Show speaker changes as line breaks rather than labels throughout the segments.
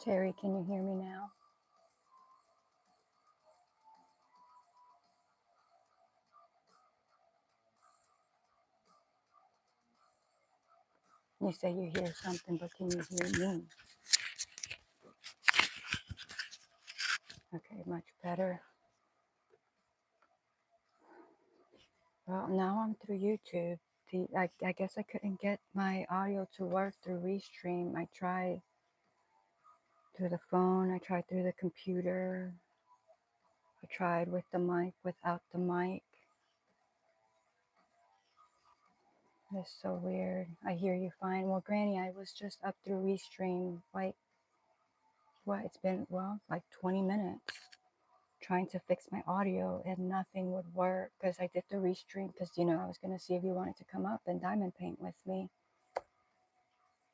Terry, can you hear me now? You say you hear something, but can you hear me? Okay, much better. Well, now I'm through YouTube. I guess I couldn't get my audio to work through Restream. I tried through the phone, I tried through the computer, I tried with the mic, without the mic. It's so weird. I hear you fine. Well, Granny, I was just up through Restream, like, what? It's been, well, like 20 minutes trying to fix my audio and nothing would work because I did the restream because, I was going to see if you wanted to come up and diamond paint with me.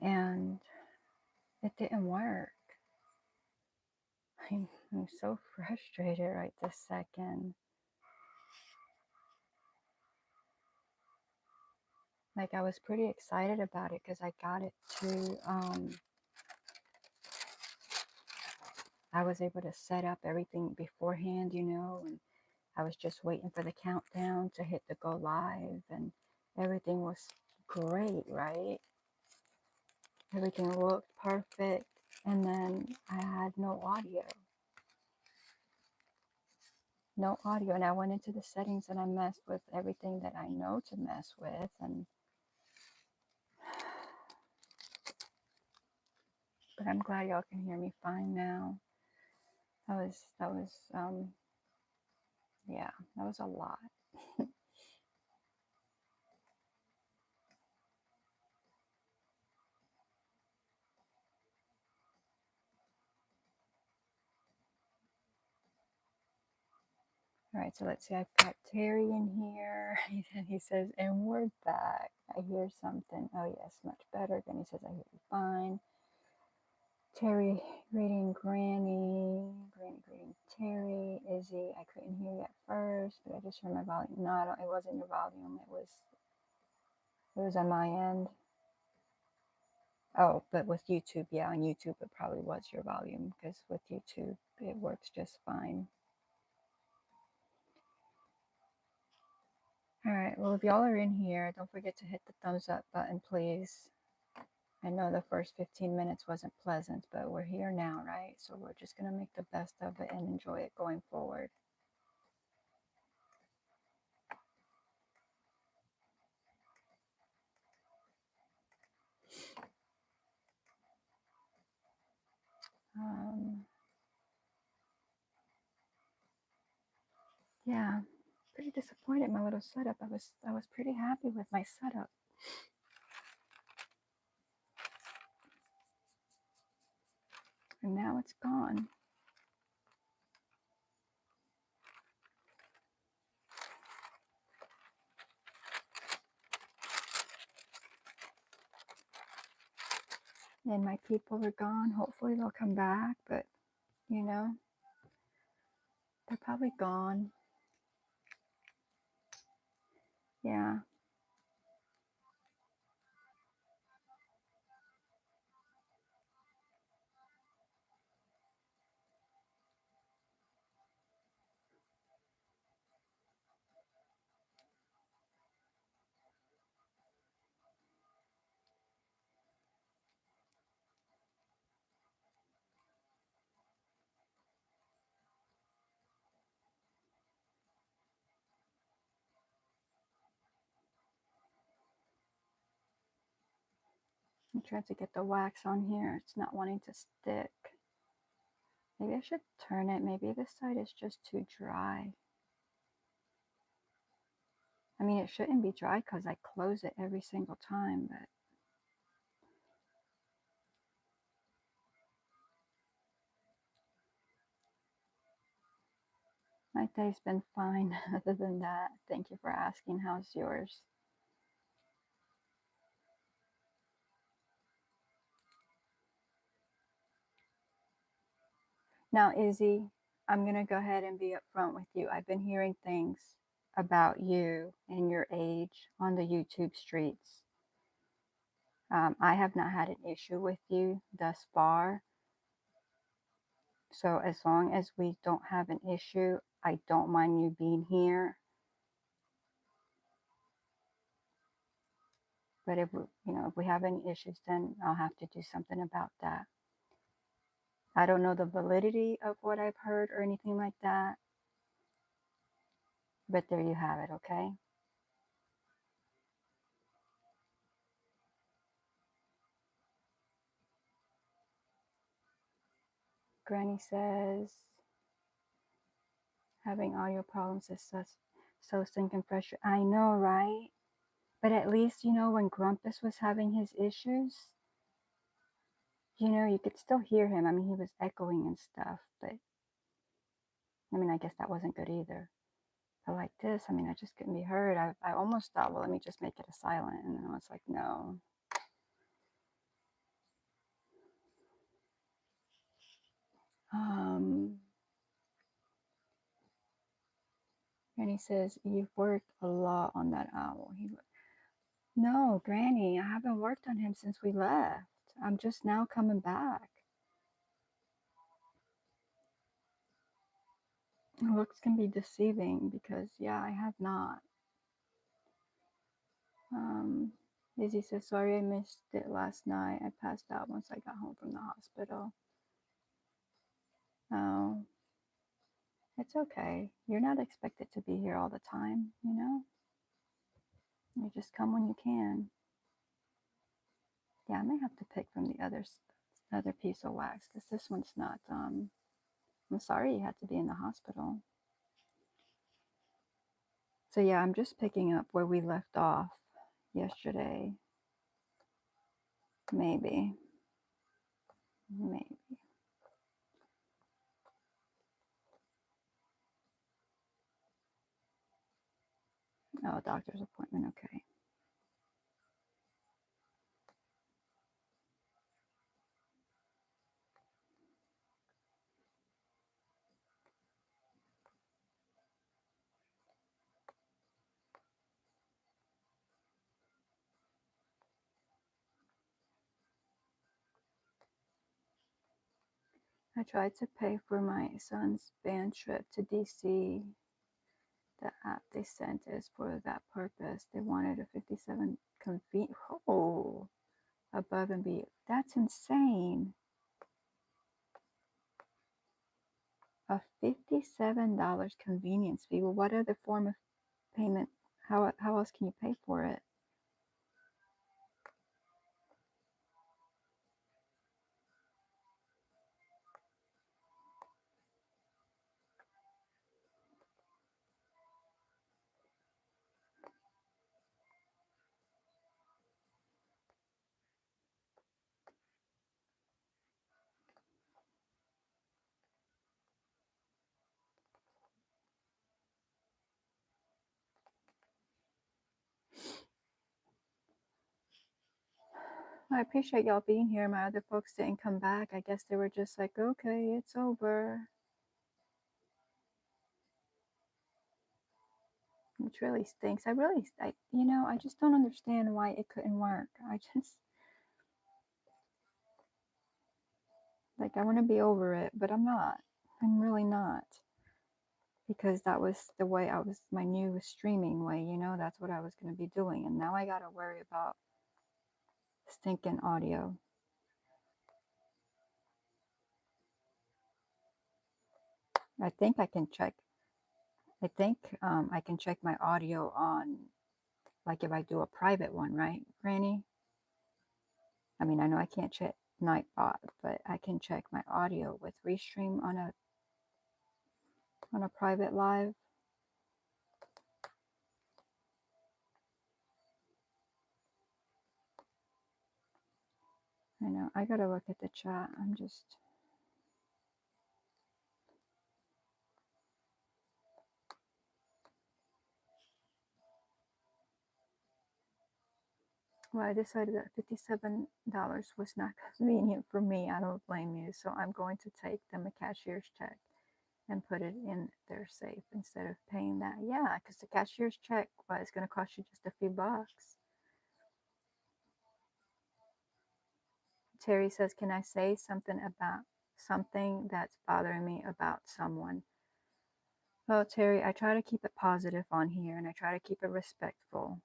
And it didn't work. I'm so frustrated right this second. Like, I was pretty excited about it because I got it to, I was able to set up everything beforehand, and I was just waiting for the countdown to hit the go live and everything was great, right? Everything looked perfect. And then I had no audio. No audio. And I went into the settings and I messed with everything that I know to mess with. But I'm glad y'all can hear me fine now. Yeah, that was a lot. All right, so let's see. I've got Terry in here. He says, and we're back. I hear something. Oh, yes, much better. Then he says, I hear you fine. Terry reading Granny greeting Terry. Izzy, I couldn't hear you at first, but I just heard my volume. No, it wasn't your volume. It was on my end. Oh, but with YouTube, yeah, on YouTube it probably was your volume because with YouTube it works just fine. All right, well, if y'all are in here, don't forget to hit the thumbs up button, please. I know the first 15 minutes wasn't pleasant, but we're here now, right? So we're just going to make the best of it and enjoy it going forward. Yeah, pretty disappointed in my little setup. I was pretty happy with my setup. And now it's gone. And my people are gone. Hopefully they'll come back, but they're probably gone. Yeah. I'm trying to get the wax on here. It's not wanting to stick. Maybe I should turn it. Maybe this side is just too dry. I mean, it shouldn't be dry because I close it every single time, but my day's been fine other than that. Thank you for asking. How's yours? Now, Izzy, I'm going to go ahead and be upfront with you. I've been hearing things about you and your age on the YouTube streets. I have not had an issue with you thus far. So as long as we don't have an issue, I don't mind you being here. But if we, if we have any issues, then I'll have to do something about that. I don't know the validity of what I've heard or anything like that. But there you have it, okay? Granny says, having audio problems is so stinking frustrating. I know, right? But at least, when Grumpus was having his issues, you could still hear him. I mean, he was echoing and stuff, but I mean, I guess that wasn't good either. But like this, I mean, I just couldn't be heard. I almost thought, well, let me just make it a silent. And then I was like, no. Granny says, you've worked a lot on that owl. No, Granny, I haven't worked on him since we left. I'm just now coming back. Looks can be deceiving because, yeah, I have not. Izzy says, sorry I missed it last night. I passed out once I got home from the hospital. Oh, it's okay. You're not expected to be here all the time, You just come when you can. Yeah, I may have to pick from the other piece of wax because this one's not, I'm sorry you had to be in the hospital. So yeah, I'm just picking up where we left off yesterday. Maybe. Oh, doctor's appointment, okay. I tried to pay for my son's band trip to DC. The app they sent is for that purpose. They wanted a 57 above and beyond. That's insane. A $57 convenience fee. Well, what other form of payment? How else can you pay for it? I appreciate y'all being here. My other folks didn't come back. I guess they were just like, okay, it's over. Which really stinks. I just don't understand why it couldn't work. I want to be over it, but I'm not. I'm really not. Because that was the way my new streaming way, that's what I was going to be doing. And now I got to worry about stinking audio. I think I can check. I think I can check my audio on, like if I do a private one, right, Granny? I mean, I know I can't check Nightbot, but I can check my audio with Restream on a private live. I know, I gotta look at the chat. Well, I decided that $57 was not convenient for me. I don't blame you. So I'm going to take them a cashier's check and put it in their safe instead of paying that. Yeah, because the cashier's check, it's going to cost you just a few bucks. Terry says, can I say something something that's bothering me about someone. Well, Terry, I try to keep it positive on here and I try to keep it respectful.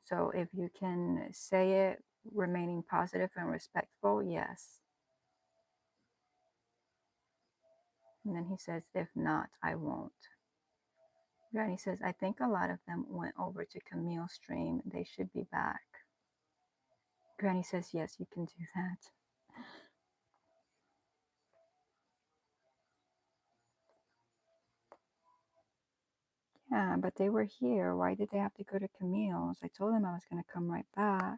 So if you can say it remaining positive and respectful, yes. And then he says, if not, I won't. Granny says, I think a lot of them went over to Camille's stream. They should be back. Granny says, yes, you can do that. Yeah, but they were here. Why did they have to go to Camille's? I told them I was going to come right back.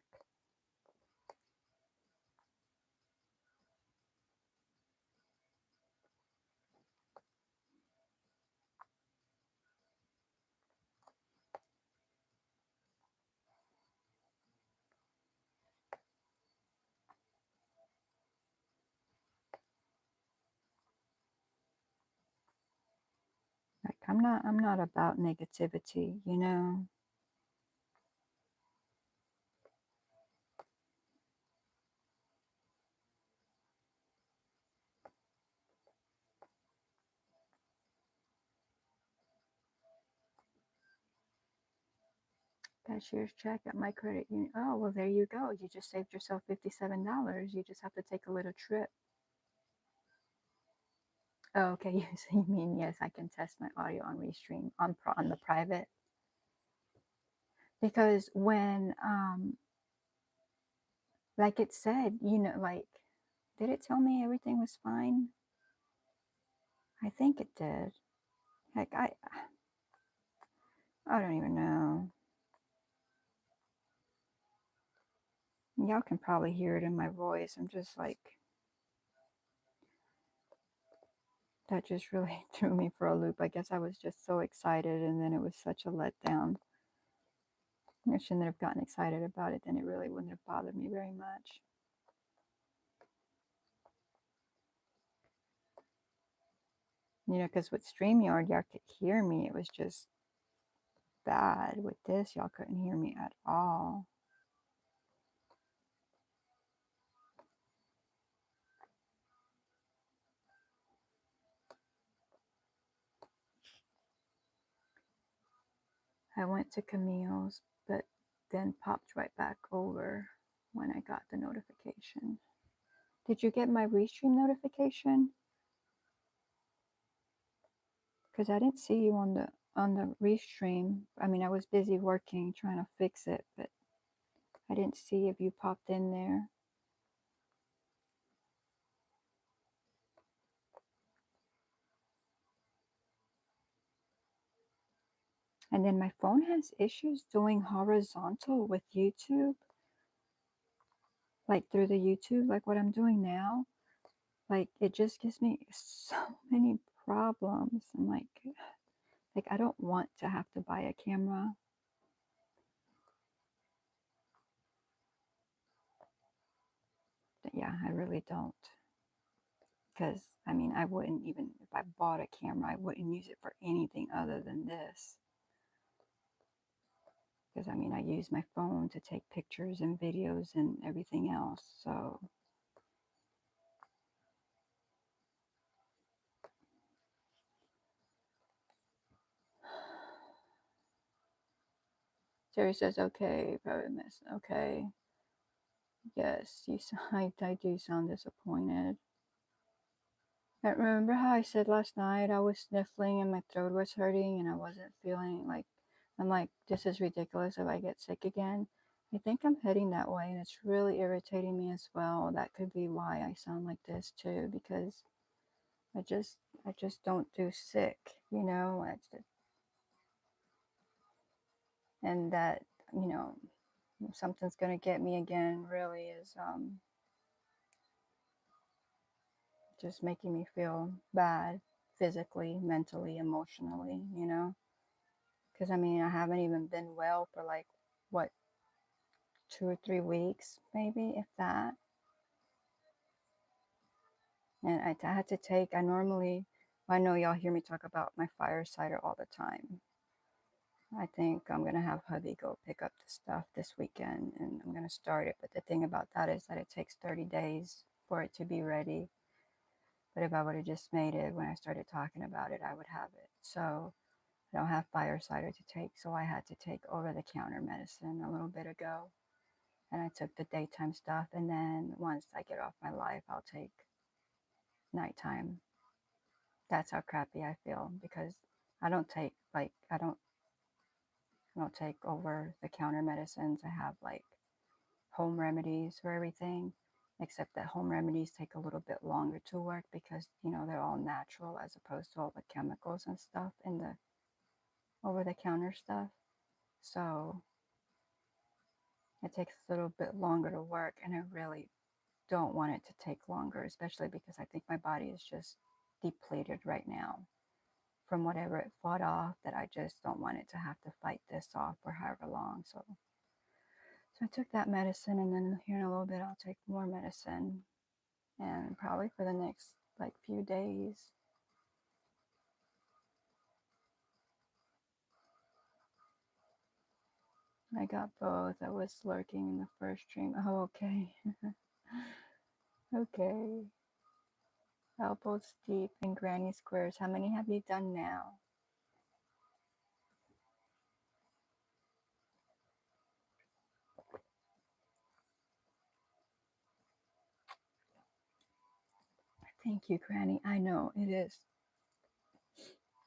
Like, I'm not about negativity, you know? Cashier's check at my credit union. Oh, well, there you go. You just saved yourself $57. You just have to take a little trip. Oh, okay. You mean, yes, I can test my audio on Restream on the private. Because when, like it said, you know, like, did it tell me everything was fine? I think it did. Heck, I don't even know. Y'all can probably hear it in my voice. I'm just like, that just really threw me for a loop. I guess I was just so excited and then it was such a letdown. I shouldn't have gotten excited about it, then it really wouldn't have bothered me very much. You know, because with StreamYard, y'all could hear me. It was just bad. With this, y'all couldn't hear me at all. I went to Camille's, but then popped right back over when I got the notification. Did you get my Restream notification? Because I didn't see you on the Restream. I mean, I was busy working trying to fix it, but I didn't see if you popped in there. And then my phone has issues doing horizontal with YouTube, like through the YouTube, like what I'm doing now. Like it just gives me so many problems. I'm like I don't want to have to buy a camera. But yeah, I really don't. Because I mean, I wouldn't even, if I bought a camera, I wouldn't use it for anything other than this. Because I mean, I use my phone to take pictures and videos and everything else. So Terry says, okay, probably miss. Okay. Yes, I do sound disappointed. I remember how I said last night I was sniffling and my throat was hurting and I wasn't feeling like, I'm like, this is ridiculous if I get sick again. I think I'm heading that way and it's really irritating me as well. That could be why I sound like this too, because I just don't do sick, you know, and that, you know, if something's gonna get me again really is just making me feel bad physically, mentally, emotionally, you know. Because I mean, I haven't even been well for like, what, 2 or 3 weeks, maybe, if that. And I had to take, I know y'all hear me talk about my fire cider all the time. I think I'm going to have hubby go pick up the stuff this weekend and I'm going to start it. But the thing about that is that it takes 30 days for it to be ready. But if I would have just made it when I started talking about it, I would have it. So I don't have fire cider to take, so I had to take over-the-counter medicine a little bit ago. And I took the daytime stuff, and then once I get off my life, I'll take nighttime. That's how crappy I feel because I don't take like I don't take over-the-counter medicines. I have like home remedies for everything, except that home remedies take a little bit longer to work because, they're all natural as opposed to all the chemicals and stuff in the over the counter stuff. So it takes a little bit longer to work, and I really don't want it to take longer, especially because I think my body is just depleted right now from whatever it fought off, that I just don't want it to have to fight this off for however long. So I took that medicine, and then here in a little bit I'll take more medicine, and probably for the next like few days. I got both. I was lurking in the first stream. Oh, okay. Okay. Elbows deep in granny squares. How many have you done now? Thank you, Granny. I know it is.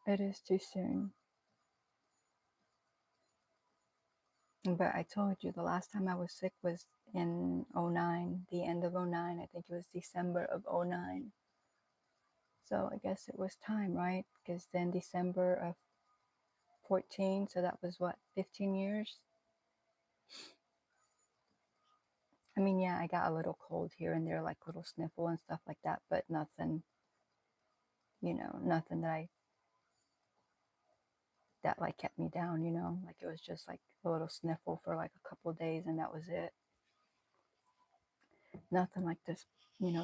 It is too soon. But I told you the last time I was sick was in '09, the end of '09. I think it was December of '09. So I guess it was time, right? Because then December of 14, so that was what, 15 years? I mean, yeah, I got a little cold here and there, like little sniffle and stuff like that, but nothing, nothing that like kept me down, like it was just like a little sniffle for like a couple of days and that was it. Nothing like this,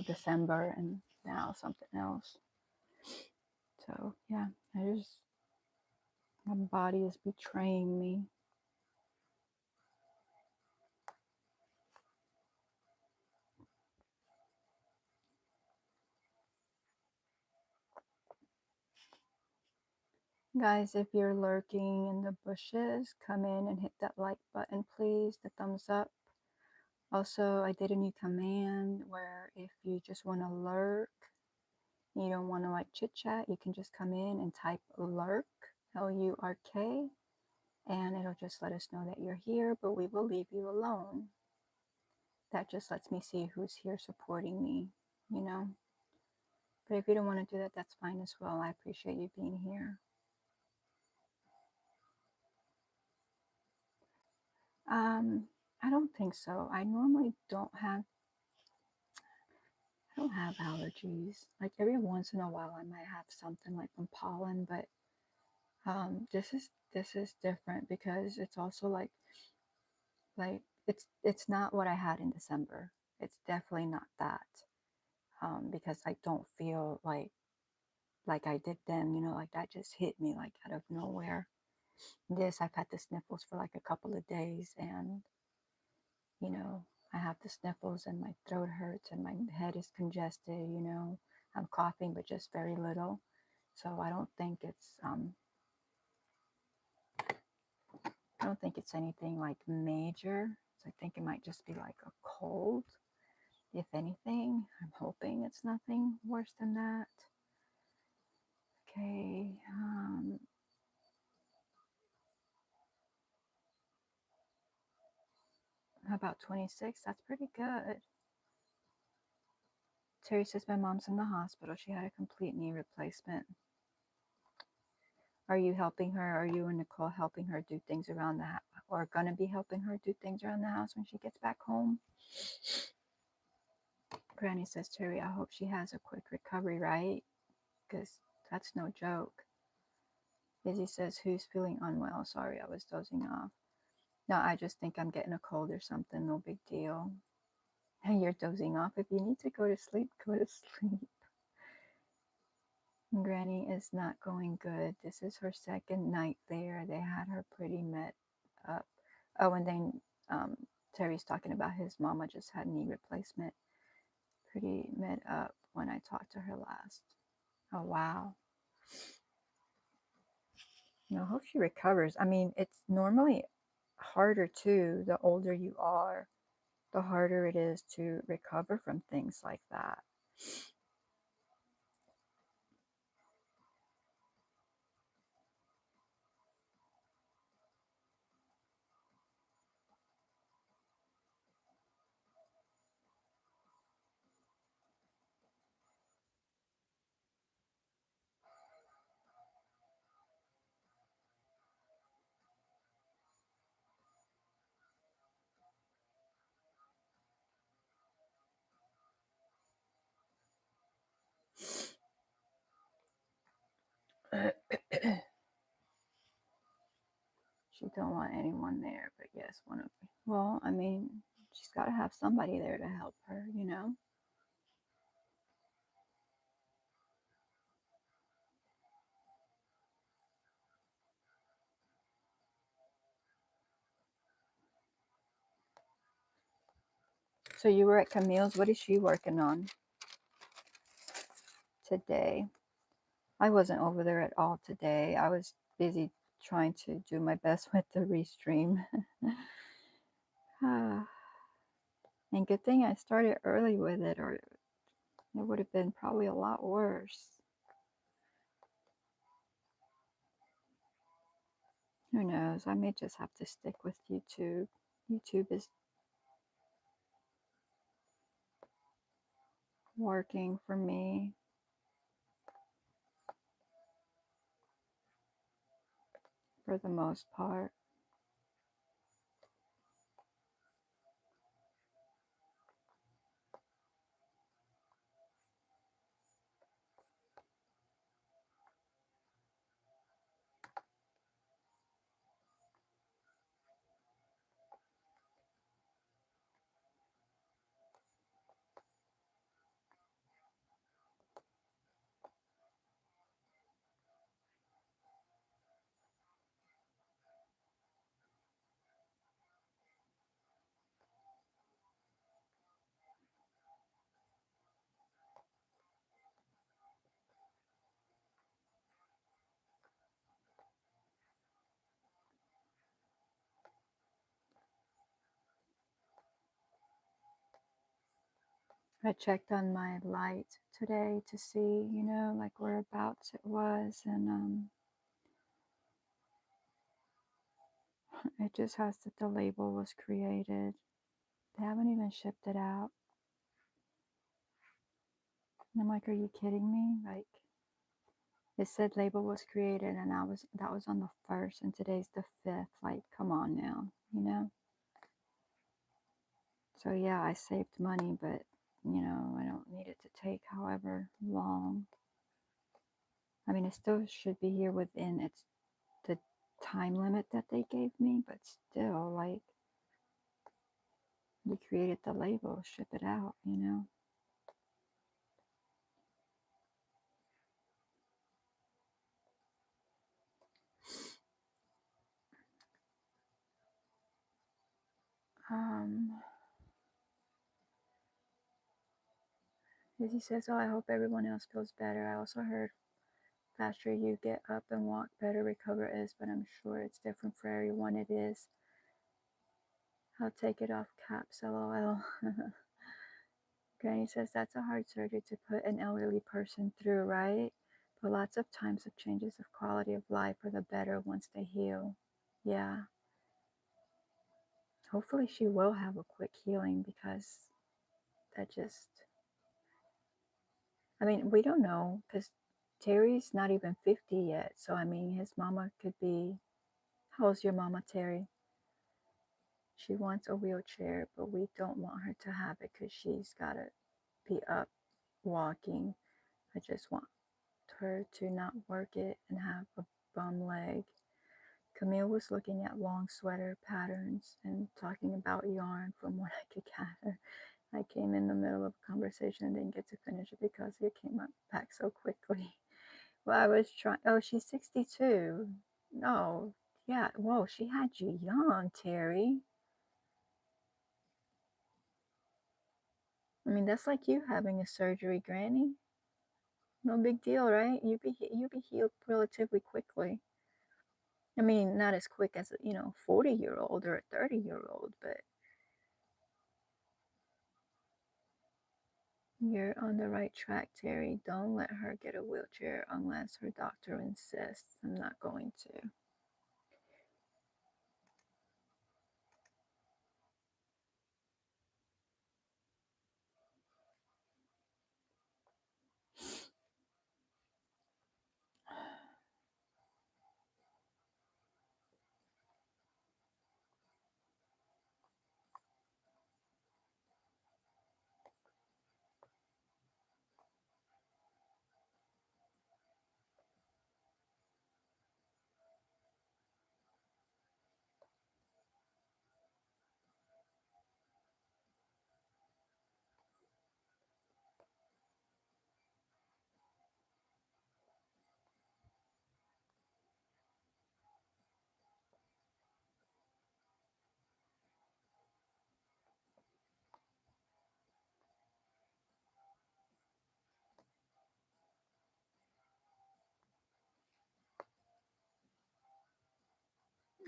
December and now something else. So yeah, my body is betraying me. Guys, if you're lurking in the bushes, come in and hit that like button, please, the thumbs up. Also, I did a new command where if you just want to lurk, you don't want to like chit chat, you can just come in and type lurk, LURK, and it'll just let us know that you're here, but we will leave you alone. That just lets me see who's here supporting me, you know. But if you don't want to do that, that's fine as well. I appreciate you being here. I don't think so. I normally I don't have allergies. Like every once in a while I might have something like from pollen, but this is different because it's also like it's not what I had in December. It's definitely not that. Because I don't feel like I did then, like that just hit me like out of nowhere. This, I've had the sniffles for like a couple of days, and you know, I have the sniffles and my throat hurts and my head is congested, I'm coughing, but just very little. So I don't think it's anything like major. So I think it might just be like a cold. If anything, I'm hoping it's nothing worse than that. Okay. About 26. That's pretty good. Terry says my mom's in the hospital. She had a complete knee replacement. Are you helping her? Are you and Nicole helping her do things around the house? Or gonna be helping her do things around the house when she gets back home? Granny says, Terry, I hope she has a quick recovery, right? Because that's no joke. Izzy says, who's feeling unwell? Sorry, I was dozing off. No, I just think I'm getting a cold or something. No big deal. And you're dozing off. If you need to go to sleep, go to sleep. Granny is not going good. This is her second night there. They had her pretty met up. Oh, and then Terry's talking about his mama just had knee replacement. Pretty met up when I talked to her last. Oh, wow. I hope she recovers. I mean, it's normally harder too. The older you are, the harder it is to recover from things like that. She don't want anyone there, but yes, one of. Well, I mean, she's got to have somebody there to help her. So you were at Camille's. What is she working on today? I wasn't over there at all today. I was busy trying to do my best with the restream. And good thing I started early with it, or it would have been probably a lot worse. Who knows? I may just have to stick with YouTube. YouTube is working for me for the most part. I checked on my light today to see, like whereabouts it was, and it just has that the label was created. They haven't even shipped it out. And I'm like, are you kidding me? Like, it said label was created, and that was on the 1st, and today's the 5th. Like, come on now. So yeah, I saved money, but I don't need it to take however long. I mean, it still should be here within the time limit that they gave me, but still, like, you created the label, ship it out. Um, Izzy says, oh, I hope everyone else feels better. I also heard faster you get up and walk, better recover is, but I'm sure it's different for everyone. It is. I'll take it off caps, lol. Granny says that's a hard surgery to put an elderly person through, right? But lots of times it changes the quality of life for the better once they heal. Yeah. Hopefully she will have a quick healing, because that just, I mean, we don't know, because Terry's not even 50 yet. So, I mean, his mama could be, how's your mama, Terry? She wants a wheelchair, but we don't want her to have it because she's got to be up walking. I just want her to not work it and have a bum leg. Camille was looking at long sweater patterns and talking about yarn from what I could gather. I came in the middle of a conversation and didn't get to finish it because it came up back so quickly. Well, I was trying. Oh, she's 62. No, yeah. Whoa, she had you young, Terry. I mean, that's like you having a surgery, Granny. No big deal, right? You be healed relatively quickly. I mean, not as quick as a 40-year-old or a 30-year-old, but you're on the right track, Terry. Don't let her get a wheelchair unless her doctor insists. I'm not going to.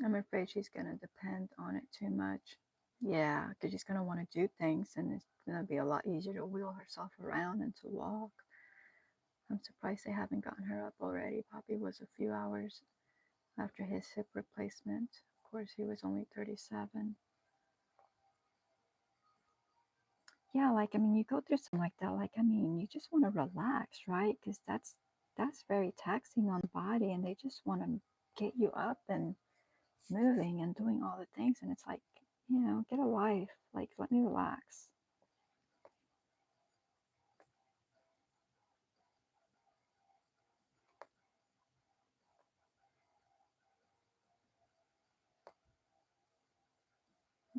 I'm afraid she's going to depend on it too much. Yeah, because she's going to want to do things, and it's going to be a lot easier to wheel herself around and to walk. I'm surprised they haven't gotten her up already. Poppy was a few hours after his hip replacement. Of course, he was only 37. Yeah, like, I mean, you go through something like that, like, I mean, you just want to relax, right? Because that's very taxing on the body, and they just want to get you up and moving and doing all the things, and it's like, get a life. Like, let me relax.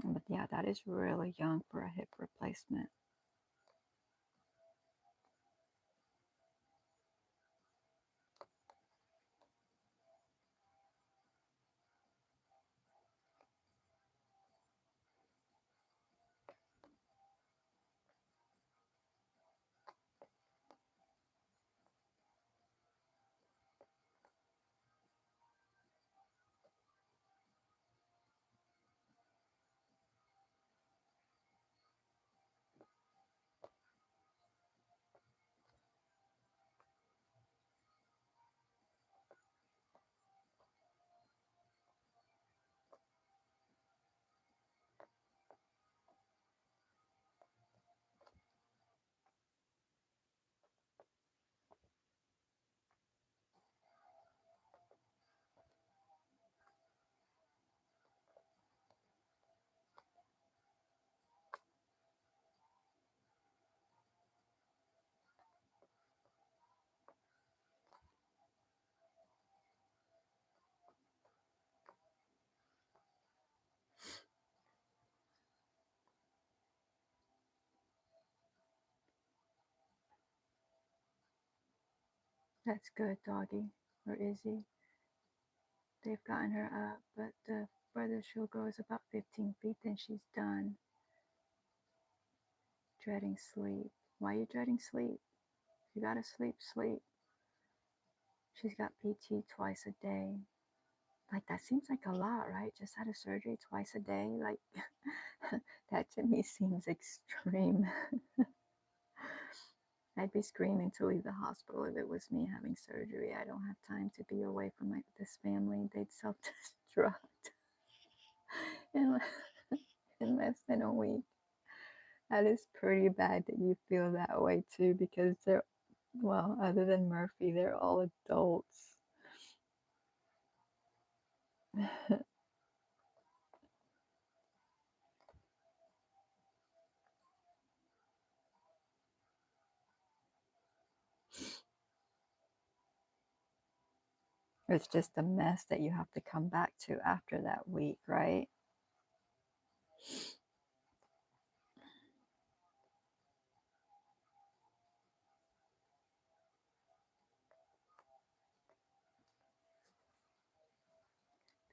But yeah, that is really young for a hip replacement. That's good, doggy. Or Izzy. They've gotten her up, but the further she'll go is about 15 feet, then she's done. Dreading sleep. Why are you dreading sleep? You gotta sleep, sleep. She's got PT twice a day. Like, that seems like a lot, right? Just had a surgery twice a day. Like, that to me seems extreme. I'd be screaming to leave the hospital if it was me having surgery. I don't have time to be away from this family. They'd self-destruct in, in less than a week. That is pretty bad that you feel that way too, because they're, well, other than Murphy, they're all adults. It's just a mess that you have to come back to after that week, right?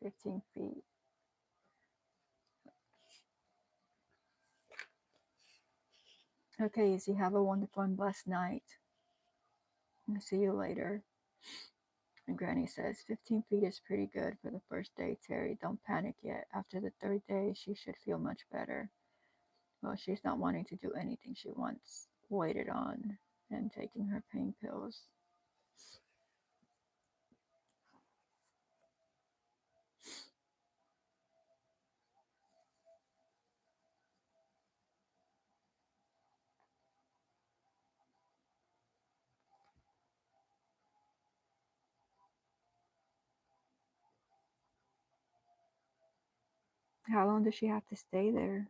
15 feet. Okay, Izzy, have a wonderful and blessed night. I'll see you later. And Granny says, 15 feet is pretty good for the first day, Terry. Don't panic yet. After the third day, she should feel much better. Well, she's not wanting to do anything. She wants waited on and taking her pain pills. How long does she have to stay there?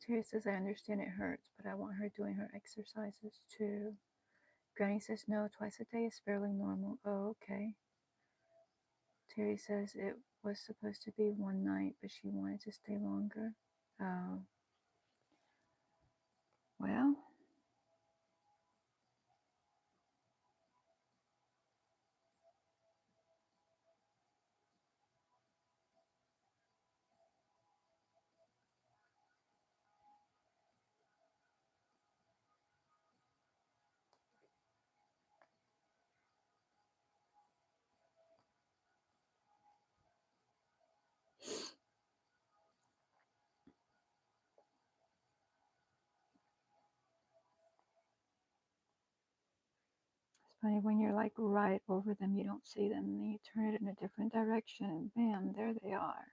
Terry says, I understand it hurts, but I want her doing her exercises too. Granny says, no, twice a day is fairly normal. Oh, okay. Terry says it was supposed to be one night, but she wanted to stay longer. Oh. Well. It's funny when you're like right over them, you don't see them, and then you turn it in a different direction, and bam, there they are.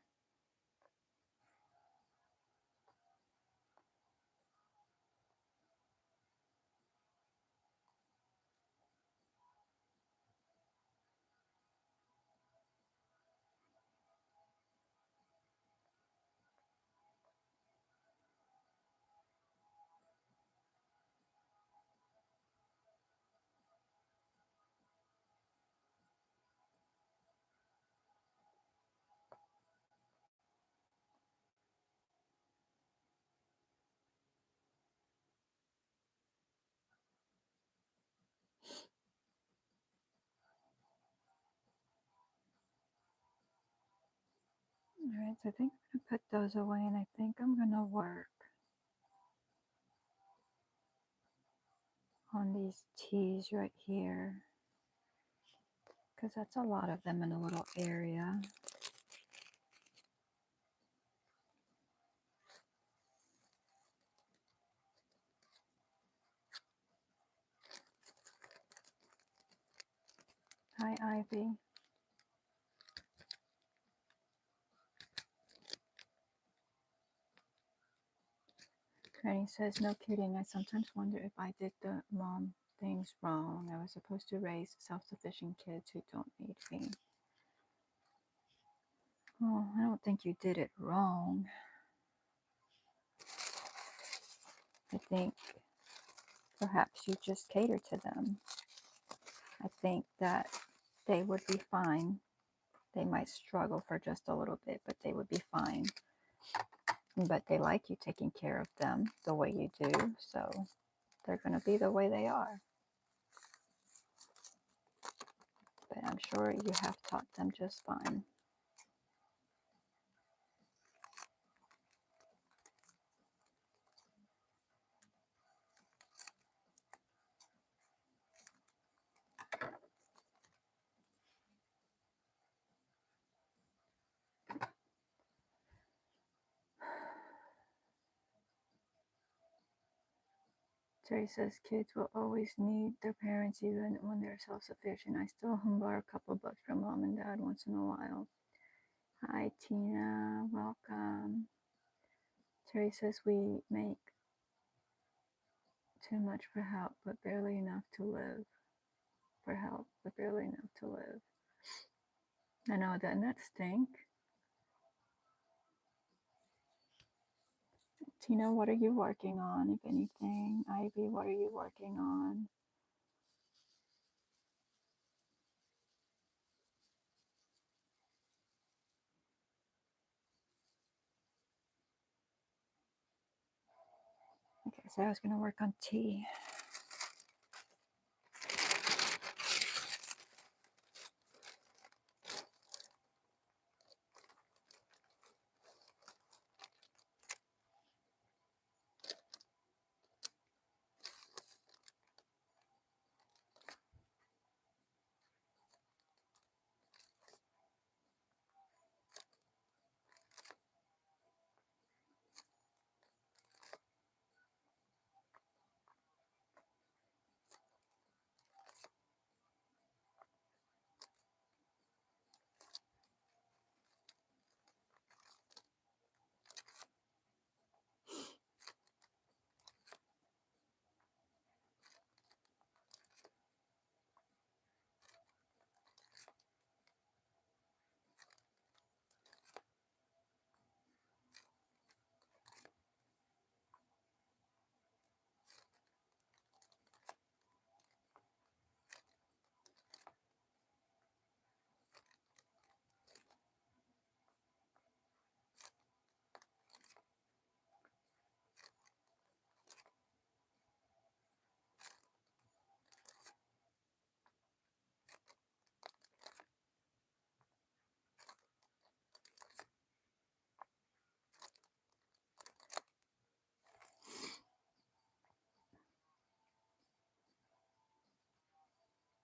Alright, so I think I'm going to put those away, and I think I'm going to work on these T's right here, because that's a lot of them in a little area. Hi, Ivy. Granny says, no kidding. I sometimes wonder if I did the mom things wrong. I was supposed to raise self-sufficient kids who don't need me. Well, I don't think you did it wrong. I think perhaps you just cater to them. I think that they would be fine. They might struggle for just a little bit, but they would be fine. But they like you taking care of them the way you do, so they're going to be the way they are. But I'm sure you have taught them just fine. Terry says kids will always need their parents even when they're self-sufficient. I still borrow a couple bucks from mom and dad once in a while. Hi Tina, welcome. Terry says we make too much for help, but barely enough to live. For help, but barely enough to live. I know, doesn't that stink? Tina, what are you working on, if anything? Ivy, what are you working on? Okay, so I was going to work on tea.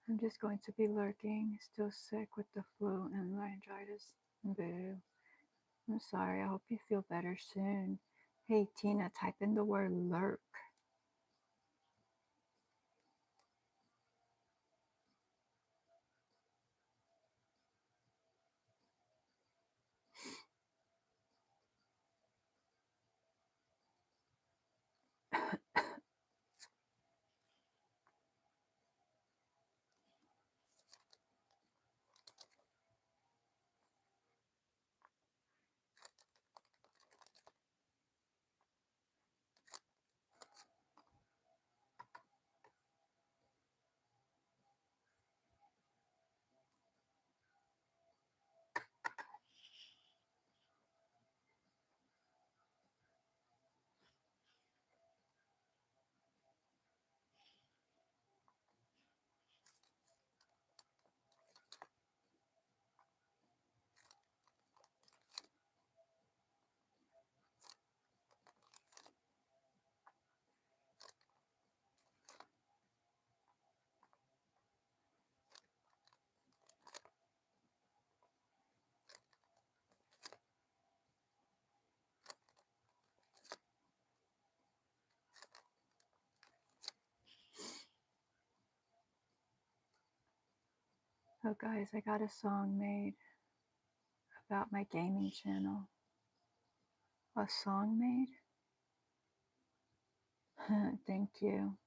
I'm just going to be lurking, still sick with the flu and laryngitis. Boo. I'm sorry, I hope you feel better soon. Hey Tina, type in the word lurk. Oh guys, I got a song made about my gaming channel. A song made? Thank you.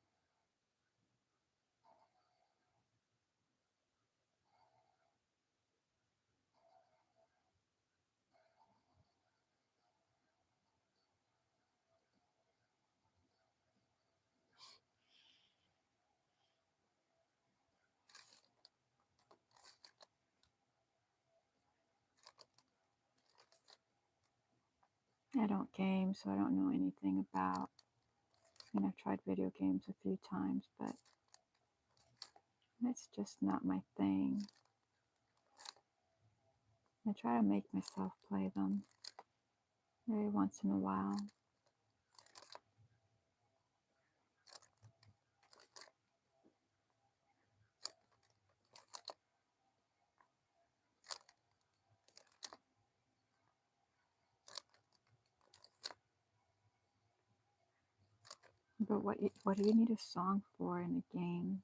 I don't game, so I don't know anything about. I mean, I've tried video games a few times, but it's just not my thing. I try to make myself play them every once in a while. But what do you need a song for in a game?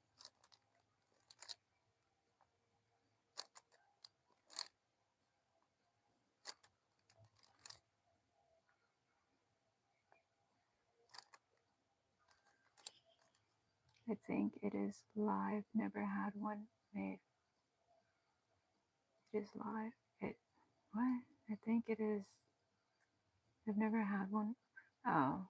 I think it is live. Never had one made. It is live. It what? I think it is. I've never had one. Oh,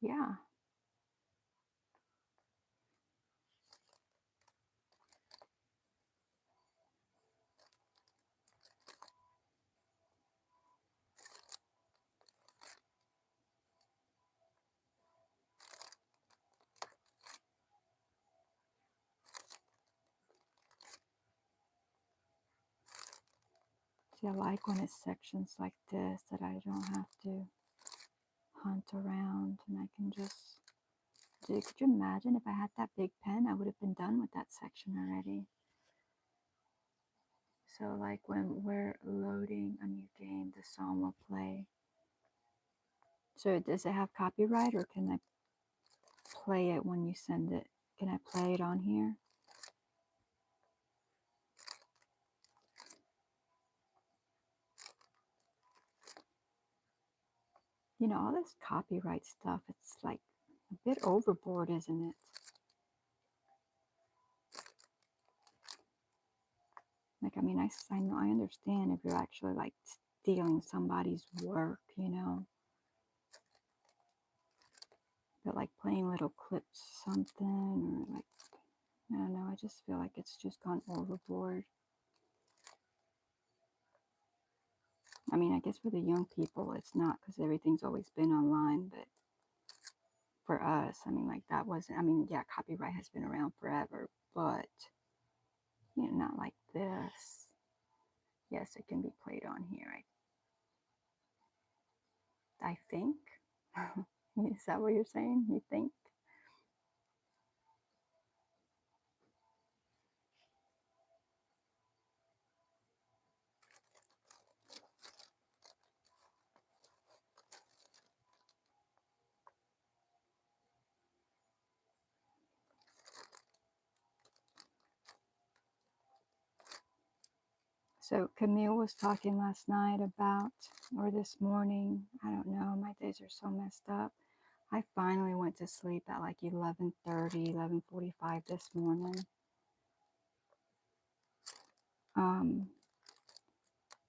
yeah. See, I like when it's sections like this that I don't have to hunt around and I can just do. Could you imagine if I had that big pen? I would have been done with that section already. So, like when we're loading a new game, the song will play. So, does it have copyright or can I play it when you send it? Can I play it on here? You know, all this copyright stuff, it's like a bit overboard, isn't it? Like, I mean, I know, I understand if you're actually like stealing somebody's work, you know, but like playing little clips, something, or like, I don't know, I just feel like it's just gone overboard. I mean, I guess for the young people, it's not because everything's always been online, but for us, I mean, like that wasn't, I mean, yeah, copyright has been around forever, but, you know, not like this. Yes, it can be played on here, I think. Is that what you're saying? You think? So Camille was talking last night about, or this morning, I don't know, my days are so messed up. I finally went to sleep at like 11:30, 11:45 this morning.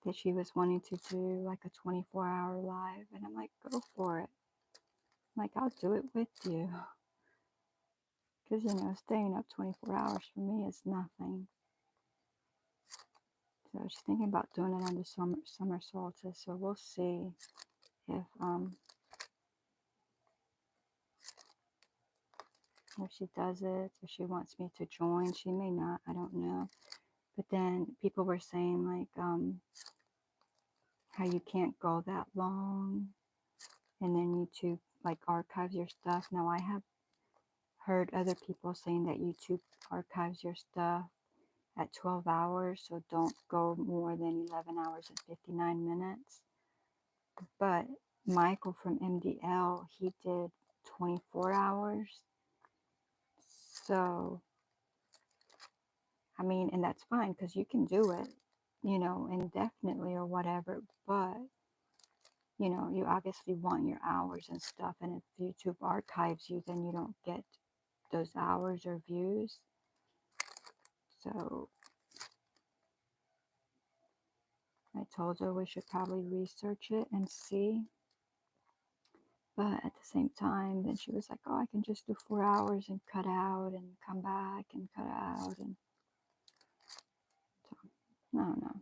That she was wanting to do like a 24-hour live, and I'm like, go for it. Like, I'll do it with you. Because, you know, staying up 24 hours for me is nothing. So she's thinking about doing it on the summer solstice. So we'll see if she does it, if she wants me to join. She may not, I don't know. But then people were saying like how you can't go that long, and then YouTube like archives your stuff. Now I have heard other people saying that YouTube archives your stuff at 12 hours, so don't go more than 11 hours and 59 minutes. But Michael from MDL, he did 24 hours. So, I mean, and that's fine because you can do it, you know, indefinitely or whatever. But, you know, you obviously want your hours and stuff. And if YouTube archives you, then you don't get those hours or views. So, I told her we should probably research it and see. But at the same time, then she was like, oh, I can just do 4 hours and cut out and come back and cut out. And so, I don't know.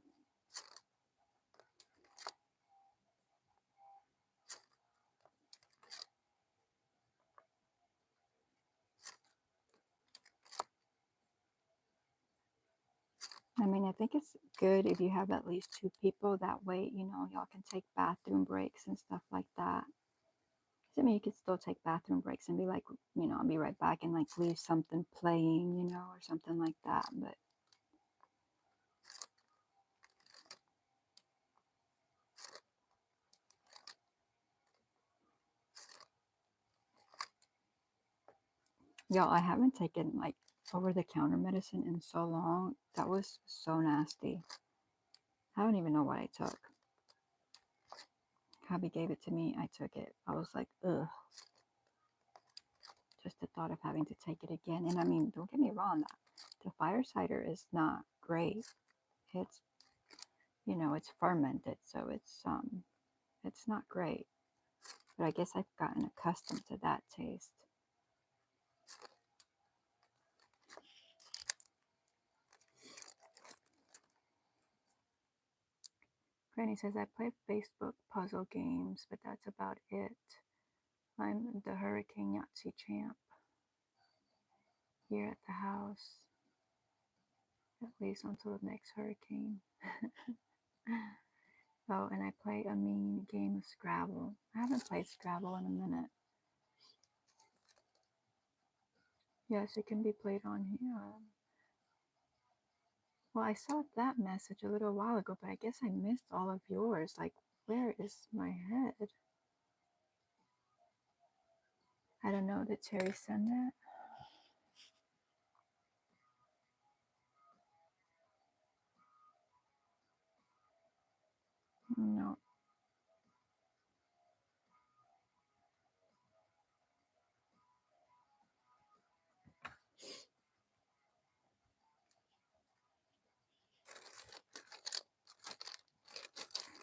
I mean, I think it's good if you have at least 2 people. That way, you know, y'all can take bathroom breaks and stuff like that. I mean, you could still take bathroom breaks and be like, you know, I'll be right back and like leave something playing, you know, or something like that. But Y'all, I haven't taken like over-the-counter medicine in so long. That was so nasty. I don't even know what I took. Hubby gave it to me. I took it. I was like, ugh. Just the thought of having to take it again. And I mean, don't get me wrong, the fire cider is not great. It's, you know, it's fermented, so it's not great. But I guess I've gotten accustomed to that taste. Granny says, I play Facebook puzzle games, but that's about it. I'm the Hurricane Yahtzee champ here at the house, at least until the next hurricane. Oh, and I play a mean game of Scrabble. I haven't played Scrabble in a minute. Yes, it can be played on here. Well, I saw that message a little while ago, but I guess I missed all of yours. Like, where is my head? I don't know. Did Terry send that? No.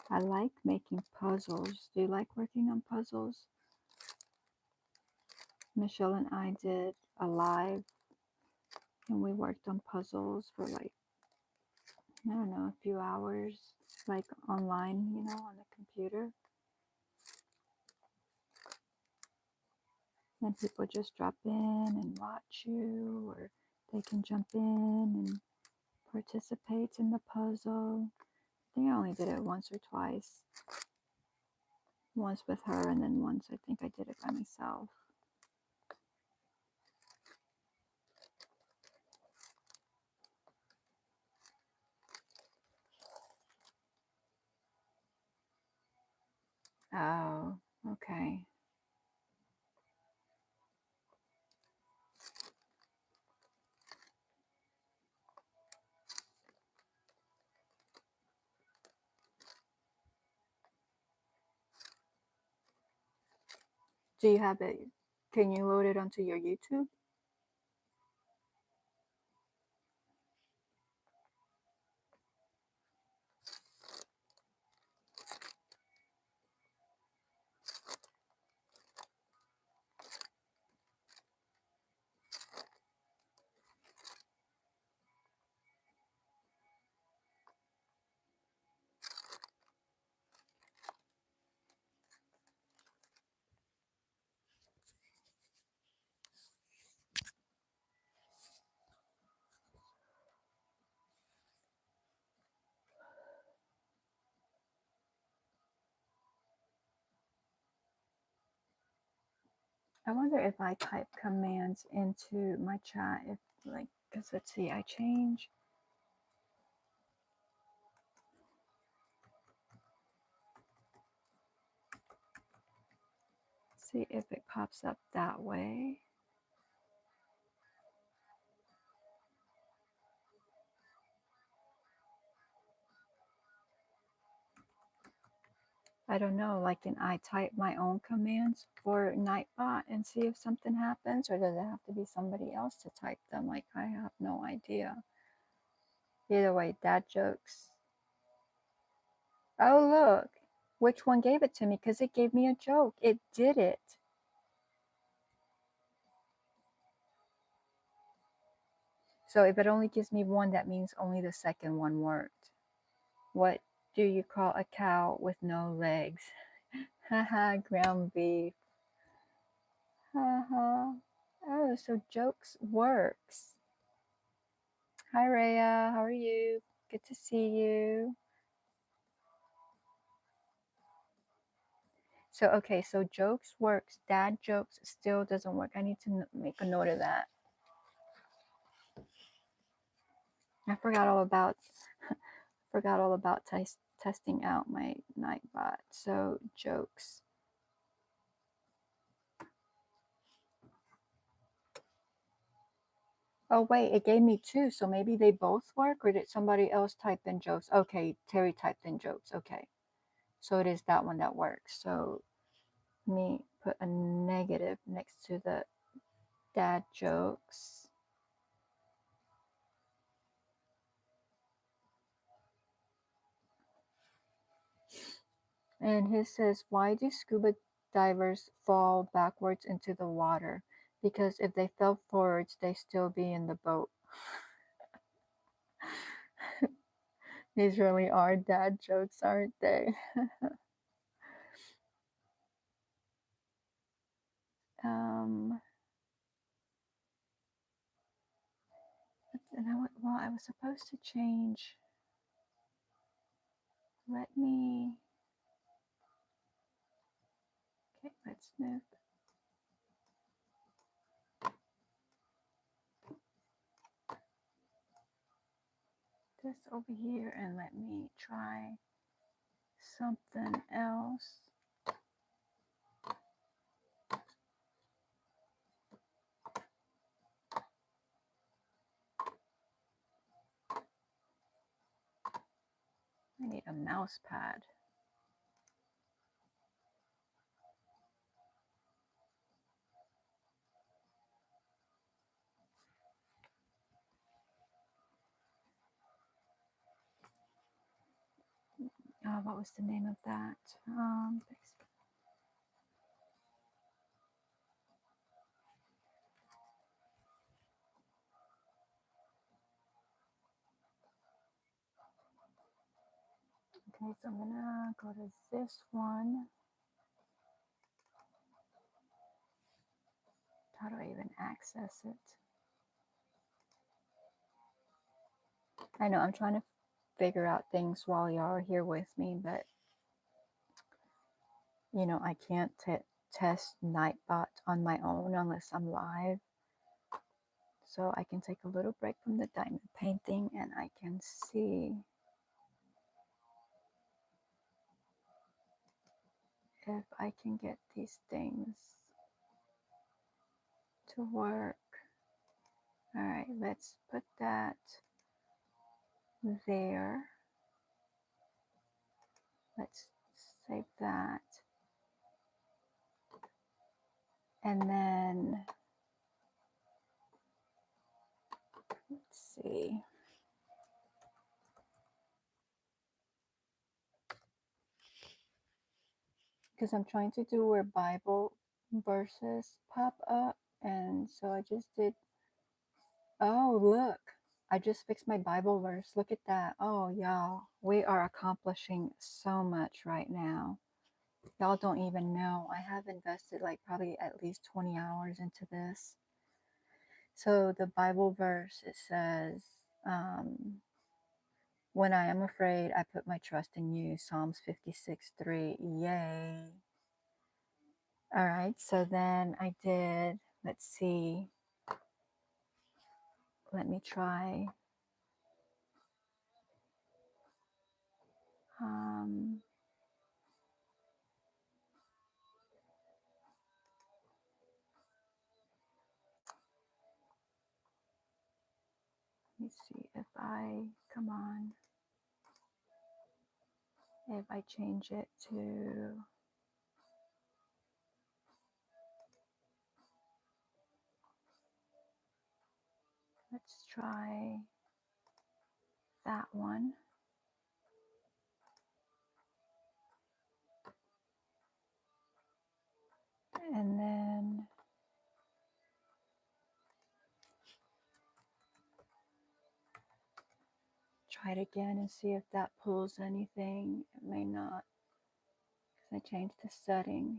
I like making puzzles. Do you like working on puzzles? Michelle and I did a live and we worked on puzzles for like, I don't know, a few hours, like online, you know, on the computer. And people just drop in and watch you, or they can jump in and participate in the puzzle. I think I only did it once or twice. Once with her, and then once I think I did it by myself. Oh, okay. Do you have it? Can you load it onto your YouTube? I wonder if I type commands into my chat, if like, because let's see, I change. See if it pops up that way. I don't know, like, can I type my own commands for Nightbot and see if something happens, or does it have to be somebody else to type them? Like, I have no idea. Either way, dad jokes. Oh, look, which one gave it to me? Because it gave me a joke. It did it. So if it only gives me one, that means only the second one worked. What do you call a cow with no legs? Haha, ground beef. Haha. Oh, so jokes works. Hi, Rhea. How are you? Good to see you. So, okay, so jokes works. Dad jokes still doesn't work. I need to make a note of that. I forgot all about testing out my Nightbot. So jokes. Oh, wait, it gave me two, so maybe they both work, or did somebody else type in jokes? Okay, Terry typed in jokes. Okay, so it is that one that works. So let me put a negative next to the dad jokes. And his says, why do scuba divers fall backwards into the water? Because if they fell forwards, they still be in the boat. These really are dad jokes, aren't they? And well, I was supposed to change. Let me. Okay, let's move this over here and let me try something else. I need a mouse pad. Oh, what was the name of that? Okay, so I'm gonna go to this one. How do I even access it? I know I'm trying to figure out things while y'all are here with me, but you know, I can't test Nightbot on my own unless I'm live. So I can take a little break from the diamond painting and I can see if I can get these things to work. All right, let's put that there. Let's save that. And then, let's see. Because I'm trying to do where Bible verses pop up. And so I just did, oh, look. I just fixed my Bible verse. Look at that. Oh, y'all, we are accomplishing so much right now. Y'all don't even know. I have invested like probably at least 20 hours into this. So the Bible verse, it says, when I am afraid, I put my trust in you. Psalms 56:3. Yay. All right. So then I did, let's see. Let me try. Let me see if I, come on. If I change it to, let's try that one. And then try it again and see if that pulls anything. It may not, because I changed the setting.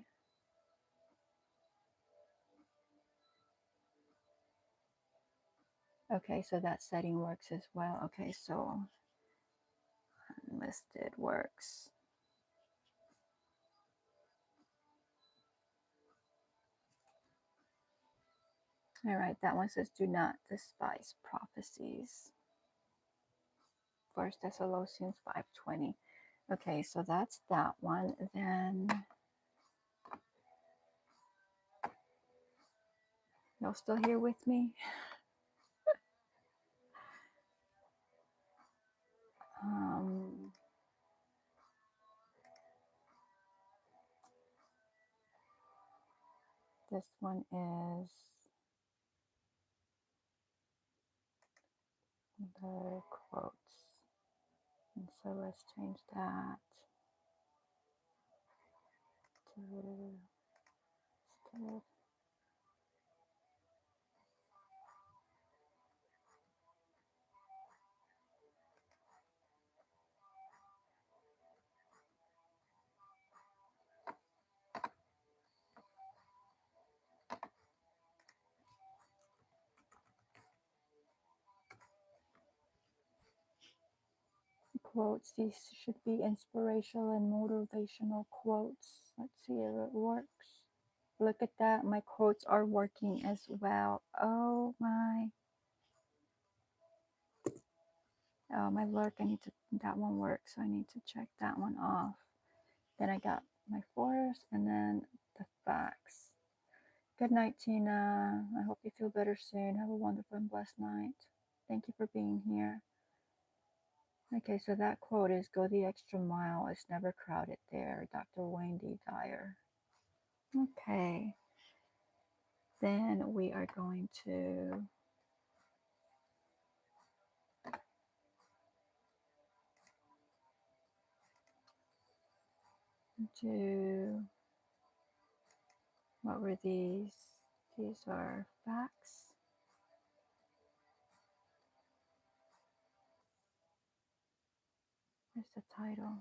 Okay, so that setting works as well. Okay, so unlisted works. All right, that one says, do not despise prophecies. 1 Thessalonians 5:20. Okay, so that's that one. Then, y'all still here with me? This one is the quotes. And so let's change that to instead. Quotes. These should be inspirational and motivational quotes. Let's see if it works. Look at that. My quotes are working as well. Oh my. Oh my lurk. I need to, that one works. So I need to check that one off. Then I got my forest and then the facts. Good night, Tina. I hope you feel better soon. Have a wonderful and blessed night. Thank you for being here. Okay, so that quote is go the extra mile. It's never crowded there. Dr. Wayne D. Dyer. Okay. Then we are going to do, what were these? These are facts. Where's the title?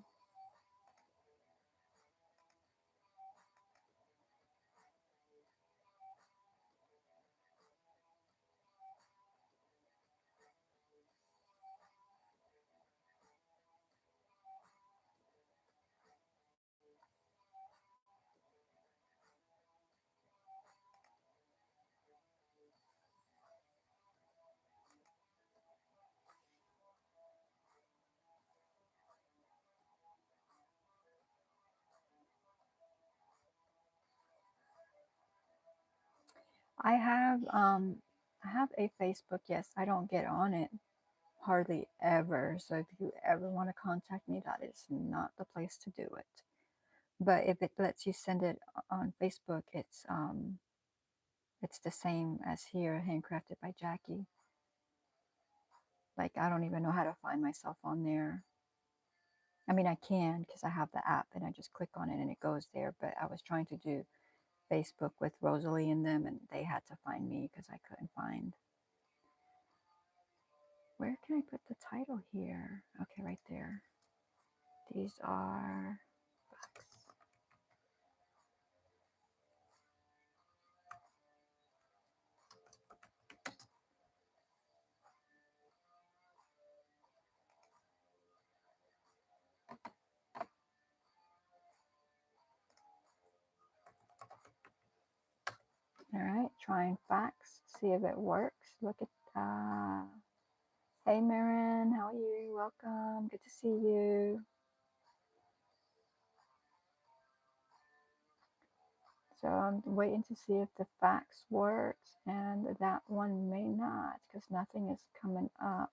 I have a Facebook. Yes, I don't get on it hardly ever. So if you ever want to contact me, that is not the place to do it. But if it lets you send it on Facebook, it's the same as here, Handcrafted by Jacquie. Like I don't even know how to find myself on there. I mean, I can because I have the app and I just click on it and it goes there. But I was trying to do Facebook with Rosalie and them, and they had to find me because I couldn't find. Where can I put the title here? Okay, right there. These are facts. All right, trying facts, see if it works. Look at, hey Marin, how are you? Welcome, good to see you. So I'm waiting to see if the facts works, and that one may not because nothing is coming up.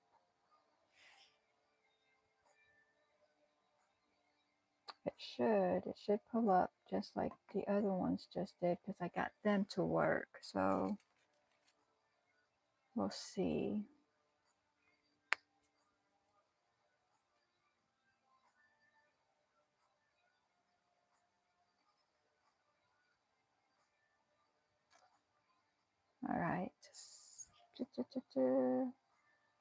It should pull up just like the other ones just did because I got them to work. So we'll see. All right.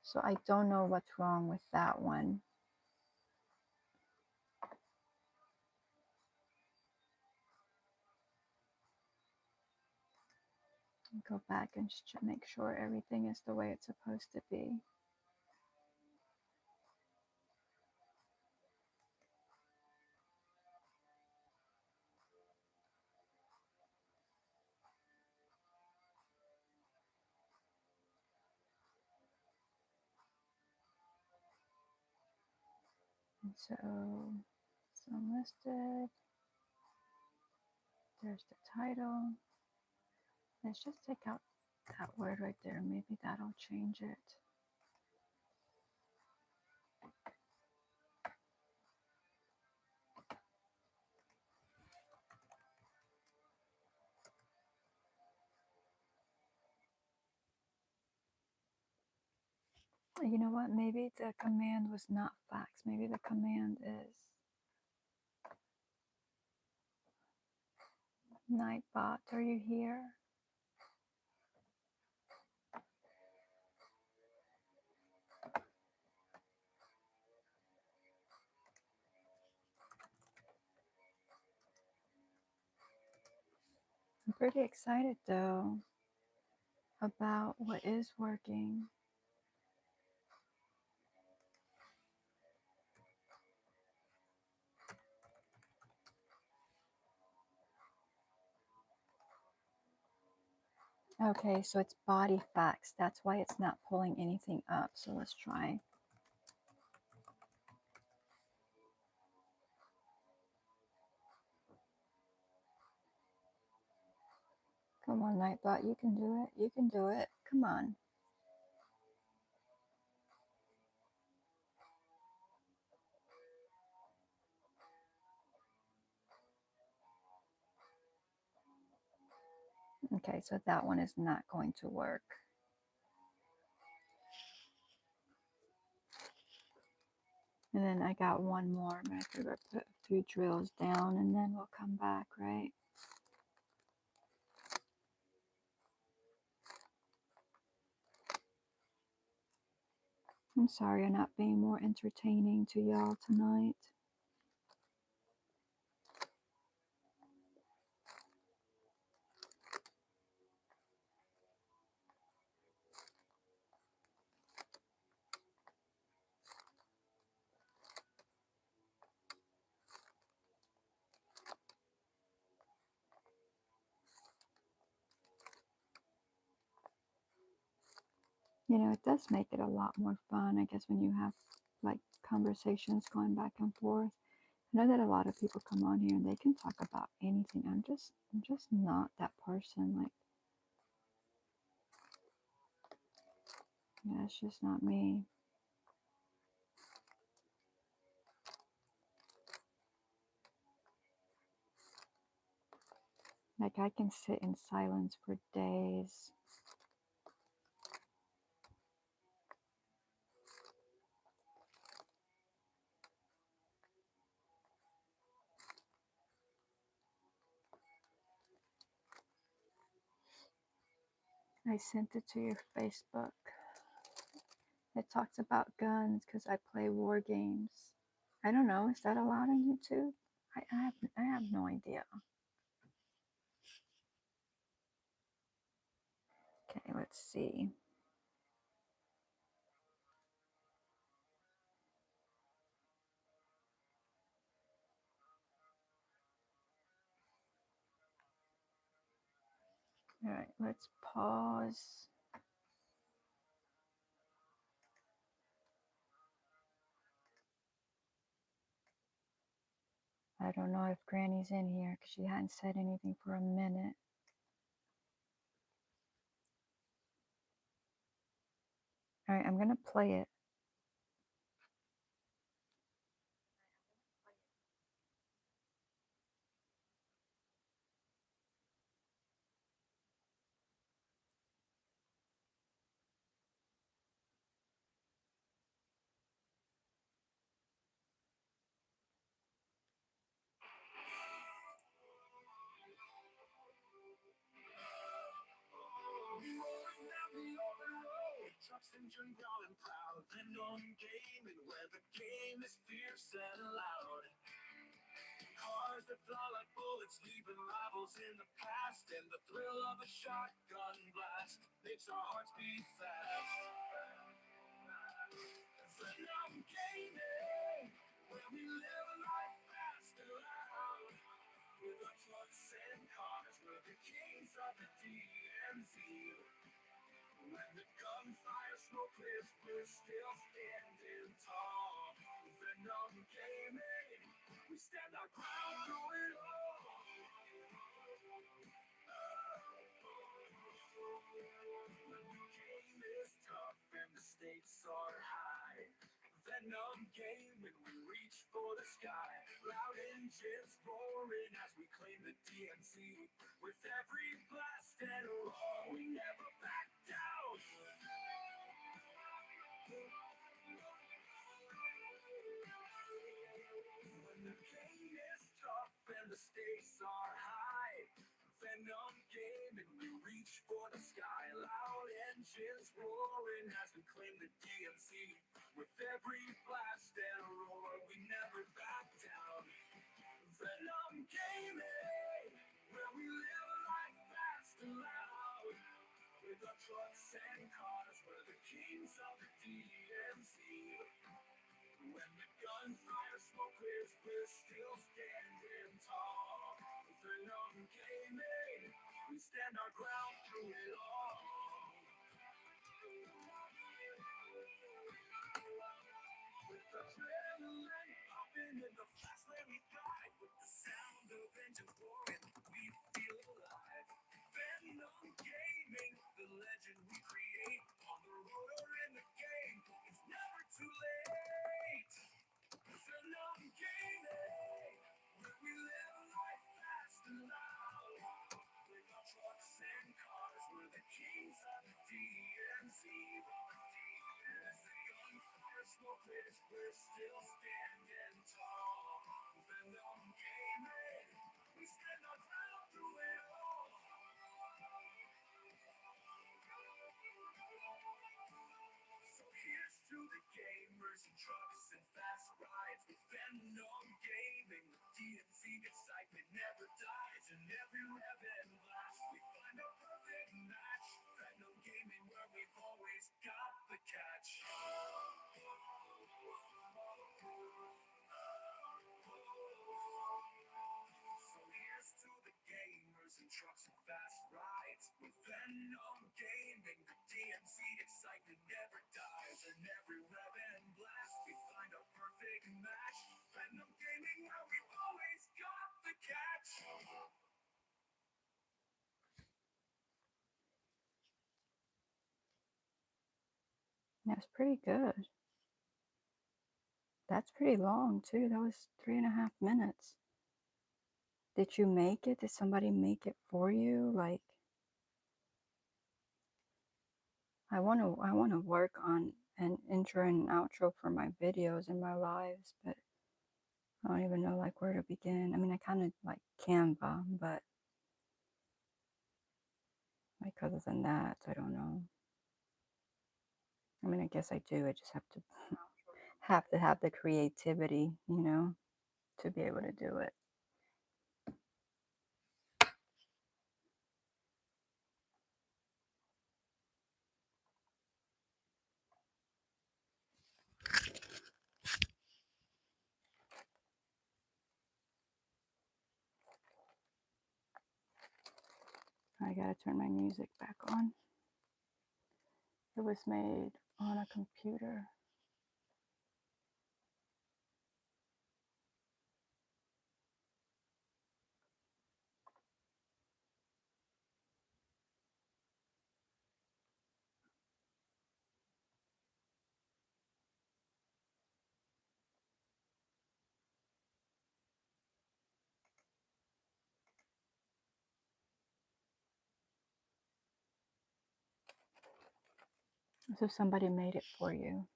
So I don't know what's wrong with that one. Go back and make sure everything is the way it's supposed to be. And so it's unlisted. There's the title. Let's just take out that word right there. Maybe that'll change it. You know what? Maybe the command was not fax. Maybe the command is Nightbot. Are you here? I'm pretty excited though about what is working. Okay, so it's body fax. That's why it's not pulling anything up. So let's try. Come on, Nightbot, you can do it. You can do it. Come on. Okay, so that one is not going to work. And then I got one more. I'm going to put a few drills down and then we'll come back, right? I'm sorry I'm not being more entertaining to y'all tonight. You know, it does make it a lot more fun, I guess, when you have like conversations going back and forth. I know that a lot of people come on here and they can talk about anything. I'm just not that person. Like, yeah, it's just not me. Like, I can sit in silence for days. I sent it to your Facebook. It talks about guns because I play war games. I don't know. Is that allowed on YouTube? I have no idea. Okay, let's see. All right, let's pause. I don't know if Granny's in here because she hadn't said anything for a minute. All right, I'm going to play it. Engine brown and proud, and on gaming where the game is fierce and loud. Cars that fly like bullets, leaving rivals in the past, and the thrill of a shotgun blast makes our hearts beat fast. Venom gaming, where we live a life fast and loud. With our trucks and cars, we're the kings of the DMZ. When the gunfire smoke clears, we're still standing tall. Venom gaming, we stand our ground through it all. The game is tough and the stakes are high. Venom gaming, we reach for the sky. Loud engines roaring as we claim the DMZ. With every blast and roar, we never back down. engines roaring as we claim the DMC. With every blast and roar, we never back down. Venom Gaming, where we live life fast and loud. With our trucks and cars, we're the kings of the DMC. When the gunfire smoke clears, we're still standing tall. Venom Gaming, we stand our ground through it all. With adrenaline popping in the fast lane we thrive. With the sound of engines roaring, we feel alive. Venom Gaming, the legend we create. On the road or in the game, it's never too late. Venom Gaming, where we live life fast and loud. With our trucks and cars, we're the kings of the DMC. As the gunfire smoke clears, we're still standing tall. Venom Gaming, we stand our ground through it all. So here's to the gamers and trucks and fast rides. With Venom Gaming, the DMC excitement never dies. In every rev and blast, we find our perfect match. Venom Gaming, where we've always got the catch. So here's to the gamers and trucks and fast rides. With Venom Gaming, the DMC excitement never dies. In every rev and blast, we find our perfect match. Venom Gaming, where we've always got the catch. That's pretty good. That's pretty long too. That was 3.5 minutes. Did you make it? Did somebody make it for you? Like, I wanna work on an intro and outro for my videos and my lives, but I don't even know like where to begin. I mean, I kind of like Canva, but like other than that, I don't know. I mean, I guess I do. I just have to have the creativity, you know, to be able to do it. I gotta turn my music back on. It was made on a computer. So somebody made it for you.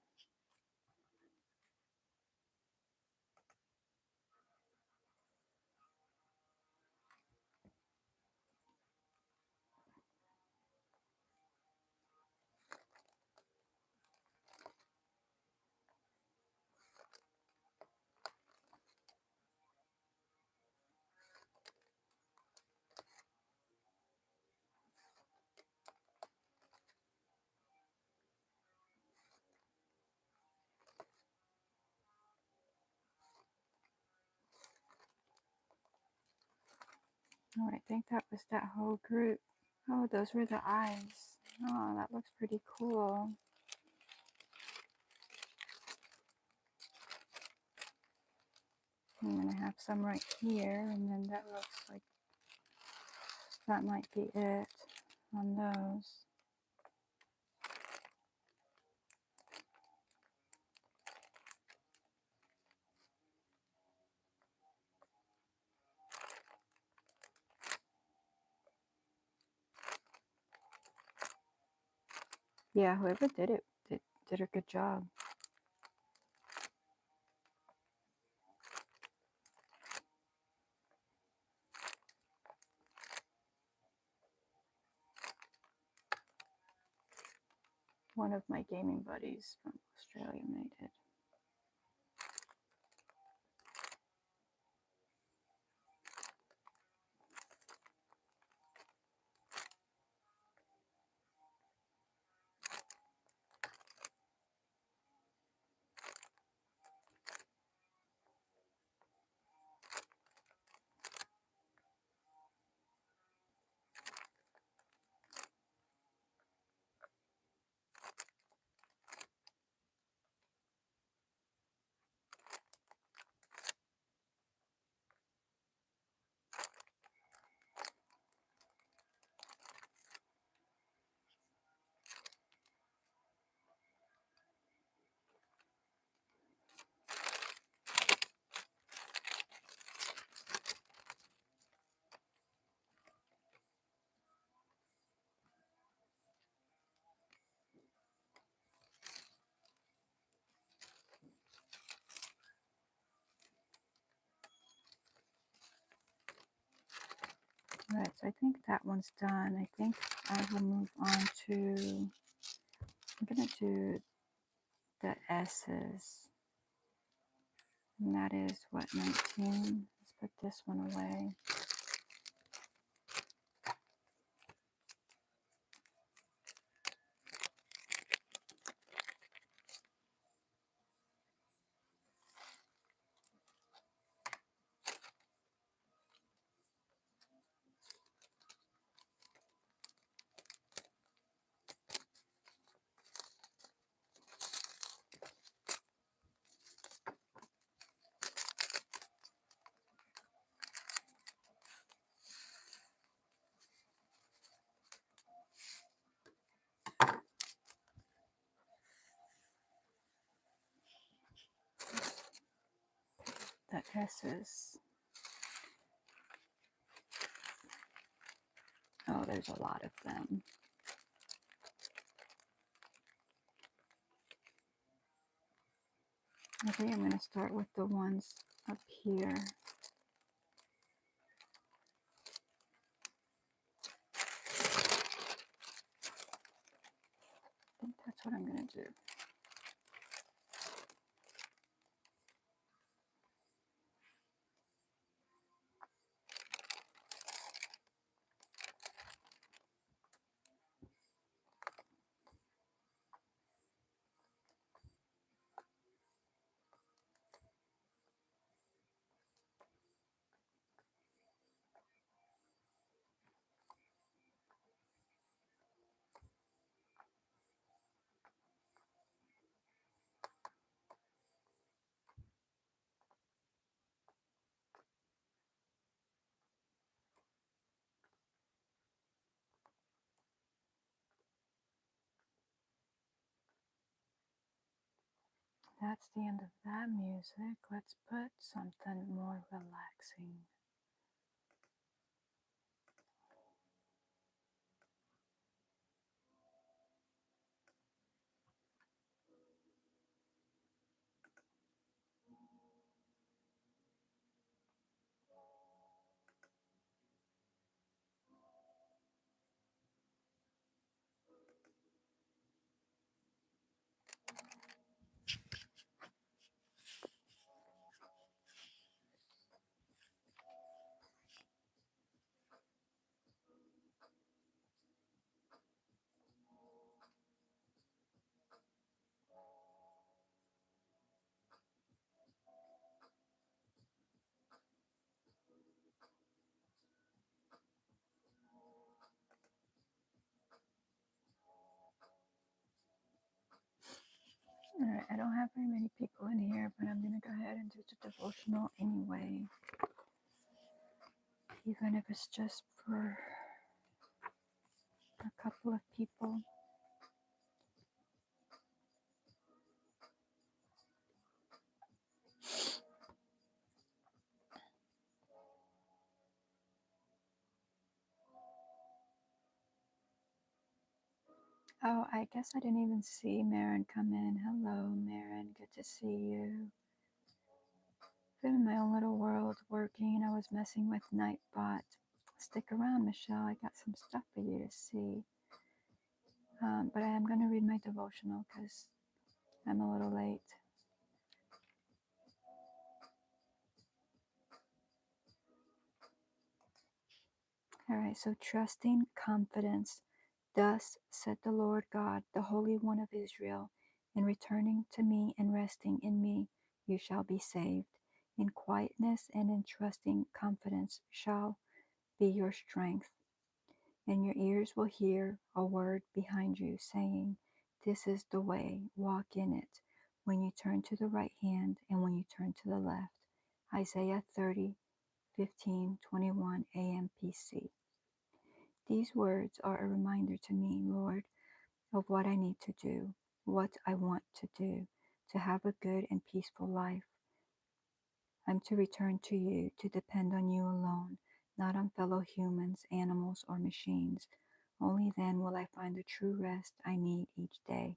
Oh, I think that was that whole group. Oh, those were the eyes. Oh, that looks pretty cool. I'm gonna have some right here, and then that looks like that might be it on those. Yeah, whoever did it did a good job. One of my gaming buddies from Australia made it. All right, so I think that one's done. I think I will move on to, I'm going to do the S's. And that is what, 19? Let's put this one away. The S's. Oh, there's a lot of them. Okay, I'm going to start with the ones up here. I think that's what I'm going to do. That's the end of that music. Let's put something more relaxing. All right, I don't have very many people in here, but I'm going to go ahead and do the devotional anyway. Even if it's just for a couple of people. Oh, I guess I didn't even see Marin come in. Hello, Marin. Good to see you. Been in my own little world working. I was messing with Nightbot. Stick around, Michelle. I got some stuff for you to see. But I am going to read my devotional because I'm a little late. All right, so trusting confidence. Thus said the Lord God, the Holy One of Israel, in returning to me and resting in me, you shall be saved. In quietness and in trusting confidence shall be your strength. And your ears will hear a word behind you saying, this is the way, walk in it, when you turn to the right hand and when you turn to the left. Isaiah 30:15-21 AMPC. These words are a reminder to me, Lord, of what I need to do, what I want to do, to have a good and peaceful life. I'm to return to you, to depend on you alone, not on fellow humans, animals, or machines. Only then will I find the true rest I need each day.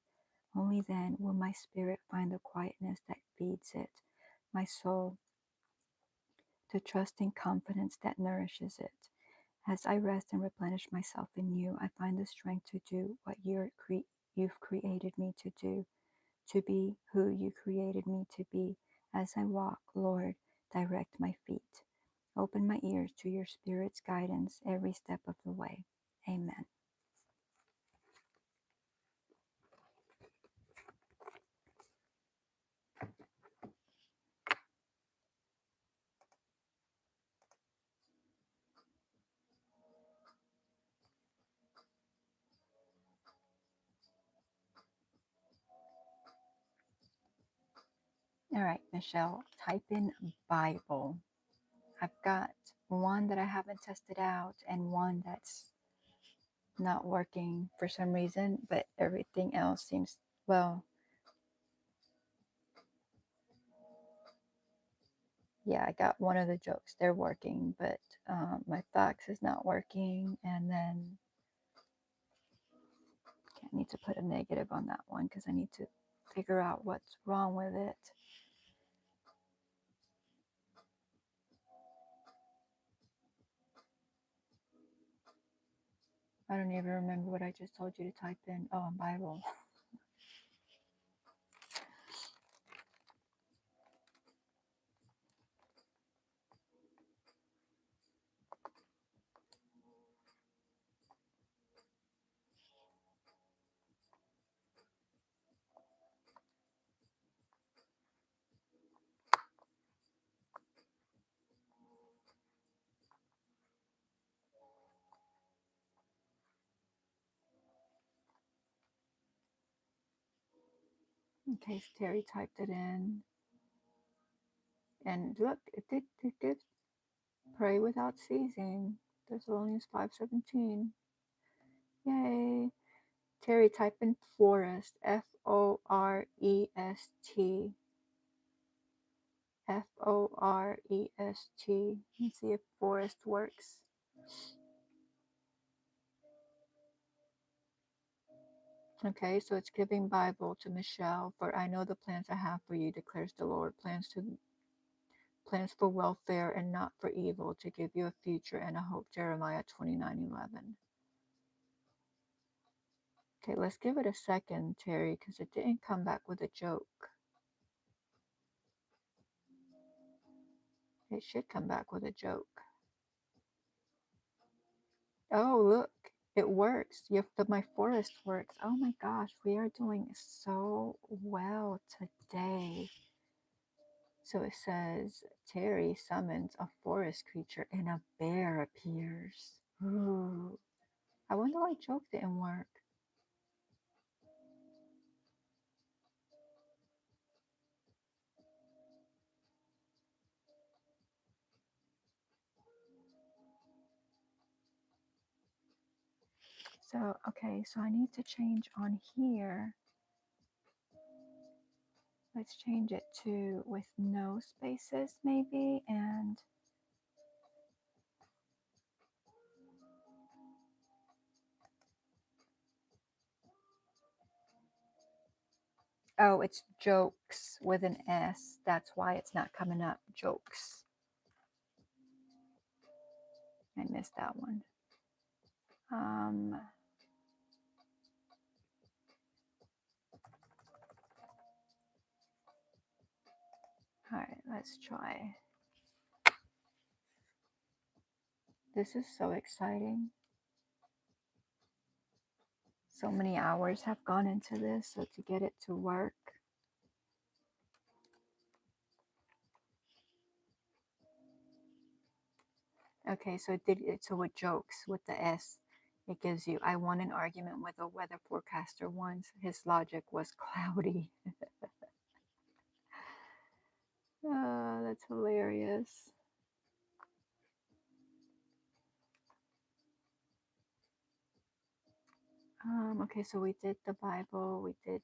Only then will my spirit find the quietness that feeds it, my soul, the trusting confidence that nourishes it. As I rest and replenish myself in you, I find the strength to do what you've created me to be who you created me to be. As I walk, Lord, direct my feet. Open my ears to your Spirit's guidance every step of the way. Amen. All right, Michelle, type in Bible. I've got one that I haven't tested out and one that's not working for some reason, but everything else seems, well, yeah, I got one of the jokes. They're working, but my fax is not working. And then I need to put a negative on that one because I need to figure out what's wrong with it. I don't even remember what I just told you to type in. Oh, Bible. In case Terry typed it in. And look, it did pray without ceasing. Thessalonians 5:17. Yay. Terry, type in forest. Forest. Forest. Let's see if forest works. Okay, so it's giving Bible to Michelle. For I know the plans I have for you, declares the Lord. Plans for welfare and not for evil, to give you a future and a hope. Jeremiah 29:11. Okay, let's give it a second, Terry, because it didn't come back with a joke. It should come back with a joke. Oh, look, it works. My forest works. Oh my gosh, we are doing so well today. So it says, Terry summons a forest creature and a bear appears. Ooh. I wonder why joke didn't work. So, okay, so I need to change on here. Let's change it to with no spaces maybe, and oh, it's jokes with an S. That's why it's not coming up. Jokes. I missed that one. Let's try. This is so exciting. So many hours have gone into this, so to get it to work. Okay, so it did it. So with jokes, with the S, it gives you, I won an argument with a weather forecaster once. His logic was cloudy. Oh, that's hilarious. Okay, so we did the Bible, we did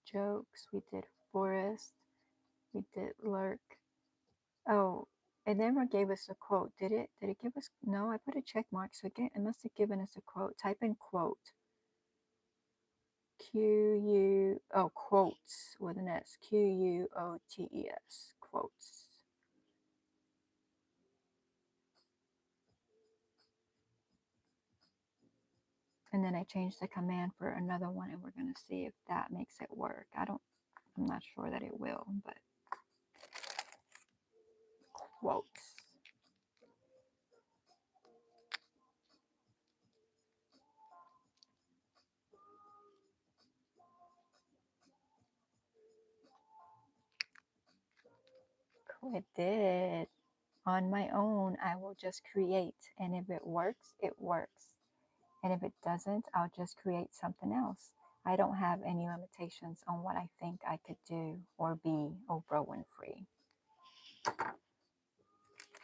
jokes, we did forest, we did lurk. Oh, it never gave us a quote, did it? Did it give us? No, I put a check mark, so again, it must have given us a quote. Type in quote. Quotes with an S. Quotes. Quotes. And then I changed the command for another one, and we're going to see if that makes it work. I'm not sure that it will, but quotes. Cool, it did. On my own, I will just create, and if it works, it works. And if it doesn't, I'll just create something else. I don't have any limitations on what I think I could do or be Oprah Winfrey.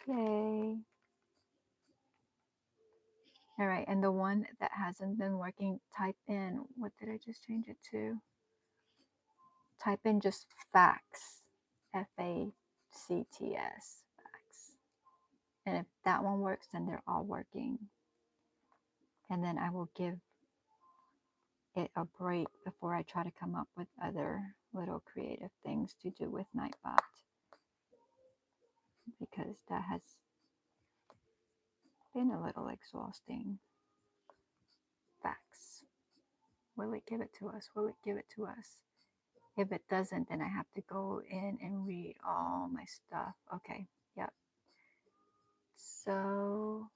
Yay. All right, and the one that hasn't been working, type in, what did I just change it to? Type in just facts, Facts, facts. And if that one works, then they're all working. And then I will give it a break before I try to come up with other little creative things to do with Nightbot, because that has been a little exhausting. Facts. Will it give it to us? Will it give it to us? If it doesn't, then I have to go in and read all my stuff. Okay, yep. So,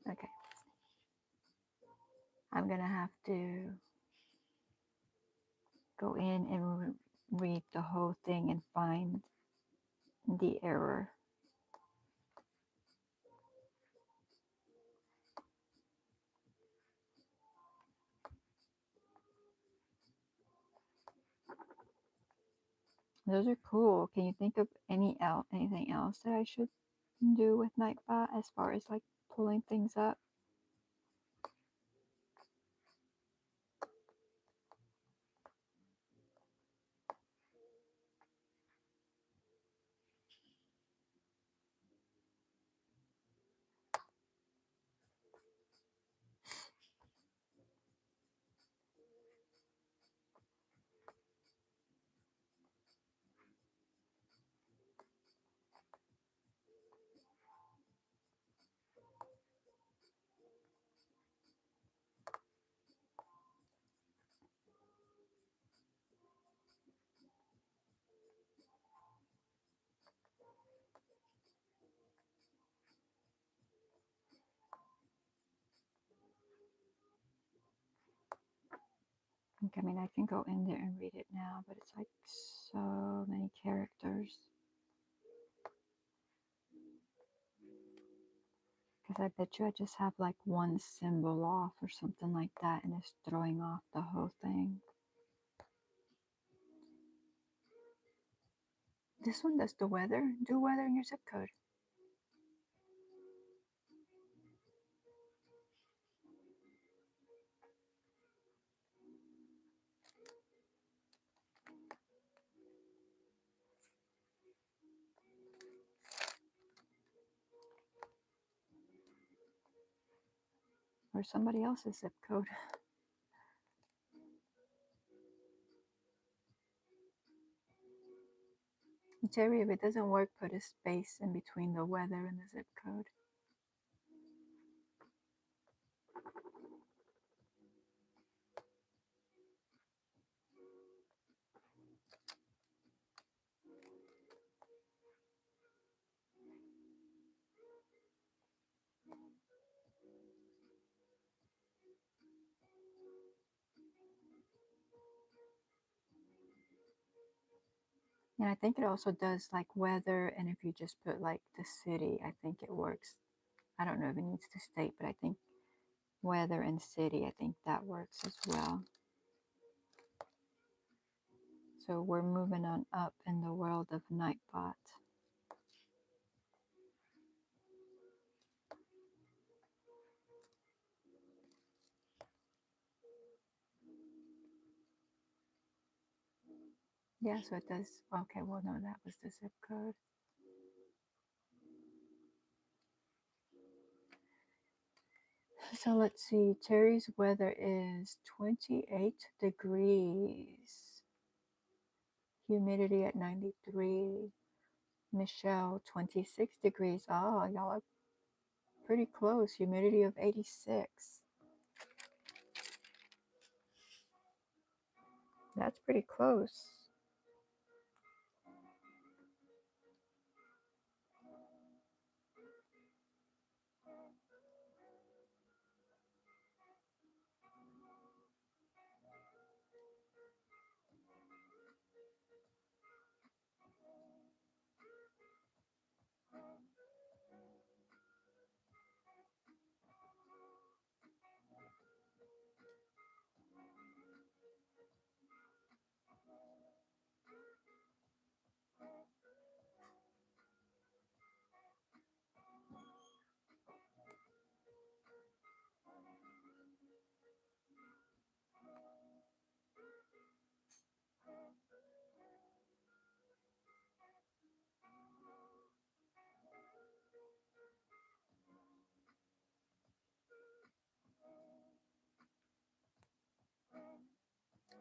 okay. I'm going to have to go in and read the whole thing and find the error. Those are cool. Can you think of anything else that I should do with Nightbot as far as like pulling things up? I mean, I can go in there and read it now, but it's like so many characters. Because I bet you I just have like one symbol off or something like that, and it's throwing off the whole thing. This one does the weather. Do weather in your zip code. Or somebody else's zip code. Jerry, if it doesn't work, put a space in between the weather and the zip code. And I think it also does like weather, and if you just put like the city, I think it works. I don't know if it needs to state, but I think weather and city, I think that works as well. So we're moving on up in the world of Nightbot. Yeah, so it does. Okay, well, no, that was the zip code. So let's see. Terry's weather is 28 degrees. Humidity at 93. Michelle, 26 degrees. Oh, y'all are pretty close. Humidity of 86. That's pretty close.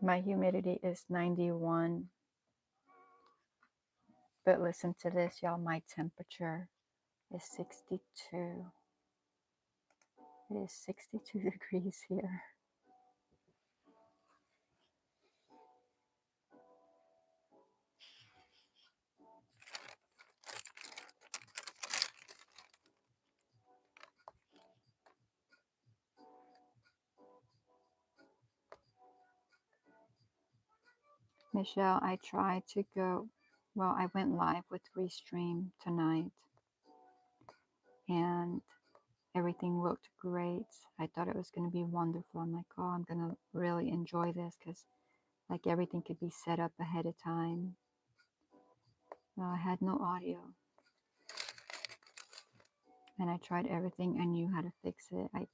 My humidity is 91. But listen to this, y'all. My temperature is 62. It is 62 degrees here. Michelle, I tried to go, well, I went live with Restream tonight and everything looked great. I thought it was going to be wonderful. I'm like, oh, I'm going to really enjoy this because like everything could be set up ahead of time. Well, I had no audio. And I tried everything. I knew how to fix it. I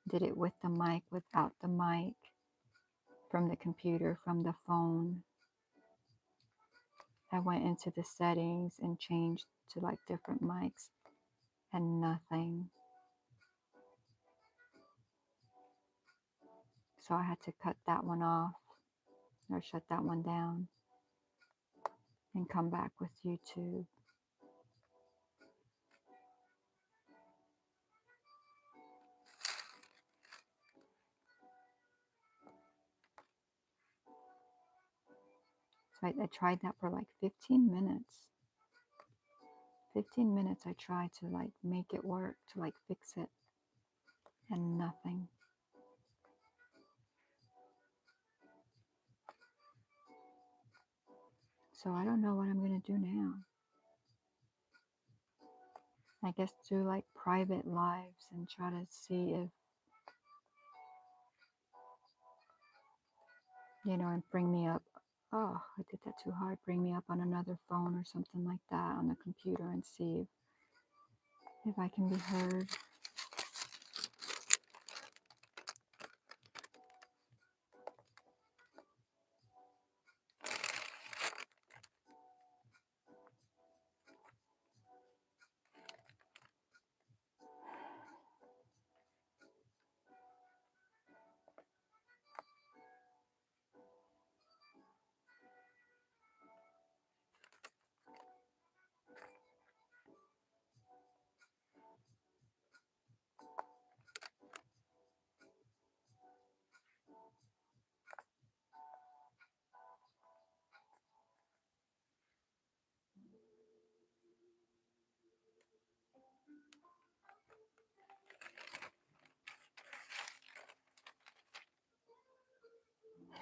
did it with the mic, without the mic, from the computer, from the phone. I went into the settings and changed to like different mics and nothing. So I had to cut that one off or shut that one down and come back with YouTube. So I tried that for like 15 minutes. 15 minutes I tried to like make it work, to like fix it, and nothing. So I don't know what I'm going to do now. I guess do like private lives and try to see if, you know, and bring me up. Oh, I did that too hard. Bring me up on another phone or something like that on the computer and see if I can be heard.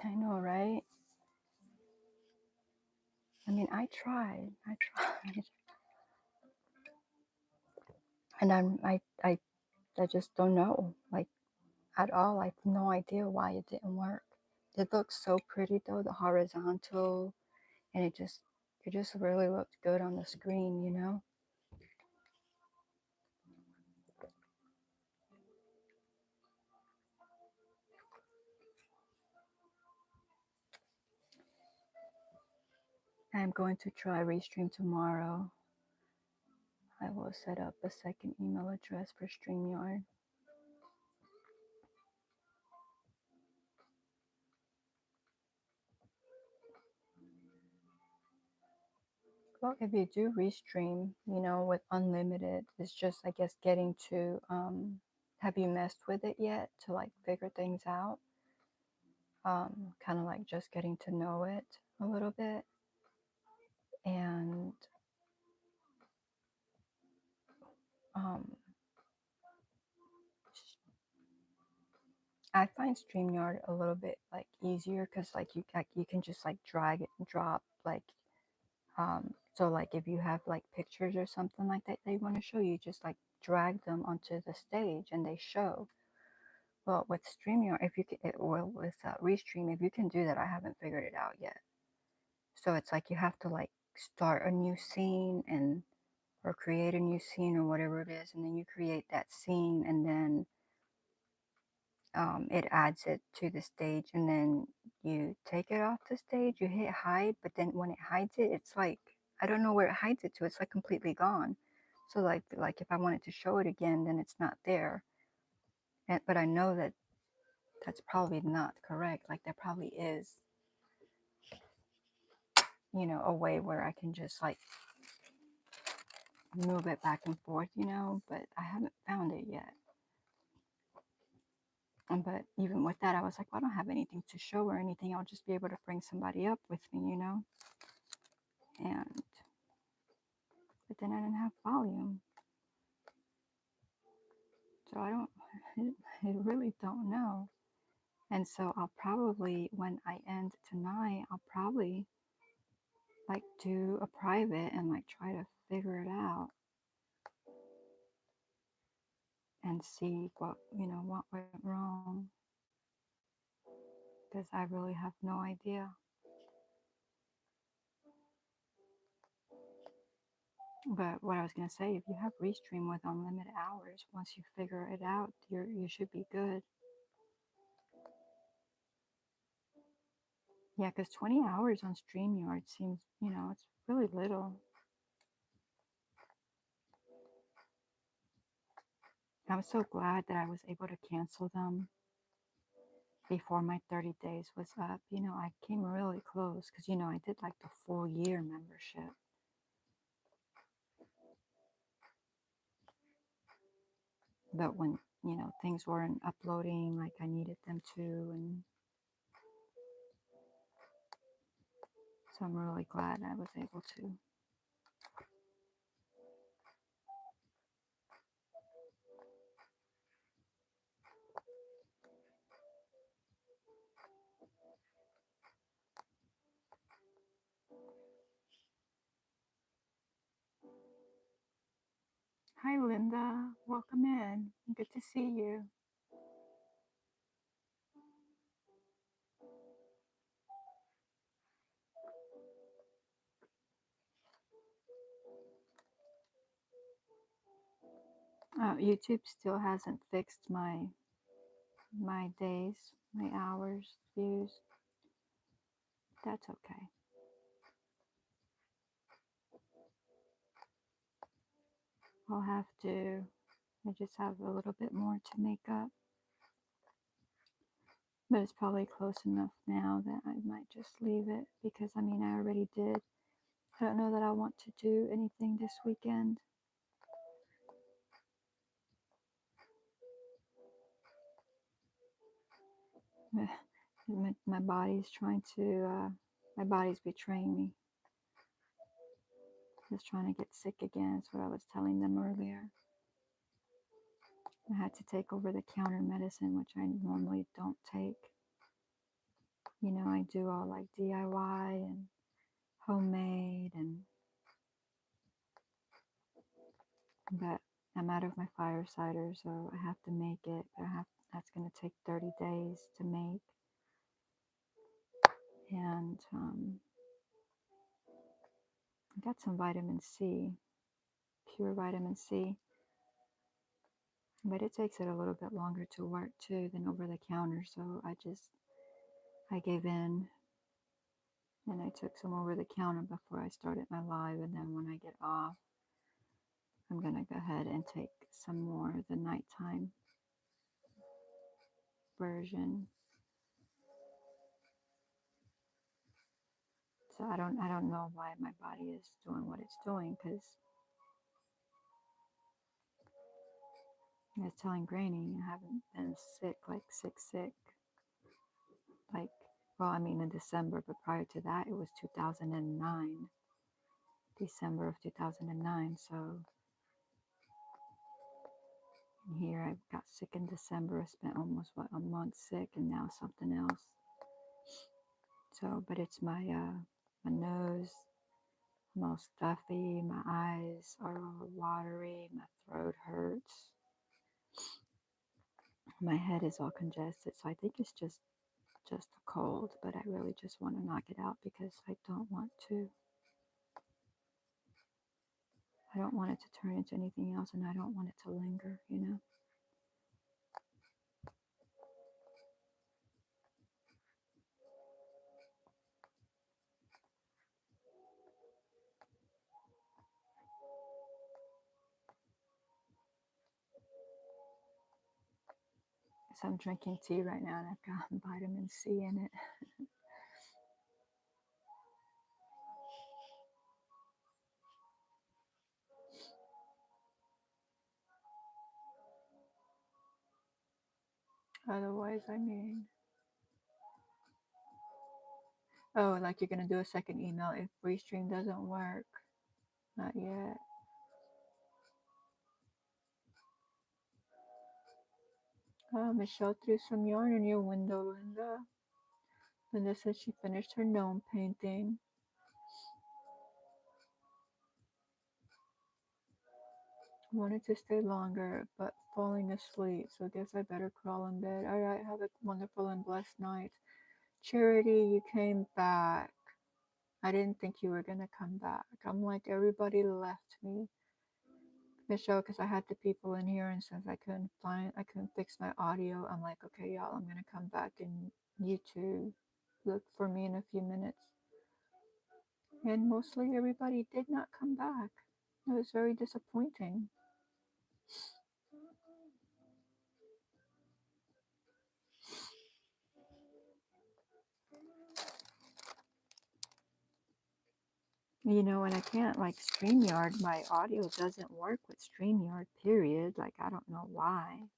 I know, right? I mean, I tried. And I just don't know, like, at all. I have no idea why it didn't work. It looks so pretty though, the horizontal, and it just really looked good on the screen, you know? I'm going to try Restream tomorrow. I will set up a second email address for StreamYard. Well, if you do Restream, you know, with unlimited, it's just, I guess, getting to, have you messed with it yet to like figure things out? Kind of like just getting to know it a little bit. And um, I find StreamYard a little bit like easier because like you can just like drag it and drop like so like if you have like pictures or something like that they want to show you, just like drag them onto the stage and they show. Well, with StreamYard, if you can, well, with Restream, if you can do that, I haven't figured it out yet. So it's like you have to like start a new scene and or create a new scene or whatever it is, and then you create that scene, and then it adds it to the stage, and then you take it off the stage, you hit hide, but then when it hides it, it's like, I don't know where it hides it to, it's like completely gone. So like if I wanted to show it again, then it's not there. But I know that that's probably not correct. Like there probably is, you know, a way where I can just like move it back and forth, you know, but I haven't found it yet. But even with that, I was like, well, I don't have anything to show or anything. I'll just be able to bring somebody up with me, you know? And, but then I didn't have volume. So I don't, I really don't know. And so I'll probably, when I end tonight, I'll probably like do a private and like try to figure it out and see what, you know, what went wrong. Because I really have no idea. But what I was gonna say, if you have Restream with unlimited hours, once you figure it out, you should be good. Yeah, because 20 hours on StreamYard seems, you know, it's really little. I'm so glad that I was able to cancel them before my 30 days was up. You know, I came really close because, you know, I did like the full year membership. But when, you know, things weren't uploading like I needed them to, and so I'm really glad I was able to. Hi, Linda. Welcome in. Good to see you. YouTube still hasn't fixed my days, my hours, views. That's okay. I'll have to, I just have a little bit more to make up. But it's probably close enough now that I might just leave it because I mean, I already did. I don't know that I want to do anything this weekend. My body's trying to, my body's betraying me. Just trying to get sick again. That's what I was telling them earlier. I had to take over the counter medicine, which I normally don't take. You know, I do all like DIY and homemade, but I'm out of my fire cider, so I have to make it. That's going to take 30 days to make, and I got some vitamin C, pure vitamin C, but it takes it a little bit longer to work too than over the counter. So I gave in, and I took some over the counter before I started my live, and then when I get off, I'm going to go ahead and take some more, the nighttime version. So I don't know why my body is doing what it's doing, because I was telling Granny I haven't been sick, like sick, like, well, I mean in December, but prior to that it was 2009, December of 2009. So here I got sick in December. I spent almost a month sick, and now something else. So, but it's my nose. I'm all stuffy, my eyes are all watery, my throat hurts, my head is all congested. So I think it's just a cold, but I really just want to knock it out because I don't want it to turn into anything else, and I don't want it to linger, you know. So I'm drinking tea right now, and I've got vitamin C in it. Otherwise, I mean, oh, like you're gonna do a second email if Restream doesn't work. Not yet. Michelle threw some yarn in your window, Linda. Linda said she finished her gnome painting. Wanted to stay longer, but falling asleep, so guess I better crawl in bed. Alright, have a wonderful and blessed night. Charity, you came back. I didn't think you were gonna come back. I'm like, everybody left me. Michelle, because I had the people in here, and since I couldn't fix my audio, I'm like, okay, y'all, I'm gonna come back in YouTube. Look for me in a few minutes. And mostly everybody did not come back. It was very disappointing. You know, and I can't, like, StreamYard, my audio doesn't work with StreamYard, period. Like, I don't know why.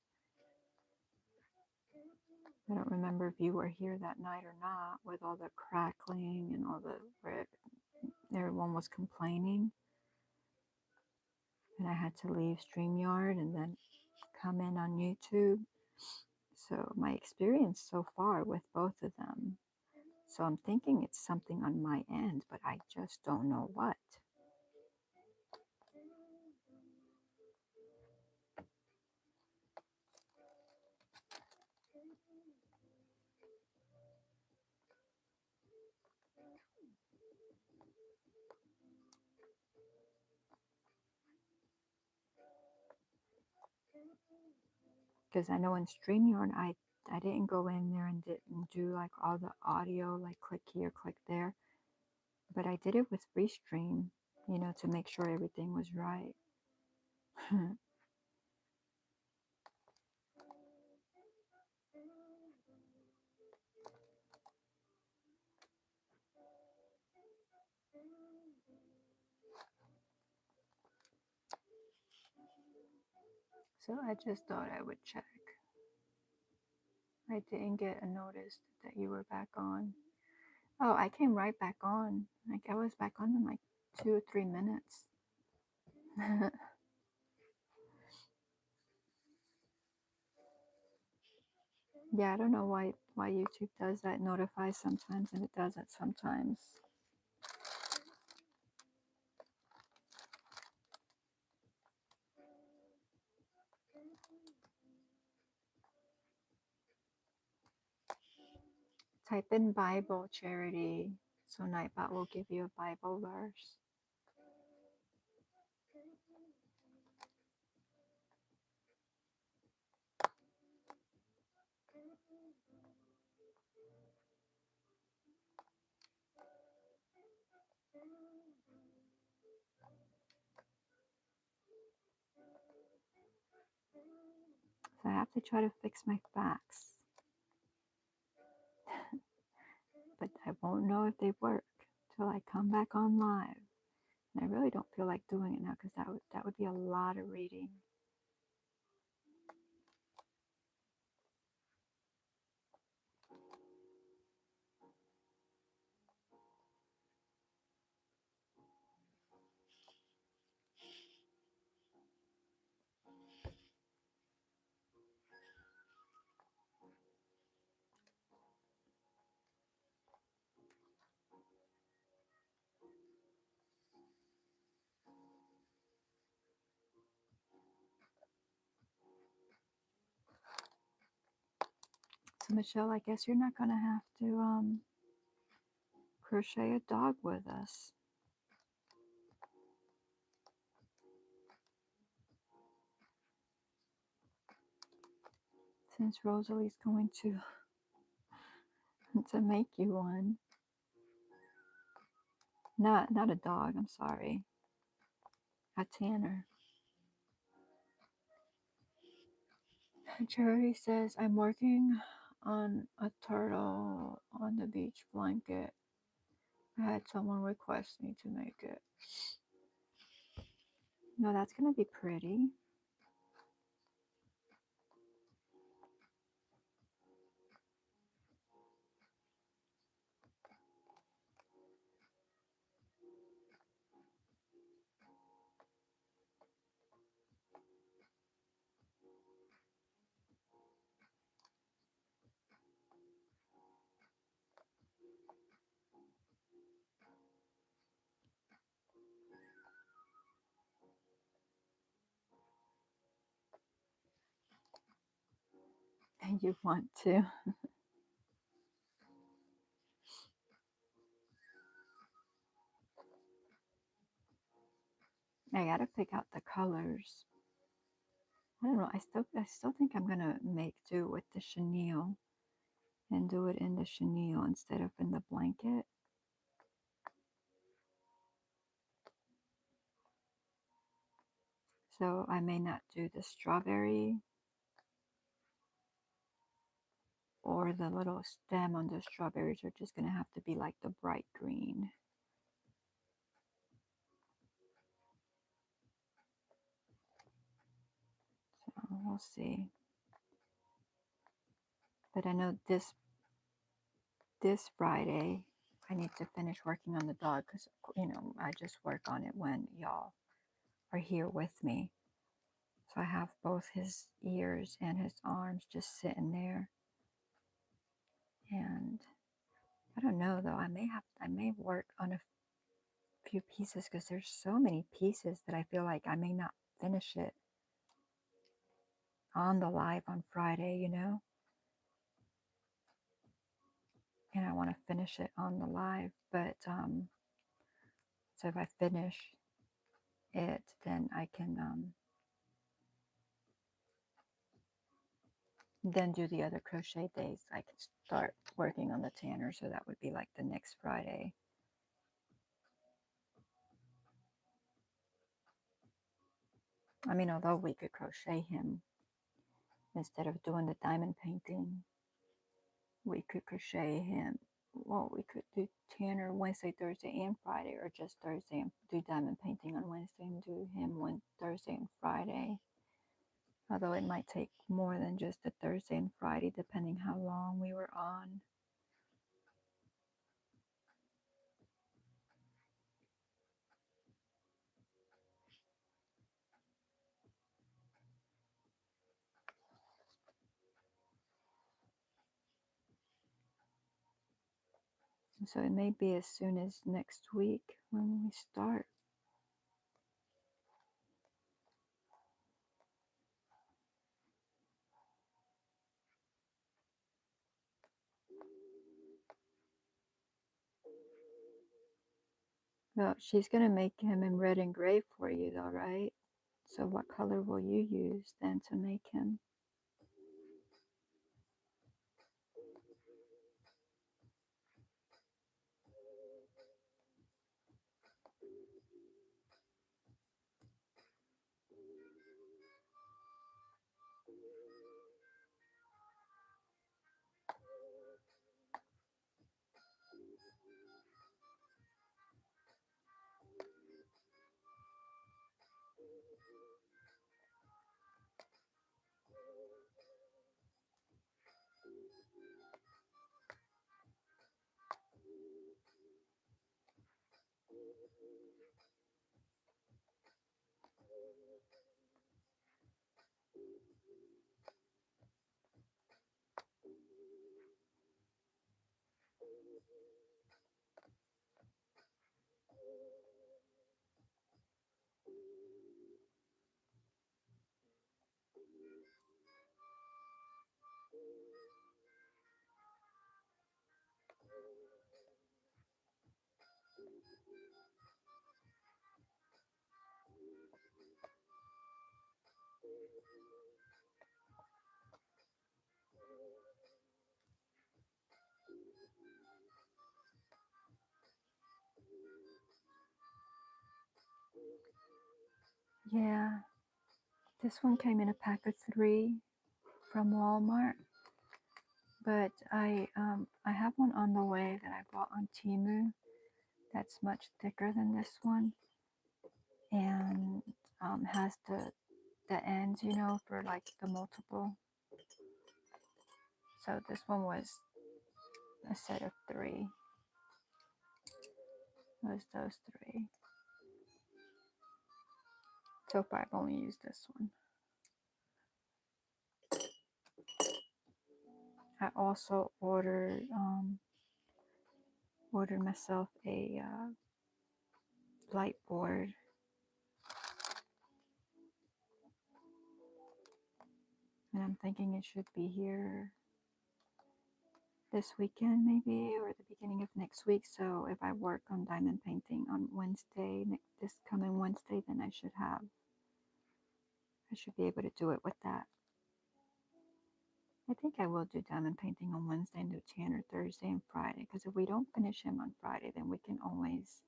I don't remember if you were here that night or not, with all the crackling and all where everyone was complaining. And I had to leave StreamYard and then come in on YouTube. So my experience so far with both of them. So I'm thinking it's something on my end, but I just don't know what. Because I know in StreamYard, I didn't go in there and didn't do like all the audio, like click here, click there. But I did it with Restream, you know, to make sure everything was right. So I just thought I would check. I didn't get a notice that you were back on. Oh, I came right back on. Like, I was back on in like 2 or 3 minutes. Yeah, I don't know why YouTube does that. It notifies sometimes and it doesn't sometimes. Type in Bible, Charity, so Nightbot will give you a Bible verse. So I have to try to fix my facts, but I won't know if they work till I come back on live. And I really don't feel like doing it now because that would be a lot of reading. So Michelle, I guess you're not gonna have to crochet a dog with us. Since Rosalie's going to make you one. Not a dog, I'm sorry. A tanner. Charity says, I'm working on a turtle on the beach blanket. I had someone request me to make it. No, that's going to be pretty. And you want to. I got to pick out the colors. I don't know. I still think I'm going to make do with the chenille and do it in the chenille instead of in the blanket. So I may not do the strawberry or the little stem on the strawberries are just going to have to be like the bright green. So we'll see. But I know this Friday I need to finish working on the dog because, you know, I just work on it when y'all are here with me. So I have both his ears and his arms just sitting there. And I don't know though, I may work on a few pieces because there's so many pieces that I feel like I may not finish it on the live on Friday, you know? And I want to finish it on the live, but so if I finish it, then I can then do the other crochet days. I can start working on the tanner, so that would be like the next Friday. I mean, although we could crochet him instead of doing the diamond painting, we could crochet him. Well, we could do tanner Wednesday, Thursday, and Friday, or just Thursday and do diamond painting on Wednesday and do him Thursday and Friday. Although it might take more than just a Thursday and Friday, depending how long we were on. So it may be as soon as next week when we start. Well, she's going to make him in red and gray for you though, right? So what color will you use then to make him? Yeah, this one came in a pack of 3 from Walmart, but I have one on the way that I bought on Temu that's much thicker than this one, and has the ends, you know, for like the multiple. So this one was a set of 3. It was those 3. So far I've only used this one. I also ordered myself a light board, and I'm thinking it should be here this weekend maybe, or the beginning of next week. So if I work on diamond painting on Wednesday, this coming Wednesday, then I should be able to do it with that. I think I will do diamond painting on Wednesday and do Tanner Thursday and Friday, because if we don't finish him on Friday, then we can always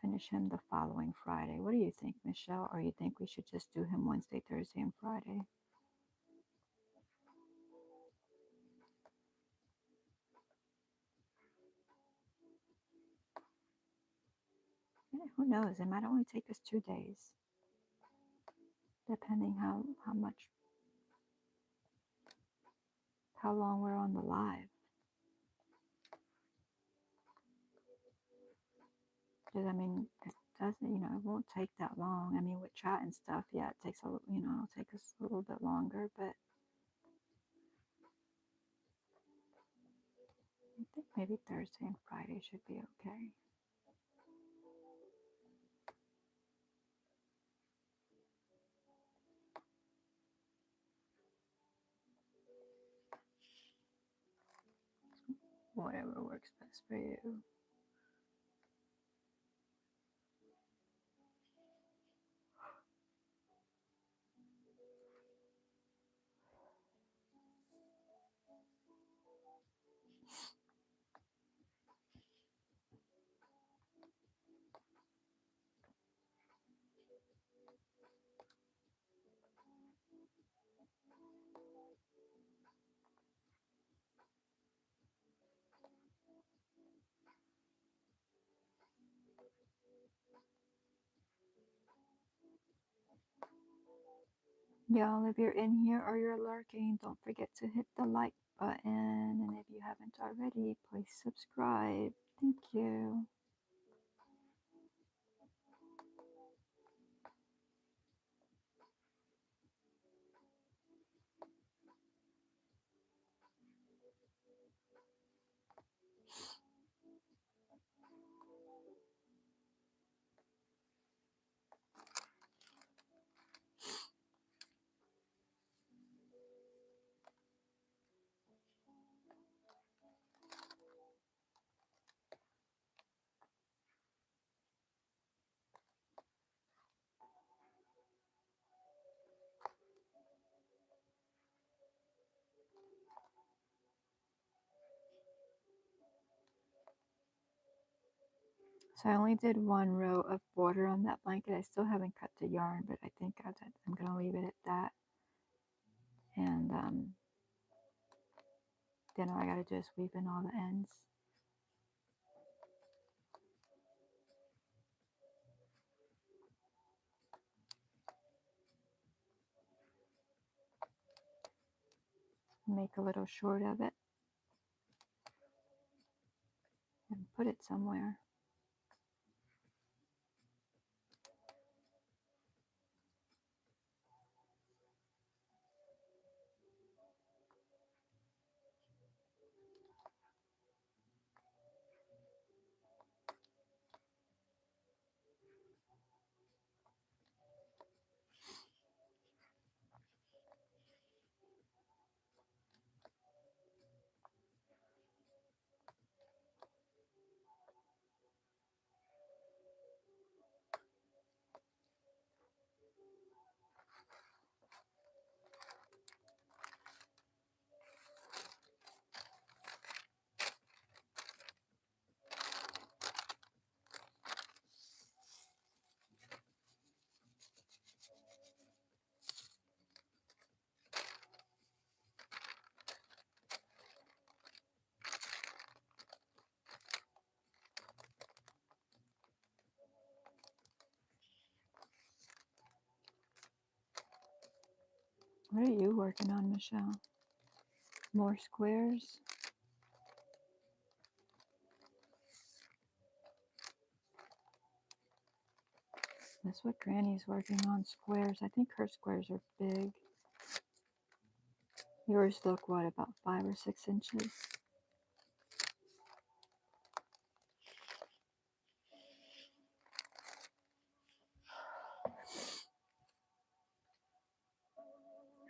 finish him the following Friday. What do you think, Michelle? Or you think we should just do him Wednesday, Thursday, and Friday? Yeah, who knows? It might only take us 2 days, depending how long we're on the live. Because I mean, it doesn't, you know, it won't take that long. I mean, with chat and stuff, yeah, it takes it'll take us a little bit longer, but I think maybe Thursday and Friday should be okay. Whatever works best for you. Y'all, if you're in here or you're lurking, don't forget to hit the like button. And if you haven't already, please subscribe. Thank you. So I only did one row of border on that blanket. I still haven't cut the yarn, but I think I'm going to leave it at that. And then all I got to do is weave in all the ends. Make a little short of it and put it somewhere. What are you working on, Michelle? More squares? That's what Granny's working on, squares. I think her squares are big. Yours look, what, about 5 or 6 inches?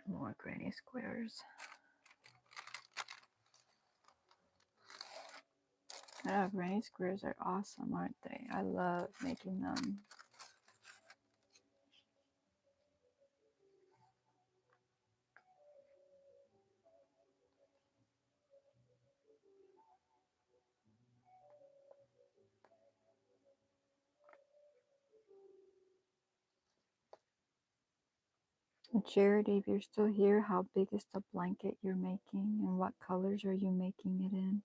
More Granny squares. Oh, Granny squares are awesome, aren't they? I love making them. Charity, if you're still here, how big is the blanket you're making and what colors are you making it in?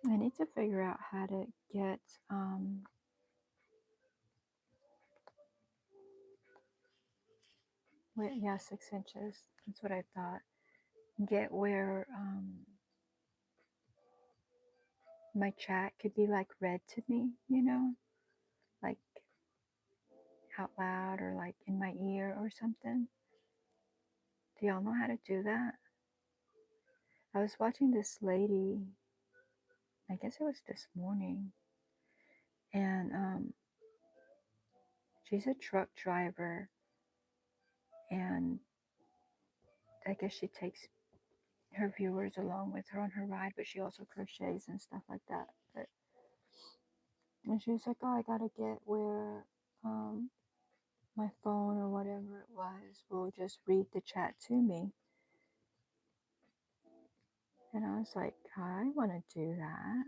I need to figure out how to get, yeah, 6 inches. That's what I thought. Get where my chat could be like read to me, you know, like out loud or like in my ear or something. Do y'all know how to do that? I was watching this lady, I guess it was this morning, and she's a truck driver, and I guess she takes her viewers along with her on her ride, but she also crochets and stuff like that. But and she was like, "Oh, I gotta get where my phone or whatever it was will just read the chat to me." And I was like, I want to do that.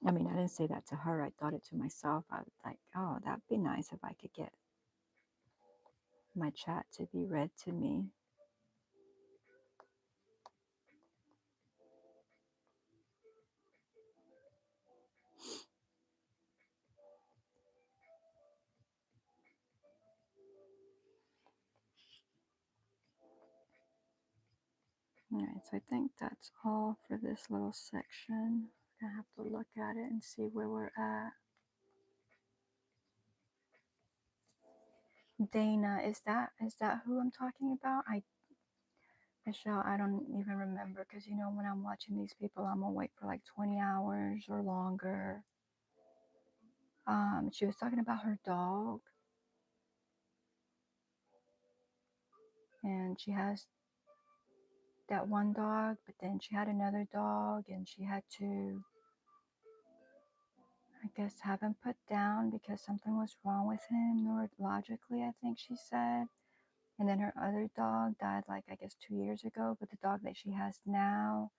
I mean, I didn't say that to her. I thought it to myself. I was like, oh, that'd be nice if I could get my chat to be read to me. All right, so I think that's all for this little section. I'm gonna have to look at it and see where we're at. Dana, is that who I'm talking about? Michelle, I don't even remember because you know when I'm watching these people, I'm gonna wait for like 20 hours or longer. She was talking about her dog, and she has that one dog, but then she had another dog, and she had to, I guess, have him put down because something was wrong with him neurologically, I think she said. And then her other dog died, like, I guess 2 years ago, but the dog that she has now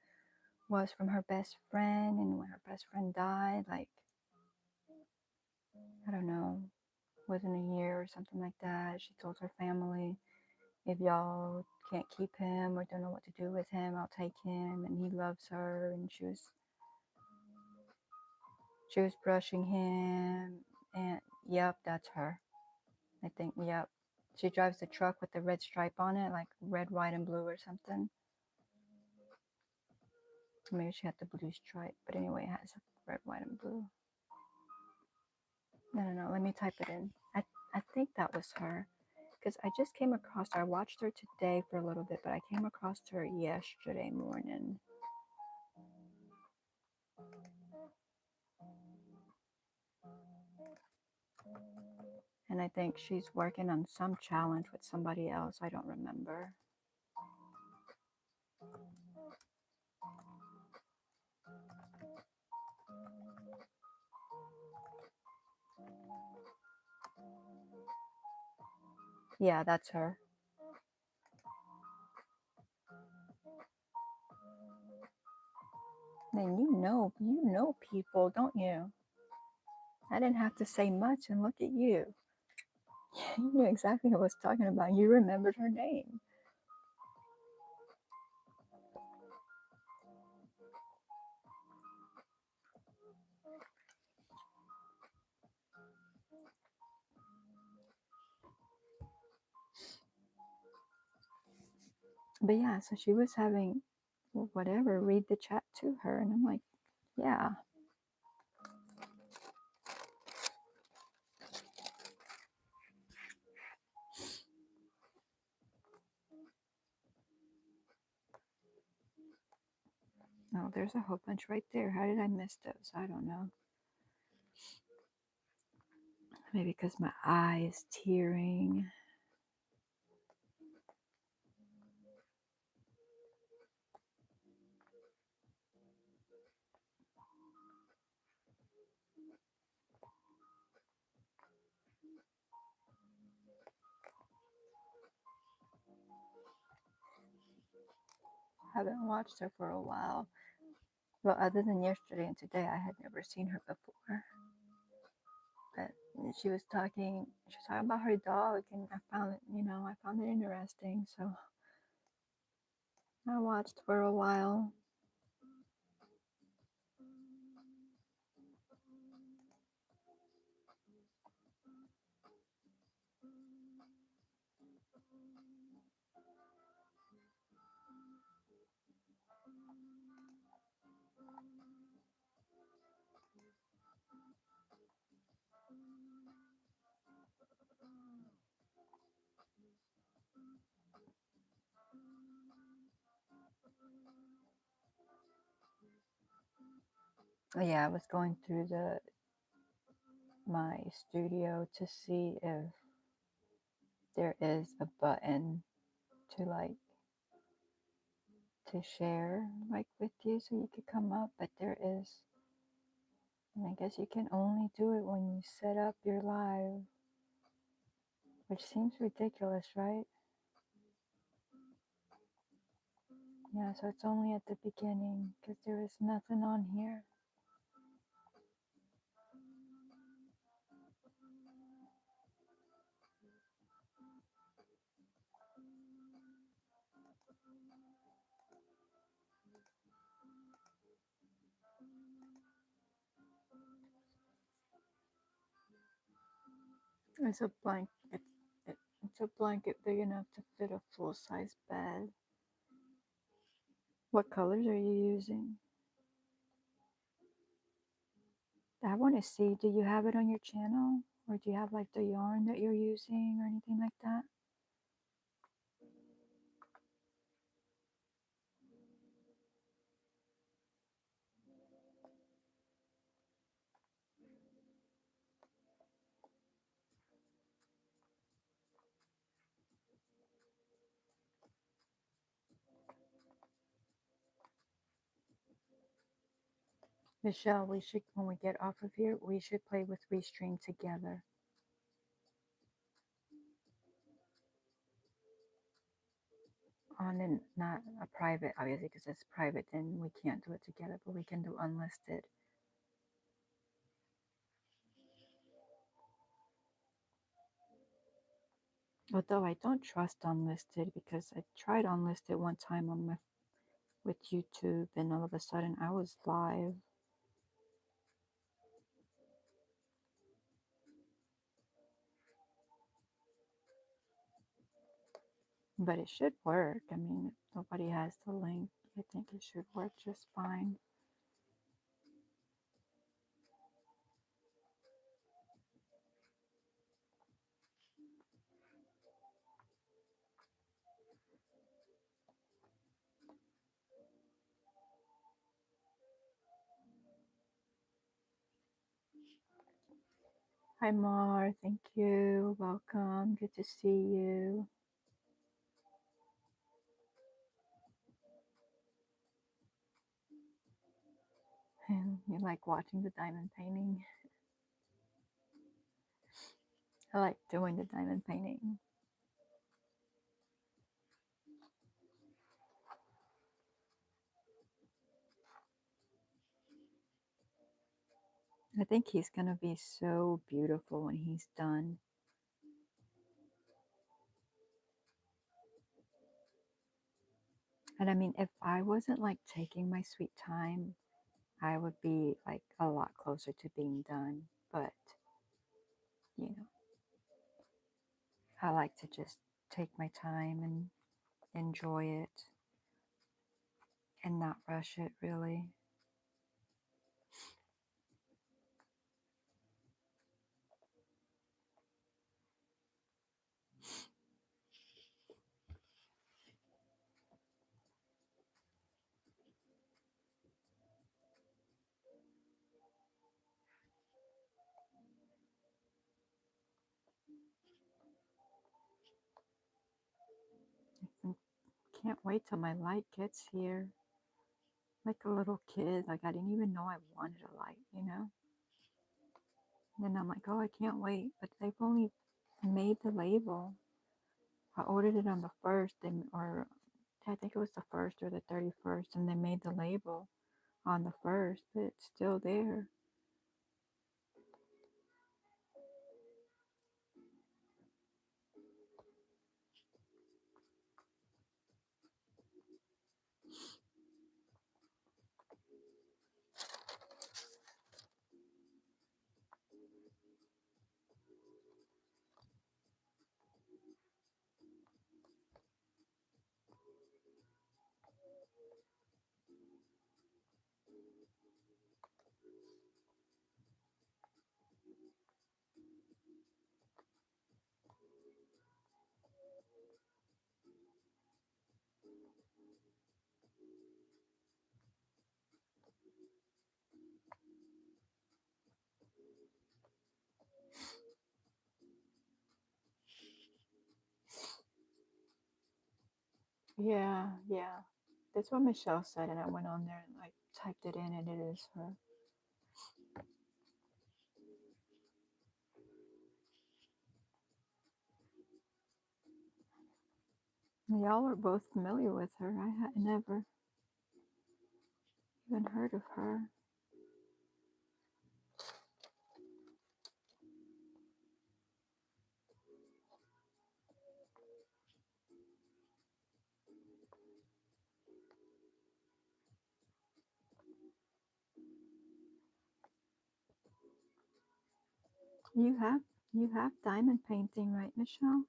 was from her best friend. And when her best friend died, like, I don't know, within a year or something like that, she told her family, if y'all can't keep him or don't know what to do with him, I'll take him. And he loves her. And she was brushing him. And yep, that's her. I think, yep. She drives the truck with the red stripe on it, like red, white, and blue or something. Maybe she had the blue stripe, but anyway, it has red, white, and blue. No. Let me type it in. I think that was her, because I just came across her. I watched her today for a little bit, but I came across her yesterday morning. And I think she's working on some challenge with somebody else. I don't remember. Yeah, that's her. Man, you know people, don't you? I didn't have to say much, and look at you. You knew exactly who I was talking about. You remembered her name. But yeah, so she was having whatever read the chat to her, and I'm like, yeah. Oh, there's a whole bunch right there. How did I miss those? I don't know. Maybe because my eye is tearing. Haven't watched her for a while. Well, other than yesterday and today, I had never seen her before. But she was talking about her dog, and I found it interesting. So I watched for a while. Yeah, I was going through my studio to see if there is a button to to share with you so you could come up, but there is, and I guess you can only do it when you set up your live, which seems ridiculous, right? Yeah, so it's only at the beginning because there is nothing on here. It's a blanket. It's a blanket big enough to fit a full-size bed. What colors are you using? I want to see, do you have it on your channel? Or do you have like the yarn that you're using or anything like that? Michelle, we should, when we get off of here, we should play with Restream together. On and not a private, obviously, because it's private, then we can't do it together, but we can do unlisted. Although I don't trust unlisted because I tried unlisted one time on my with YouTube, and all of a sudden I was live. But it should work. I mean, if nobody has the link, I think it should work just fine. Hi Mar, thank you. Welcome. Good to see you. And you like watching the diamond painting? I like doing the diamond painting. I think he's going to be so beautiful when he's done. And I mean, if I wasn't like taking my sweet time, I would be like a lot closer to being done. But, you know, I like to just take my time and enjoy it and not rush it really. I can't wait till my light gets here. Like a little kid, like I didn't even know I wanted a light, you know? And then I'm like, oh, I can't wait. But they've only made the label. I ordered it on the 1st, or I think it was the 1st or the 31st, and they made the label on the 1st, but it's still there. Yeah, yeah. That's what Michelle said, and I went on there and like typed it in, and it is her. Y'all were both familiar with her. I had never even heard of her. You have you have diamond painting, right, Michelle?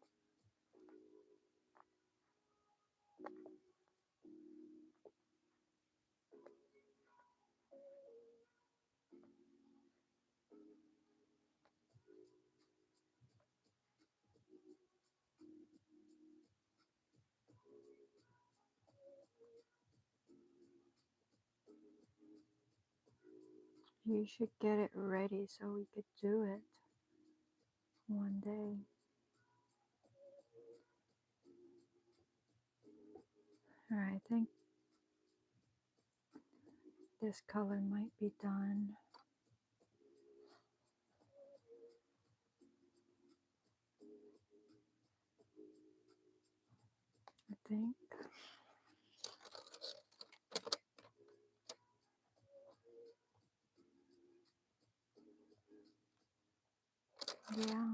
You should get it ready so we could do it one day. All right, this color might be done. I think. Yeah.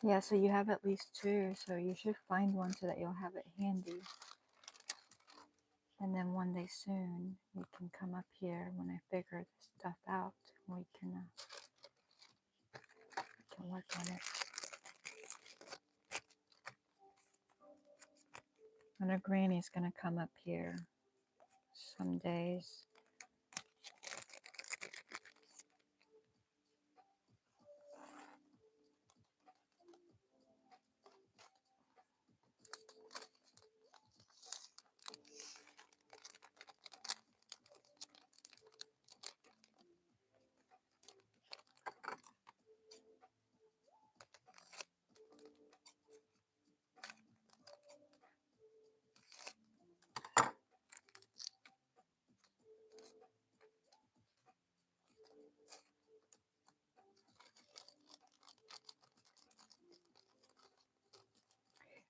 Yeah, so you have at least two, so you should find one so that you'll have it handy. And then one day soon, you can come up here when I figure this stuff out. We can work on it. And our granny's gonna come up here some days.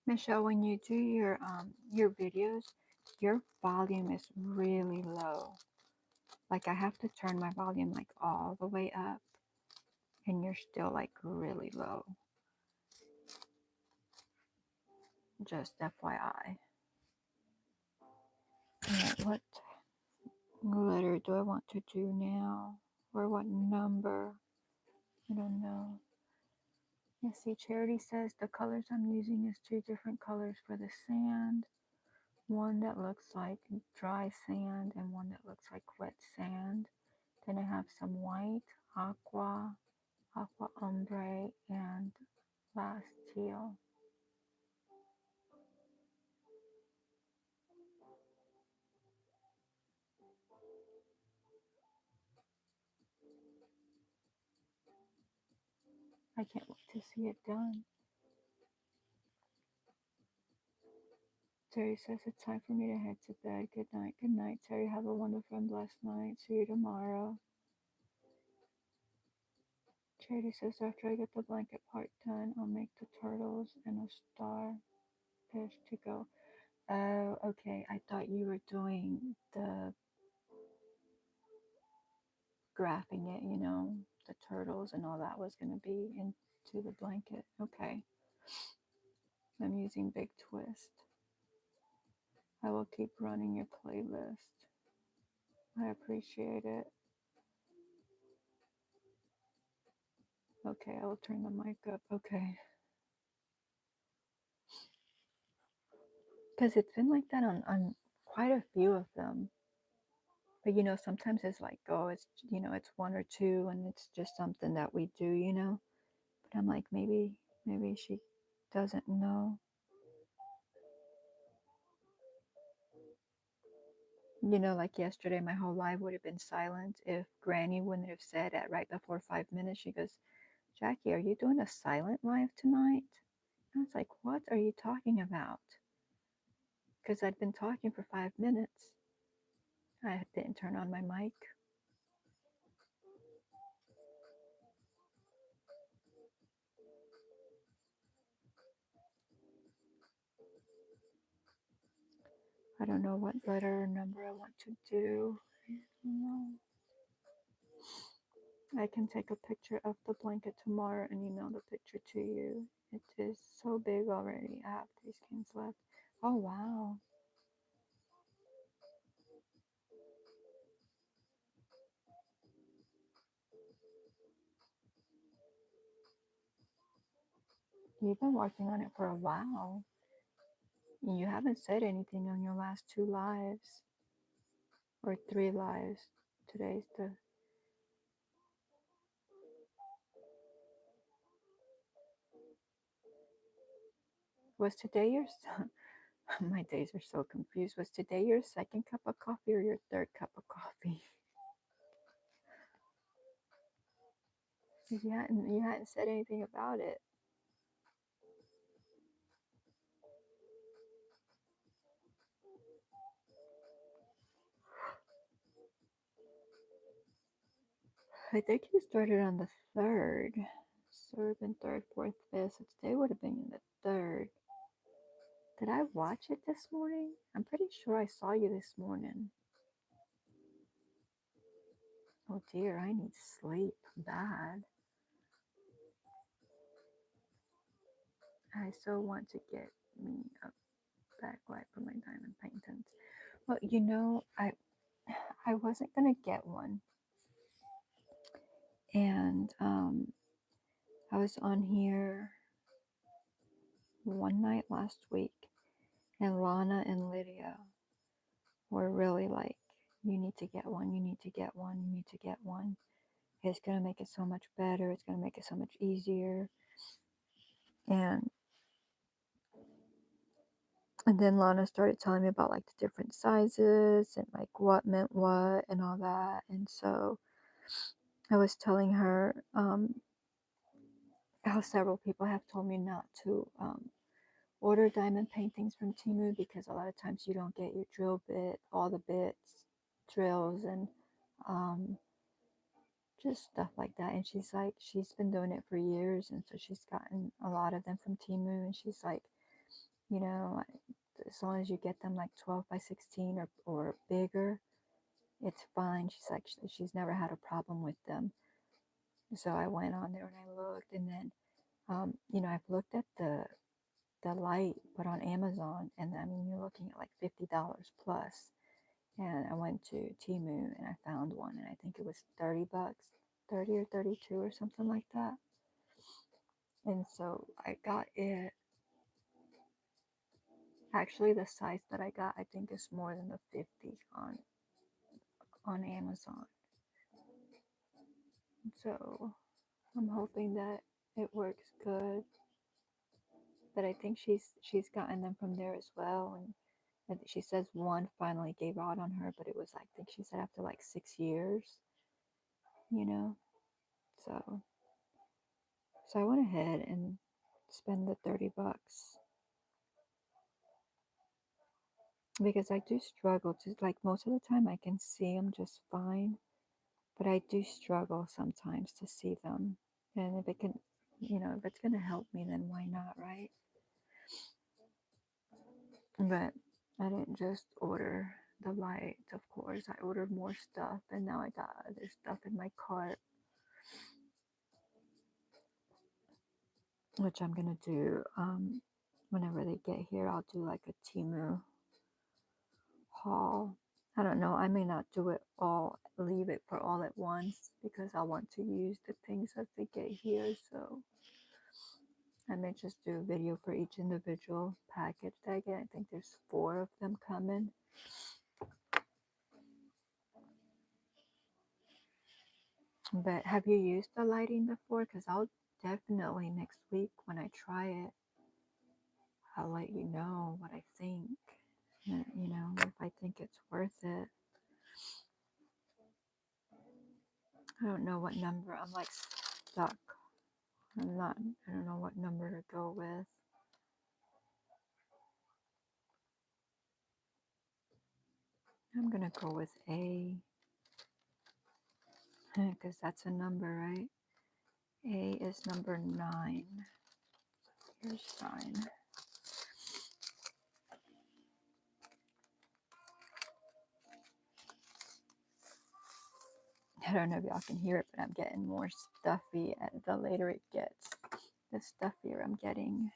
Michelle, when you do your videos, your volume is really low. Like I have to turn my volume like all the way up, and you're still like really low. Just FYI. Alright, what letter do I want to do now? Or what number? I don't know. You see, Charity says the colors I'm using is two different colors for the sand. One that looks like dry sand and one that looks like wet sand. Then I have some white, aqua ombre, and last teal. I can't wait to see it done. Terry says it's time for me to head to bed. Good night. Good night, Terry. Have a wonderful and blessed night. See you tomorrow. Charity says after I get the blanket part done, I'll make the turtles and a starfish to go. Oh, okay. I thought you were doing the graphing it, you know, the turtles and all that was going to be into the blanket. Okay. I'm using Big Twist. I will keep running your playlist. I appreciate it. Okay, I will turn the mic up. Okay. Because it's been like that on quite a few of them. But you know, sometimes it's like, oh, it's, you know, it's one or two and it's just something that we do, you know. But I'm like, maybe she doesn't know. You know, like yesterday, my whole live would have been silent if Granny wouldn't have said at right before 5 minutes, she goes, Jackie, are you doing a silent live tonight? I was like, what are you talking about? Because I'd been talking for 5 minutes. I didn't turn on my mic. I don't know what letter or number I want to do. I can take a picture of the blanket tomorrow and email the picture to you. It is so big already. I have 3 skins left. Oh, wow. You've been working on it for a while. You haven't said anything on your last 2 lives. Or 3 lives. Today's the... Was today your... My days are so confused. Was today your second cup of coffee or your third cup of coffee? You hadn't said anything about it. I think you started on the 3rd. So it would have been 3rd, 4th, 5th. So today would have been the 3rd. Did I watch it this morning? I'm pretty sure I saw you this morning. Oh dear, I need sleep bad. I so want to get me a backlight for my diamond paintings. Well, you know, I wasn't gonna get one, and I was on here one night last week, and Lana and Lydia were really like, "You need to get one. You need to get one. You need to get one. It's gonna make it so much better. It's gonna make it so much easier." And and then Lana started telling me about like the different sizes and like what meant what and all that. And so I was telling her how several people have told me not to order diamond paintings from Temu because a lot of times you don't get your drill bit, all the bits, drills, and um, just stuff like that. And she's like, she's been doing it for years, and so she's gotten a lot of them from Temu. And she's like, you know, as long as you get them like 12 by 16 or bigger, it's fine. She's like, she's never had a problem with them. So I went on there and I looked, and then, you know, I've looked at the light, but on Amazon, and I mean, you're looking at like $50 plus. And I went to Temu and I found one, and I think it was $30, 30 or 32 or something like that. And so I got it. Actually, the size that I got, I think, is more than the 50 on Amazon. So I'm hoping that it works good. But I think she's gotten them from there as well, and she says one finally gave out on her, but it was like, I think she said after like 6 years, you know. So so I went ahead and spent the $30 because I do struggle to, like, most of the time I can see them just fine, but I do struggle sometimes to see them. And if it can, you know, if it's gonna help me, then why not, right? But I didn't just order the light, of course. I ordered more stuff, and now I got other stuff in my cart, which I'm gonna do whenever they get here. I'll do like a Temu haul. I don't know. I may not do it all, leave it for all at once because I want to use the things as they get here. So I may just do a video for each individual package that I get. I think there's 4 of them coming. But have you used the lighting before? Because I'll definitely next week when I try it, I'll let you know what I think. You know, if I think it's worth it. I don't know what number. I'm like stuck. I don't know what number to go with. I'm going to go with A because that's a number, right? A is number 9. Here's 9. I don't know if y'all can hear it, but I'm getting more stuffy, and the later it gets, the stuffier I'm getting.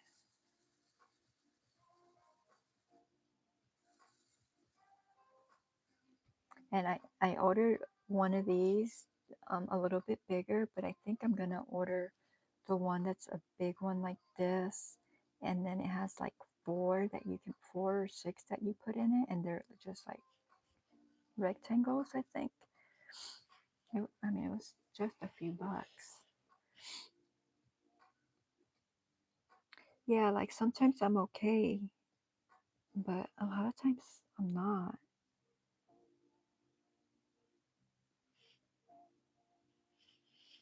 And I ordered one of these a little bit bigger, but I think I'm going to order the one that's a big one like this. And then it has like 4 or 6 that you put in it. And they're just like rectangles, I think. I mean, it was just a few bucks. Yeah, like sometimes I'm okay, but a lot of times I'm not.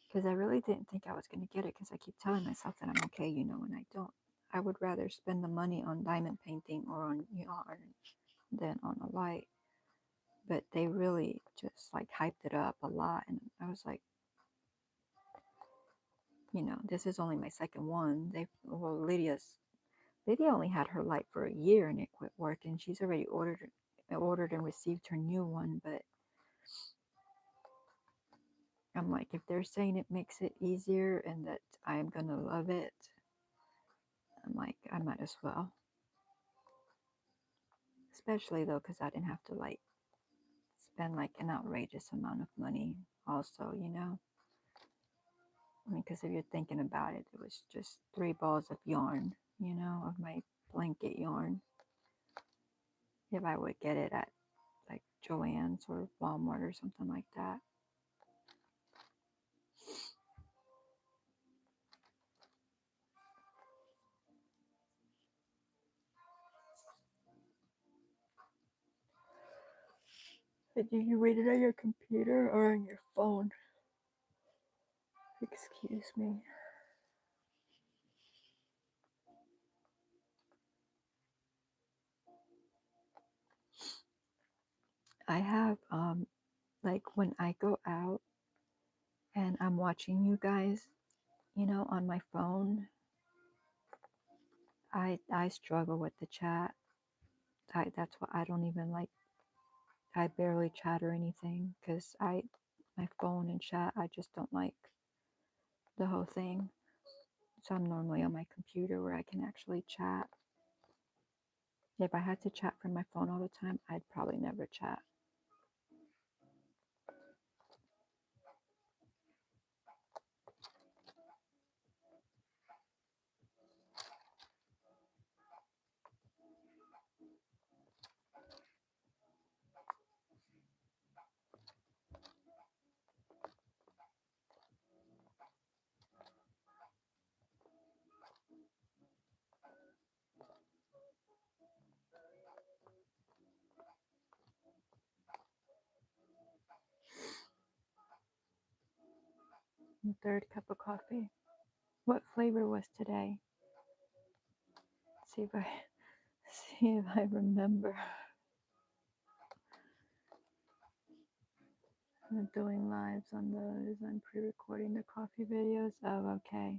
Because I really didn't think I was going to get it because I keep telling myself that I'm okay, you know, and I don't. I would rather spend the money on diamond painting or on yarn than on a light. But they really just like hyped it up a lot, and I was like, you know, this is only my second one. Well, Lydia only had her light for a year and it quit working. She's already ordered and received her new one, but I'm like, if they're saying it makes it easier and that I'm gonna love it, I'm like, I might as well. Especially though, because I didn't have to like spend like an outrageous amount of money. Also, you know, I mean, because if you're thinking about it, it was just 3 balls of yarn, you know, of my blanket yarn. If I would get it at like Joann's or Walmart or something like that. Did you read it on your computer or on your phone? Excuse me. I have like when I go out and I'm watching you guys, you know, on my phone, I struggle with the chat. That's why I don't even like, I barely chat or anything because my phone and chat, I just don't like the whole thing. So I'm normally on my computer where I can actually chat. If I had to chat from my phone all the time, I'd probably never chat. Third cup of coffee. What flavor was today? See if I see if I remember. I'm doing lives on those. I'm pre-recording the coffee videos. Oh, okay.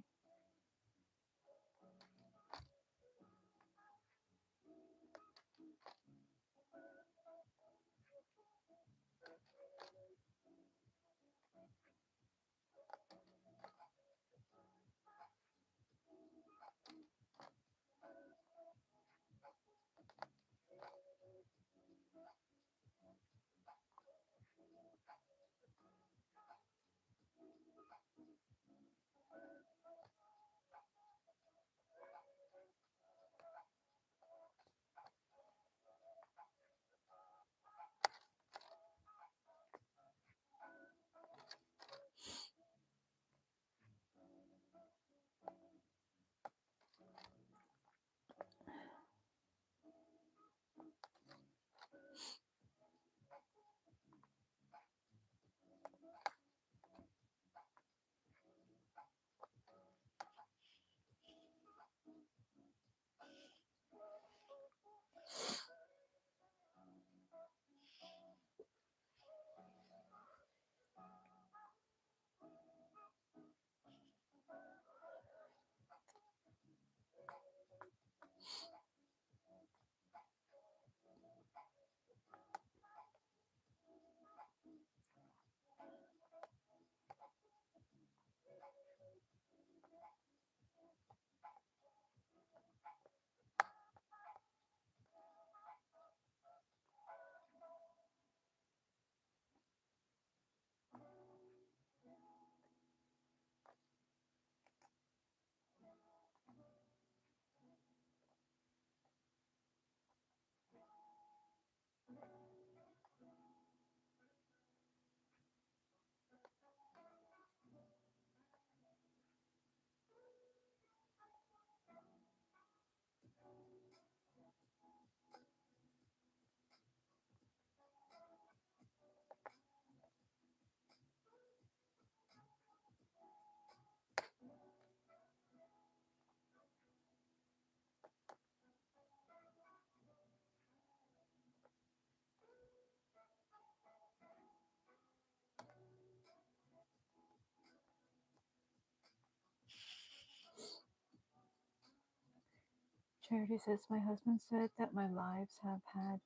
Charity says, my husband said that my lives have had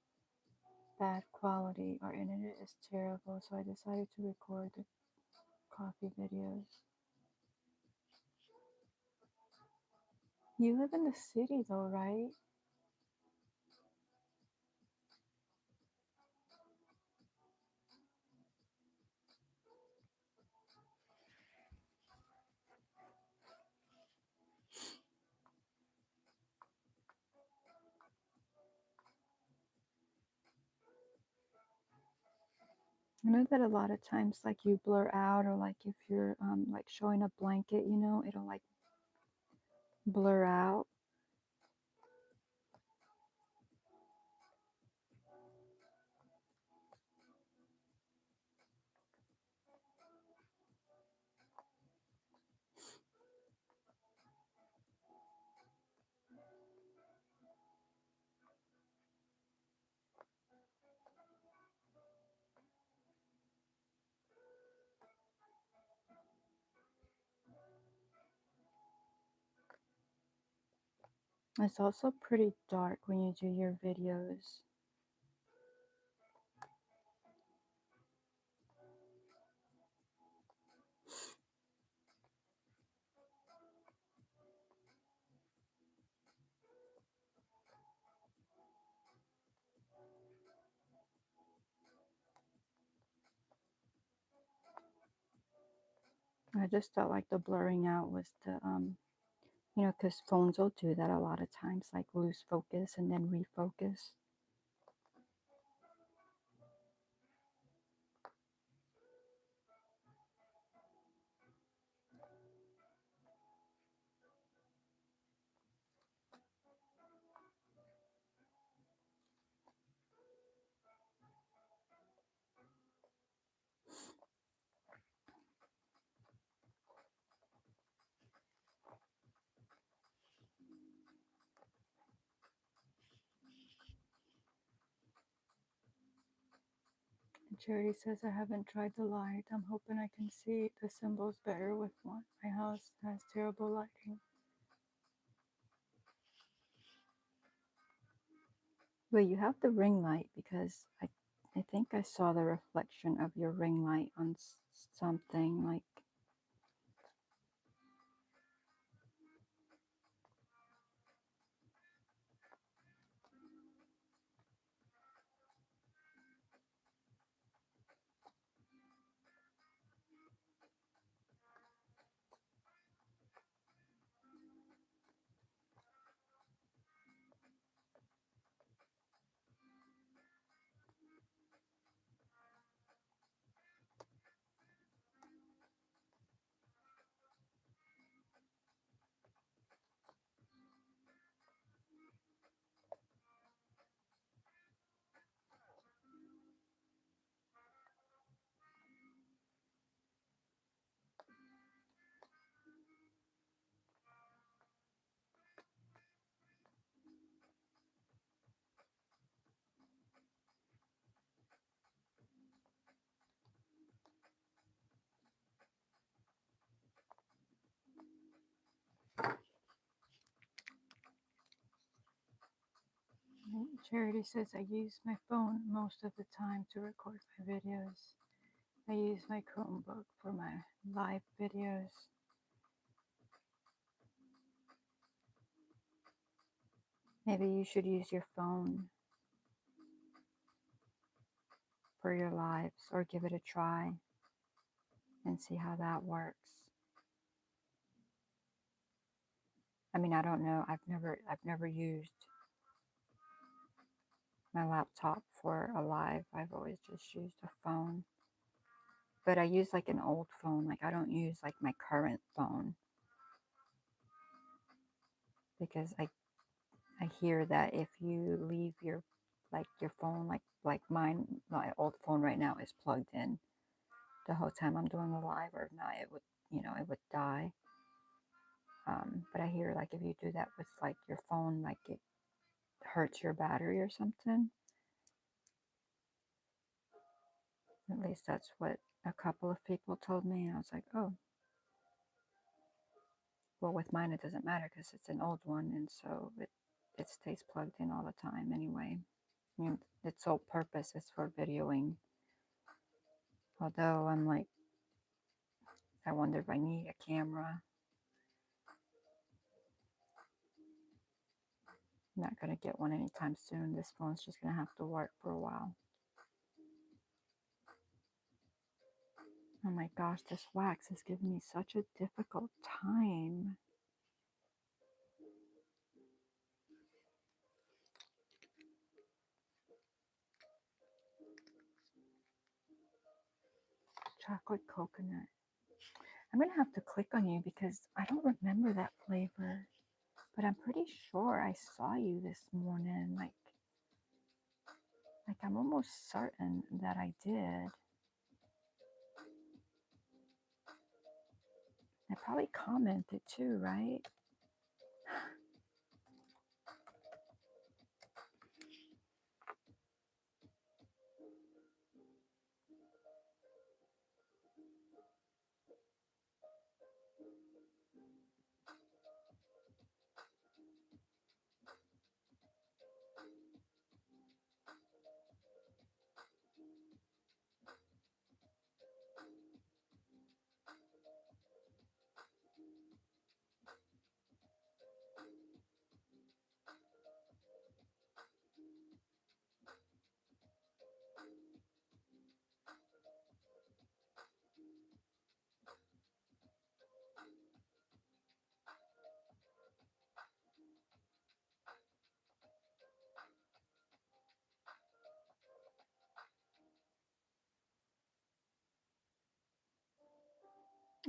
bad quality. Our internet is terrible, so I decided to record the coffee videos. You live in the city though, right? I know that a lot of times, like you blur out, or like if you're like showing a blanket, you know, it'll like blur out. It's also pretty dark when you do your videos. I just felt like the blurring out was the, you know, because phones will do that a lot of times, like lose focus and then refocus. And Charity says, I haven't tried the light. I'm hoping I can see the symbols better with one. My house has terrible lighting. Well, you have the ring light because I think I saw the reflection of your ring light on something like. Charity says, I use my phone most of the time to record my videos. I use my Chromebook for my live videos. Maybe you should use your phone for your lives, or give it a try and see how that works. I mean, I don't know. I've never used my laptop for a live. I've always just used a phone. But I use like an old phone. Like I don't use like my current phone, because I hear that if you leave your phone, like mine, my old phone right now is plugged in the whole time I'm doing the live, or not, it would, you know, it would die. But I hear like if you do that with like your phone, like it hurts your battery or something. At least that's what a couple of people told me. And I was like, oh, well, with mine it doesn't matter because it's an old one, and so it stays plugged in all the time anyway. And its sole purpose is for videoing. Although I'm like, I wonder if I need a camera. I'm not going to get one anytime soon. This phone's just going to have to work for a while. Oh my gosh, this wax is giving me such a difficult time. Chocolate coconut. I'm going to have to click on you because I don't remember that flavor. But I'm pretty sure I saw you this morning. Like I'm almost certain that I did. I probably commented too, right?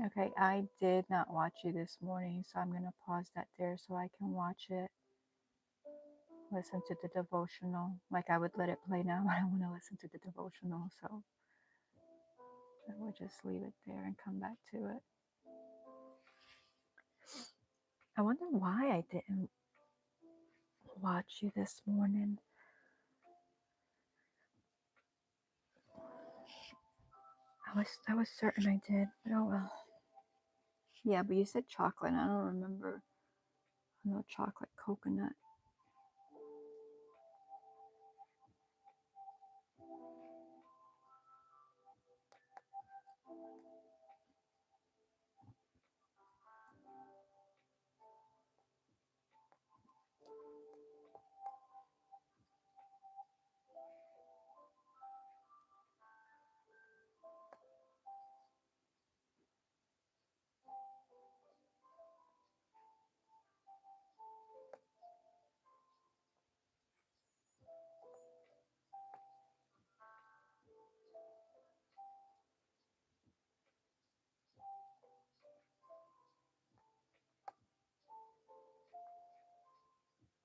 Okay, I did not watch you this morning, so I'm going to pause that there so I can watch it. Listen to the devotional. Like I would let it play now, but I want to listen to the devotional, so I will just leave it there and come back to it. I wonder why I didn't watch you this morning. I was certain I did, but oh well. Yeah, but you said chocolate. I don't remember. No chocolate coconut.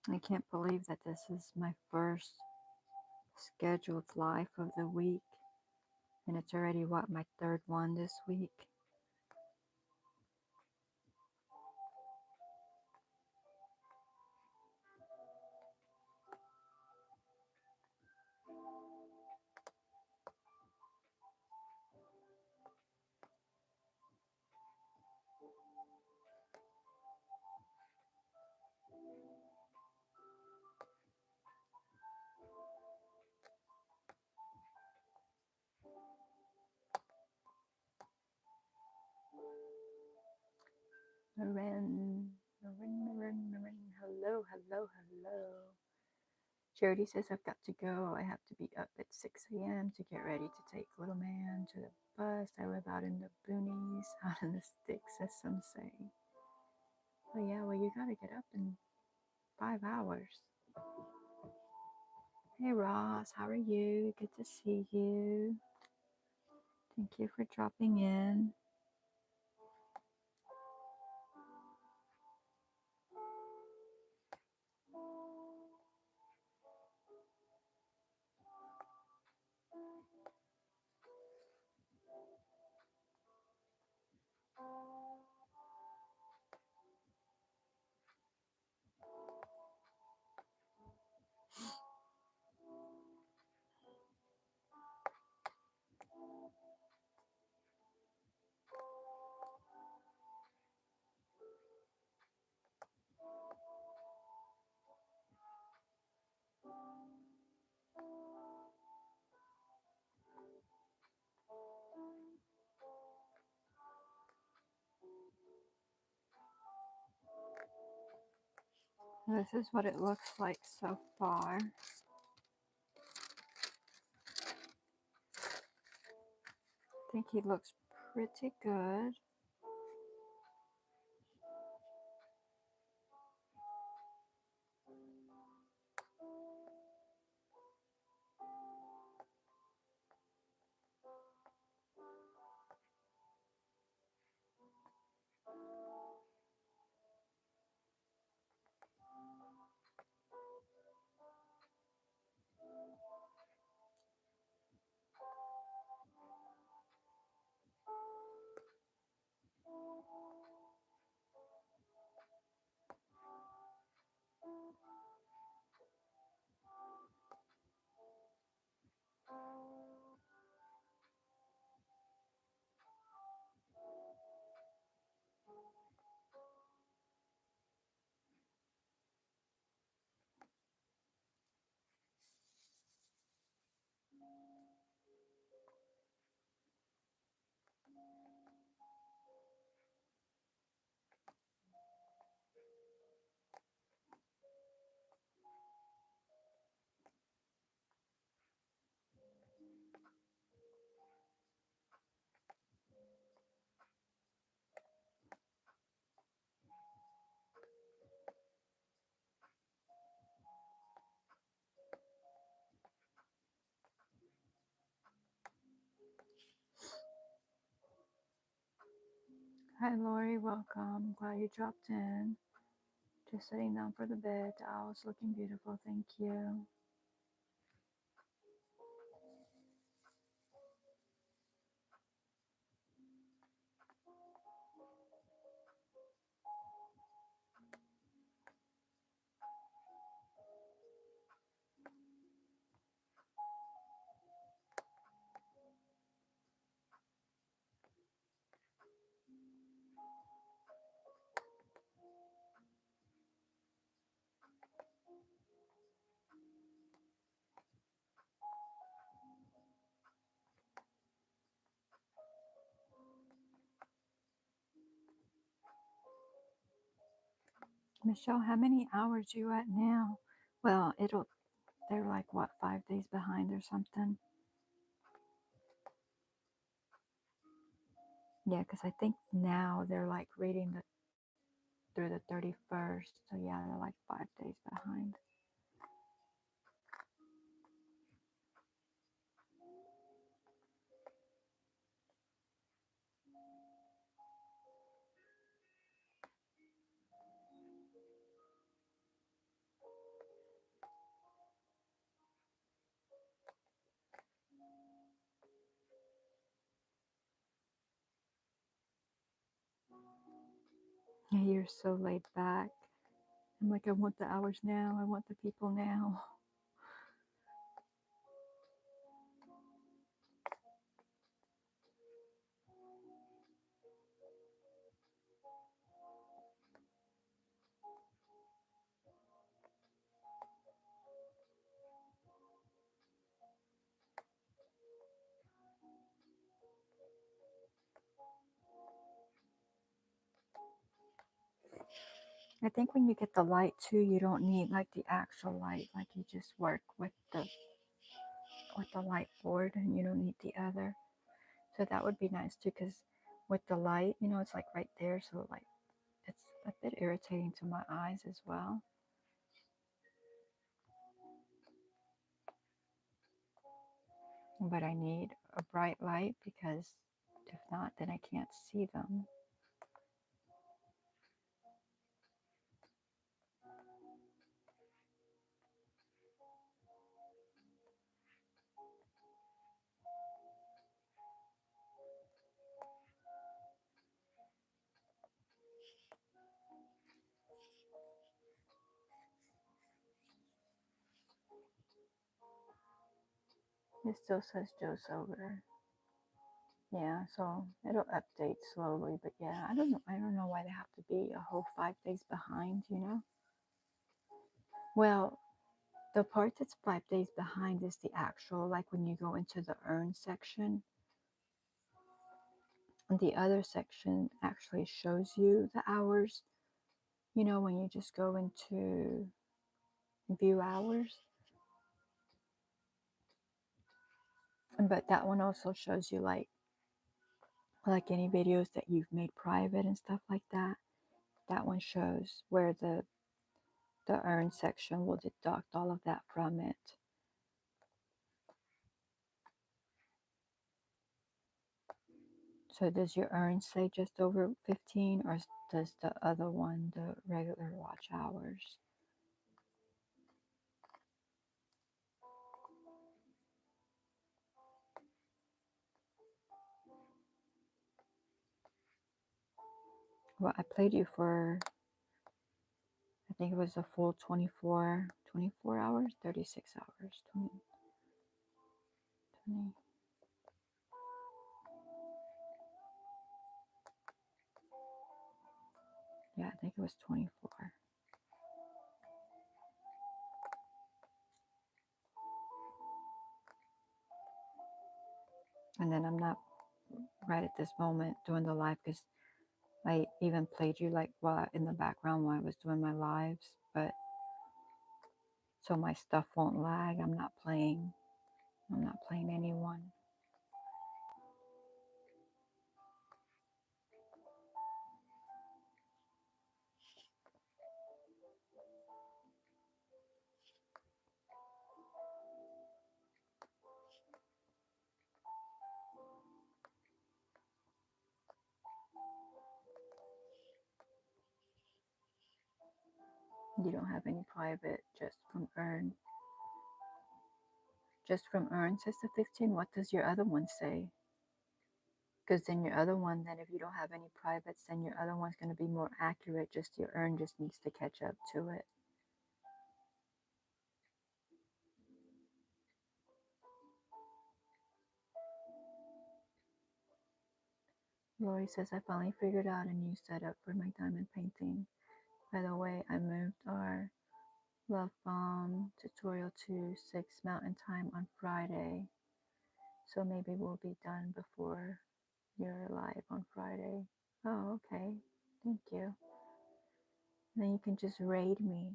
I can't believe that this is my first scheduled live of the week. And it's already, what, my third one this week? Marin. Hello, hello, hello. Charity says I've got to go. I have to be up at 6 a.m. to get ready to take little man to the bus. I live out in the boonies, out in the sticks, as some say. Oh yeah, well you gotta get up in 5 hours. Hey Ross, how are you? Good to see you. Thank you for dropping in. This is what it looks like so far. I think he looks pretty good. Hi Lori, welcome. Glad you dropped in. Just sitting down for the bed. The owl's looking beautiful, thank you. Michelle, how many hours you at now? Well, they're like what, 5 days behind or something? Yeah, because I think now they're like reading through the 31st. So yeah, they're like 5 days behind. Yeah, you're so laid back. I'm like, I want the hours now. I want the people now. I think when you get the light too, you don't need like the actual light. Like you just work with the light board, and you don't need the other. So that would be nice too, because with the light, it's like right there. So like it's a bit irritating to my eyes as well. But I need a bright light because if not, then I can't see them. It still says Joe's over. Yeah, so it'll update slowly, but yeah, I don't know why they have to be a whole 5 days behind. Well, the part that's 5 days behind is the actual, like when you go into the earn section, and the other section actually shows you the hours, You know, when you just go into view hours. But that one also shows you like any videos that you've made private and stuff like that. That one shows where the earn section will deduct all of that from it. So does your earn say just over 15, or does the other one, the regular watch hours? Well, I played you for, I think it was a full 24 hours, 36 hours, 20, 20. Yeah, I think it was 24. And then I'm not right at this moment doing the live because I even played you like while in the background while I was doing my lives, but so my stuff won't lag. I'm not playing anyone. You don't have any private, just from earn. Just from earn says the 15. What does your other one say? Because then your other one, then if you don't have any privates, then your other one's going to be more accurate. Just your earn just needs to catch up to it. Lori says, I finally figured out a new setup for my diamond painting. By the way, I moved our Love Bomb tutorial to 6 Mountain Time on Friday. So maybe we'll be done before you're live on Friday. Oh, okay. Thank you. And then you can just raid me.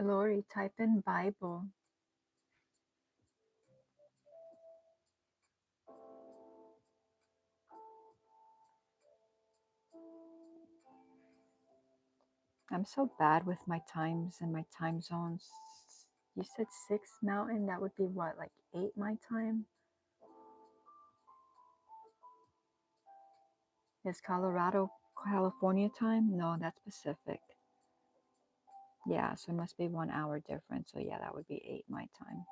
Lori, type in Bible. I'm so bad with my times and my time zones. You said 6 Mountain? That would be what, like 8 my time? Is Colorado, California time? No, that's Pacific. Yeah, so it must be 1 hour difference. So yeah, that would be 8 my time.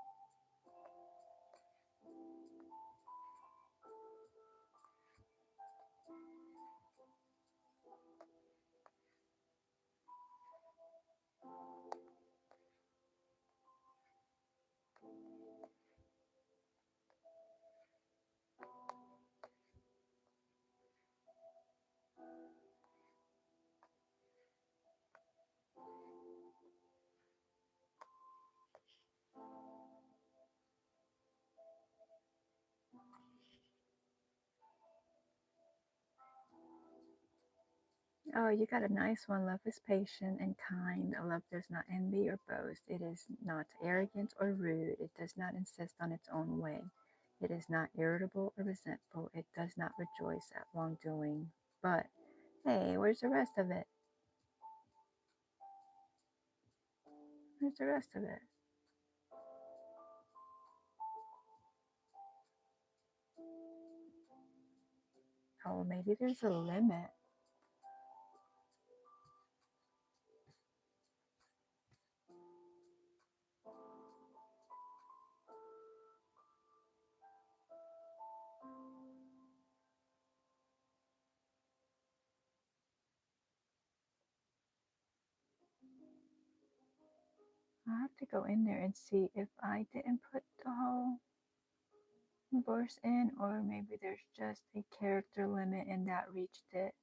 Oh, you got a nice one. Love is patient and kind. A love does not envy or boast. It is not arrogant or rude. It does not insist on its own way. It is not irritable or resentful. It does not rejoice at wrongdoing. But, hey, where's the rest of it? Where's the rest of it? Oh, maybe there's a limit. I'll have to go in there and see if I didn't put the whole verse in, or maybe there's just a character limit and that reached it.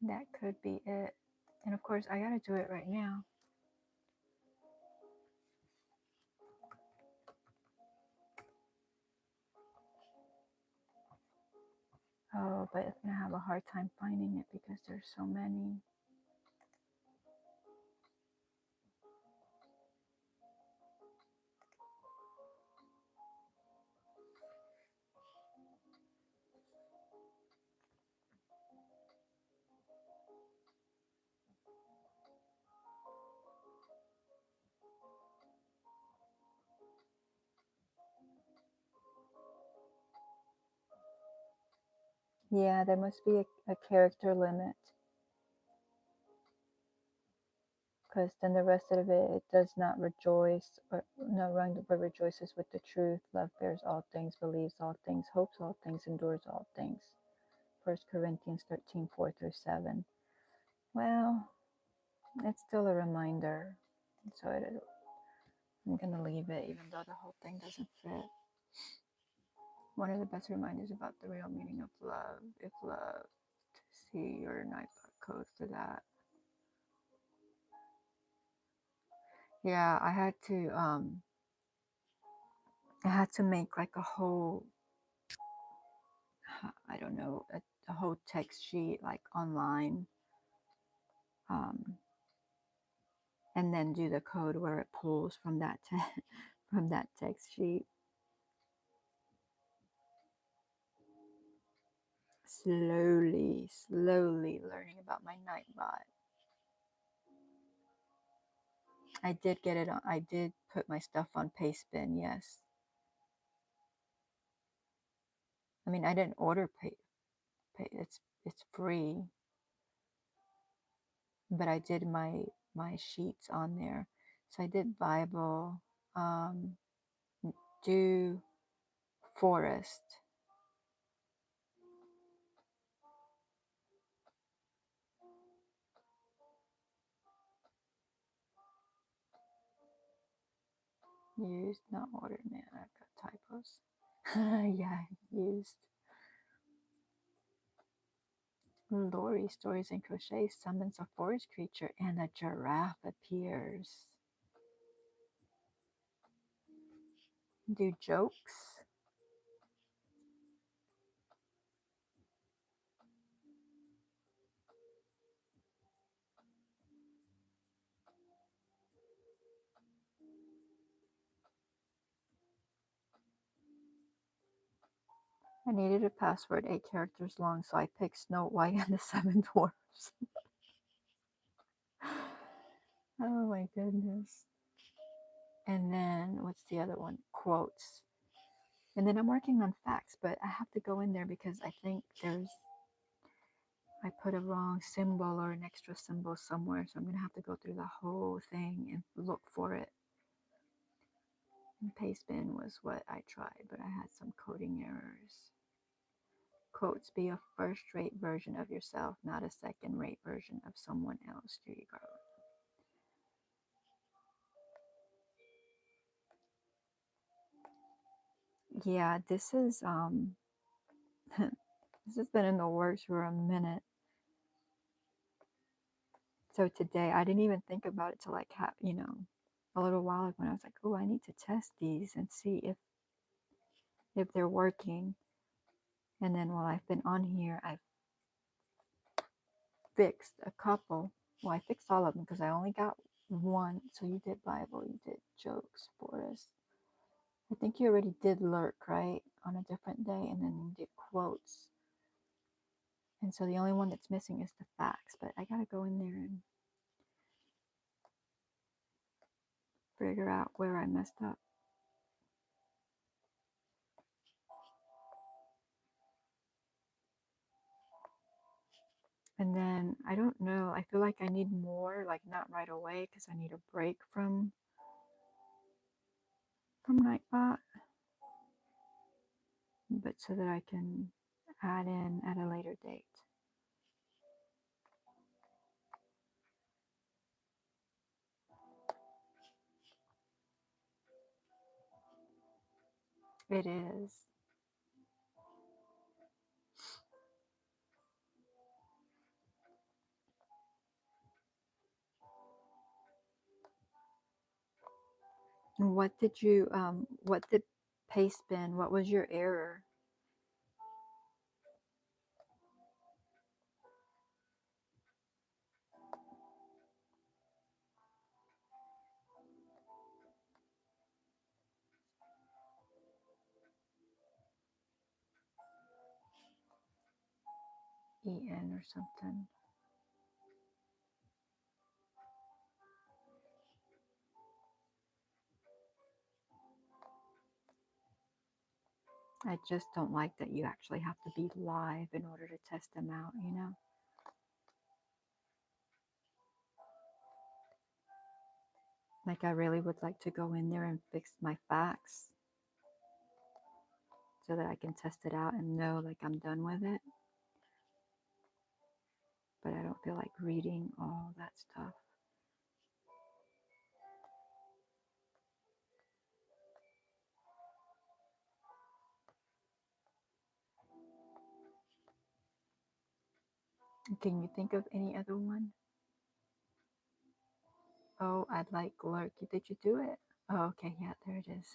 That could be it. And of course, I gotta do it right now. Oh, but I'm gonna have a hard time finding it because there's so many. Yeah, there must be a character limit. Because then the rest of it, it does not rejoice, or no wrong, but rejoices with the truth. Love bears all things, believes all things, hopes all things, endures all things. 1 Corinthians 13, 4 through 7. Well, it's still a reminder. So I'm going to leave it, even though the whole thing doesn't fit. One of the best reminders about the real meaning of love. If loved, see your Nightbot code for that. Yeah, I had to make like a whole, I don't know, a whole text sheet like online, and then do the code where it pulls from that from that text sheet. Slowly learning about my Nightbot. I did get it on. I did put my stuff on Pastebin. Yes. I mean, I didn't order pay. It's free, but I did my sheets on there. So I did Bible, do forest. Used, not ordered. Man, I've got typos. Yeah, used. Lori, stories and crochet, summons a forest creature and a giraffe appears. Do jokes. I needed a password 8 characters long, so I picked Snow White and the Seven Dwarfs. Oh my goodness. And then what's the other one? Quotes. And then I'm working on facts, but I have to go in there because I think I put a wrong symbol or an extra symbol somewhere, so I'm going to have to go through the whole thing and look for it. And Pastebin was what I tried, but I had some coding errors. Quotes, be a first-rate version of yourself, not a second-rate version of someone else. There you go. Yeah, this is this has been in the works for a minute. So today I didn't even think about it till like a little while ago when I was like, oh, I need to test these and see if they're working. And then while I've been on here, I've fixed a couple. Well, I fixed all of them because I only got one. So you did Bible, you did jokes, Forest. I think you already did lurk, right? On a different day, and then you did quotes. And so the only one that's missing is the facts, but I gotta go in there and figure out where I messed up. And then I don't know, I feel like I need more, like not right away because I need a break from Nightbot, but so that I can add in at a later date. It is. What did you, what did paste bin? What was your error? EN or something. I just don't like that you actually have to be live in order to test them out, you know? Like, I really would like to go in there and fix my facts so that I can test it out and know, like, I'm done with it. But I don't feel like reading all that stuff. Can you think of any other one? Oh, I'd like lurk. Did you do it? Oh, okay. Yeah, there it is.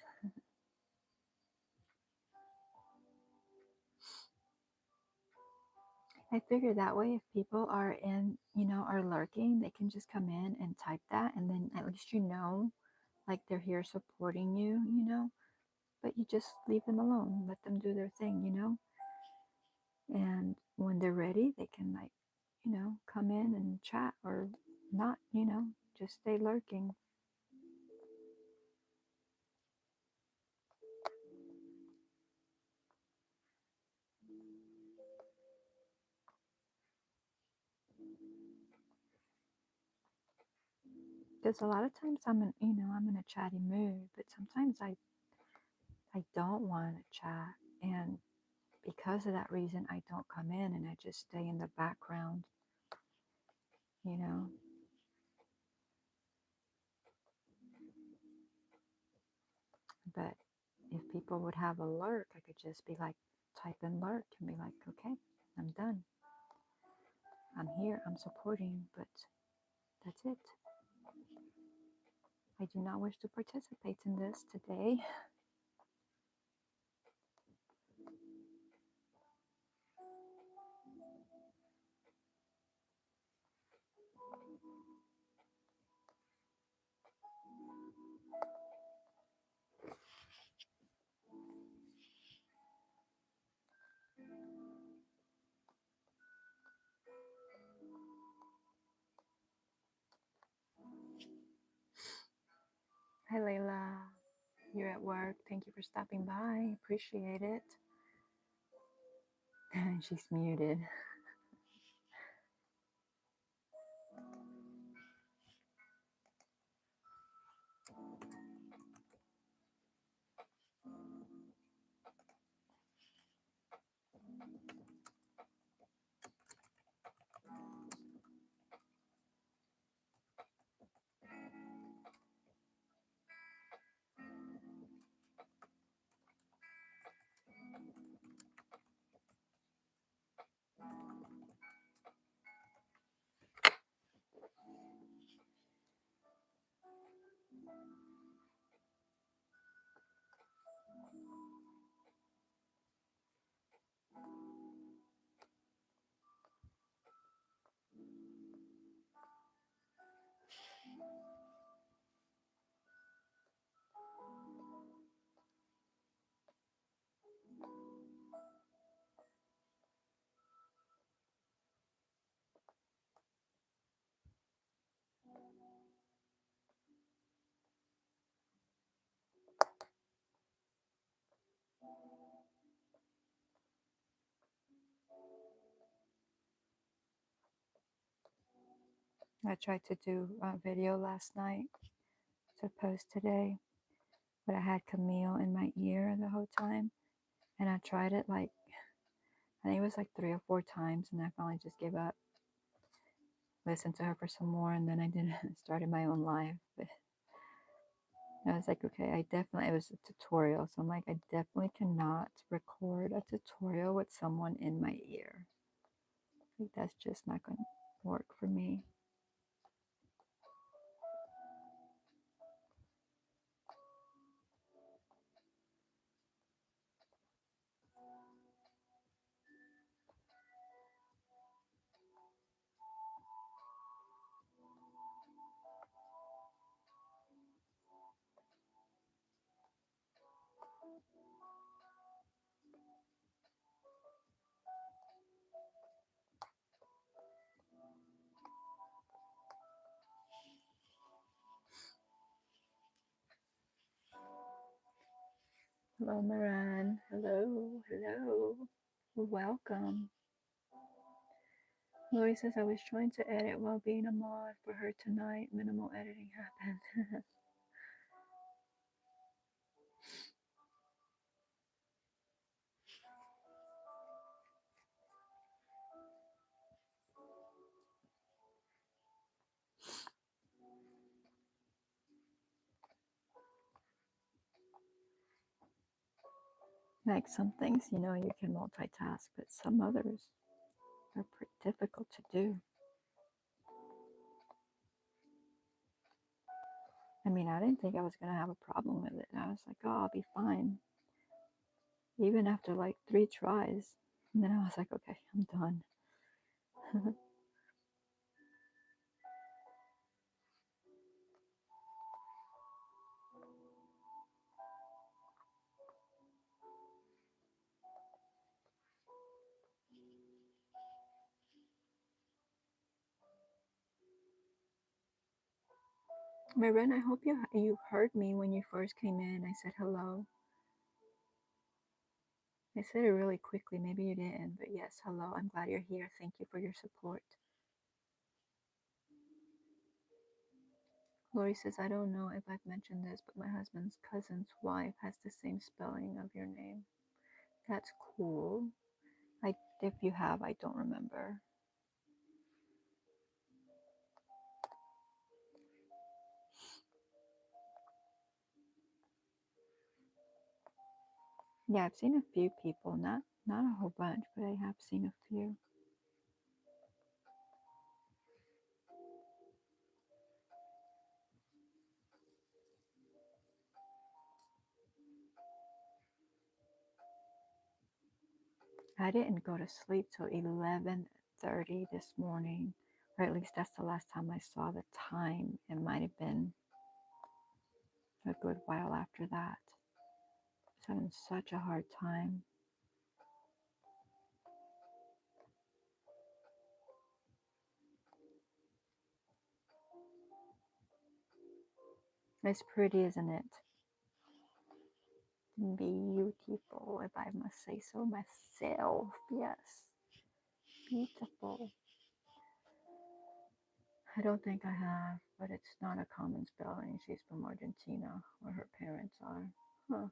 I figure that way if people are in, are lurking, they can just come in and type that, and then at least like they're here supporting you. But you just leave them alone, let them do their thing. And when they're ready, they can, like, come in and chat or not, just stay lurking. Because a lot of times I'm in a chatty mood, but sometimes I don't want to chat, and because of that reason, I don't come in and I just stay in the background, you know. But if people would have a lurk, I could just be like, type in lurk and be like, okay, I'm done. I'm here, I'm supporting, but that's it. I do not wish to participate in this today. Hi, Layla. You're at work. Thank you for stopping by. Appreciate it. She's muted. I tried to do a video last night to post today, but I had Camille in my ear the whole time, and I tried it like, I think it was like 3 or 4 times, and I finally just gave up. Listened to her for some more, and then I did started my own live. But I was like, okay, it was a tutorial. So I'm like, I definitely cannot record a tutorial with someone in my ear. Like, that's just not going to work for me. Hello, Moran. Hello, hello. Welcome. Lori says, I was trying to edit while being a mod for her tonight. Minimal editing happened. Like some things, you know, you can multitask, but some others are pretty difficult to do. I mean, I didn't think I was going to have a problem with it. I was like, oh, I'll be fine. Even after like 3 tries. And then I was like, okay, I'm done. Maren, I hope you heard me when you first came in. I said hello. I said it really quickly. Maybe you didn't, but yes, hello. I'm glad you're here. Thank you for your support. Lori says, I don't know if I've mentioned this, but my husband's cousin's wife has the same spelling of your name. That's cool. If you have, I don't remember. Yeah, I've seen a few people, not a whole bunch, but I have seen a few. I didn't go to sleep till 11:30 this morning, or at least that's the last time I saw the time. It might have been a good while after that. I was having such a hard time. It's pretty, isn't it? Beautiful, if I must say so myself. Yes, beautiful. I don't think I have, but it's not a common spelling. She's from Argentina, where her parents are. Huh.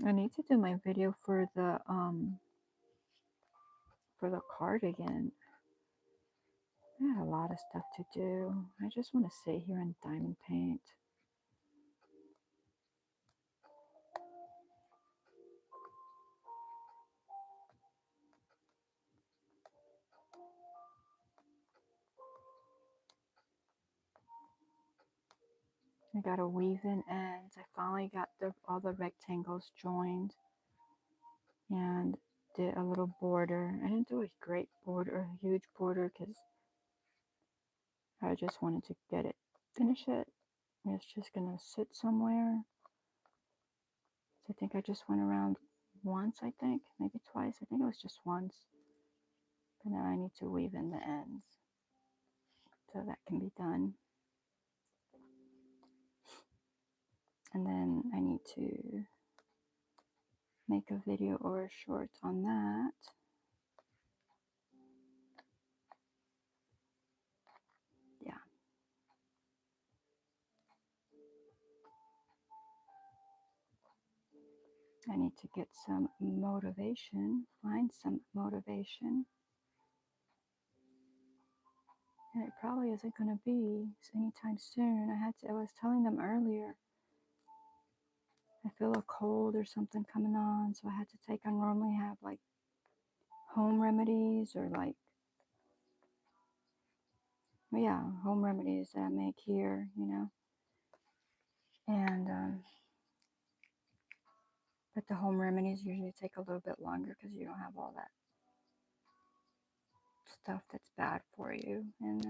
I need to do my video for the cardigan. I had a lot of stuff to do. I just want to sit here and diamond paint. I got to weave in ends. I finally got all the rectangles joined and did a little border. I didn't do a great border, a huge border, because I just wanted to finish it. It's just gonna sit somewhere. So I think I just went around once, I think, maybe twice. I think it was just once. But now I need to weave in the ends so that can be done. And then I need to make a video or a short on that. I need to get some motivation, find some motivation. And it probably isn't going to be anytime soon. I was telling them earlier, I feel a cold or something coming on, so I had to take, I normally have like home remedies or like, yeah, home remedies that I make here, you know. And, but the home remedies usually take a little bit longer because you don't have all that stuff that's bad for you. And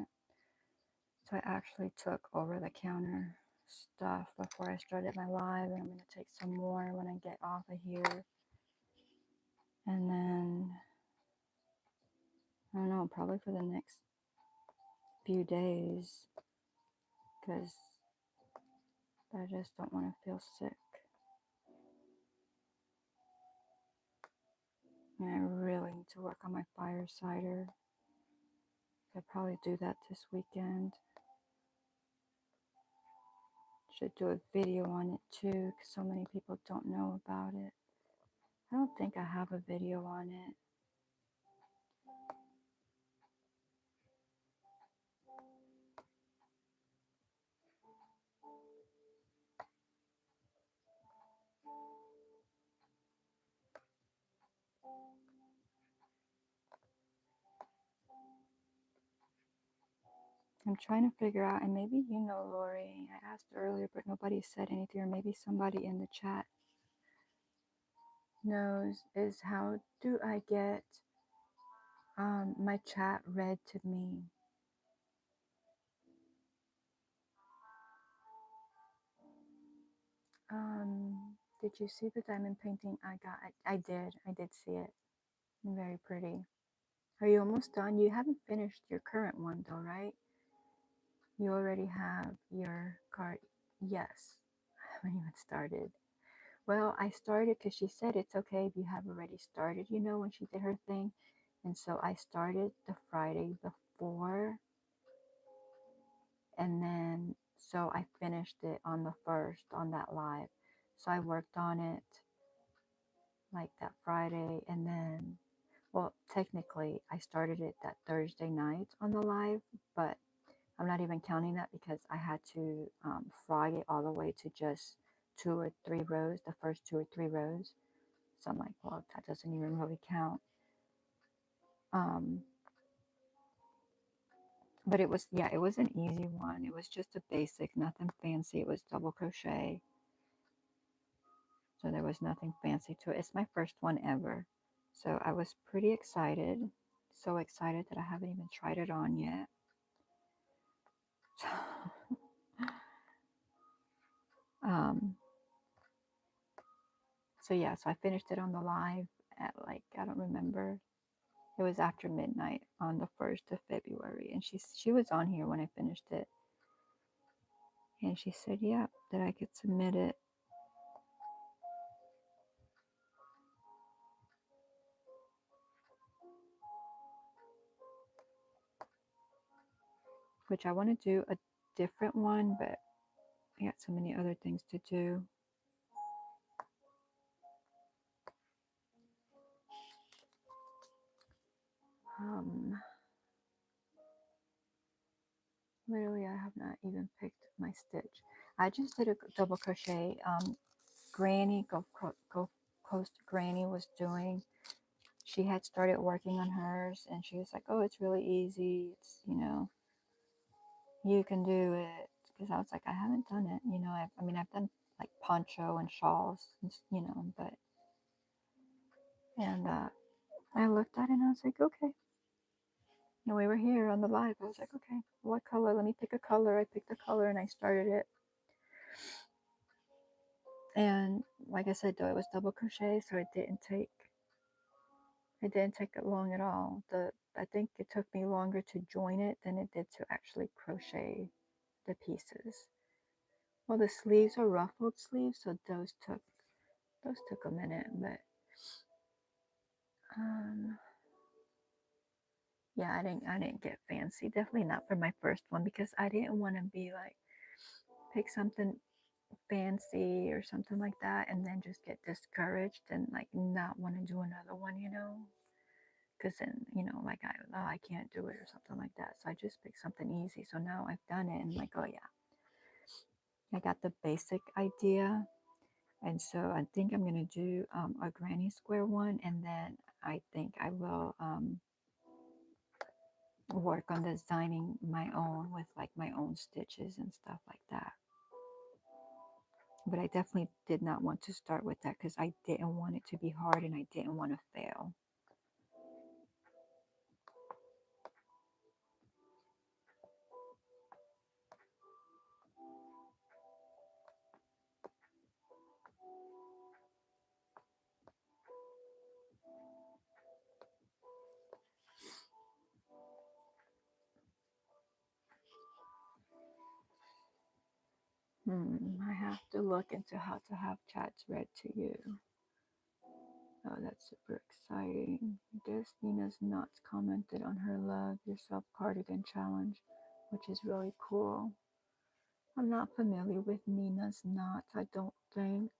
so I actually took over the counter stuff before I started my live, and I'm going to take some more when I get off of here. And then, I don't know, probably for the next few days, because I just don't want to feel sick. And I really need to work on my fire cider. I'll probably do that this weekend. Should do a video on it too, because so many people don't know about it. I don't think I have a video on it. I'm trying to figure out, and maybe you know, Lori, I asked earlier, but nobody said anything, or maybe somebody in the chat knows, is how do I get my chat read to me? Did you see the diamond painting I got? I did see it. Very pretty. Are you almost done? You haven't finished your current one though, right? You already have your card. Yes. I haven't even started. Well, I started because she said it's okay if you have already started, you know, when she did her thing. And so I started the Friday before, and then so I finished it on the 1st on that live. So I worked on it like that Friday, and then, well, technically I started it that Thursday night on the live, but I'm not even counting that because I had to frog it all the way to just 2 or 3 rows, the first 2 or 3 rows. So I'm like, well, that doesn't even really count. But it was, yeah, it was an easy one. It was just a basic, nothing fancy. It was double crochet. So there was nothing fancy to it. It's my first one ever. So I was pretty excited. So excited that I haven't even tried it on yet. So yeah, so I finished it on the live at like, I don't remember. It was after midnight on the 1st of February. And she was on here when I finished it. And she said, yeah, that I could submit it. Which I want to do a different one, but I got so many other things to do. Literally, I have not even picked my stitch. I just did a double crochet. Granny, Gulf Coast Granny was doing. She had started working on hers, and she was like, "Oh, it's really easy. It's, you know, you can do it." Because I was like, I haven't done it. You know, I mean, I've done like poncho and shawls, and, you know, but and I looked at it and I was like, okay. And we were here on the live. I was like, okay, what color? Let me pick a color. I picked a color and I started it. And like I said, though, it was double crochet, so it didn't take it long at all. I think it took me longer to join it than it did to actually crochet the pieces. Well, the sleeves are ruffled sleeves, so those took a minute, but yeah, I didn't get fancy. Definitely not for my first one, because I didn't want to be like pick something fancy or something like that, and then just get discouraged and like not want to do another one, because then, like I can't do it or something like that. So I just picked something easy. So now I've done it and like, oh yeah, I got the basic idea. And so I think I'm going to do a granny square one, and then I think I will work on designing my own with like my own stitches and stuff like that. But I definitely did not want to start with that because I didn't want it to be hard and I didn't want to fail. I have to look into how to have chats read to you. Oh, that's super exciting. I guess Nina's Knots commented on her Love Yourself cardigan challenge, which is really cool. I'm not familiar with Nina's Knots, I don't think.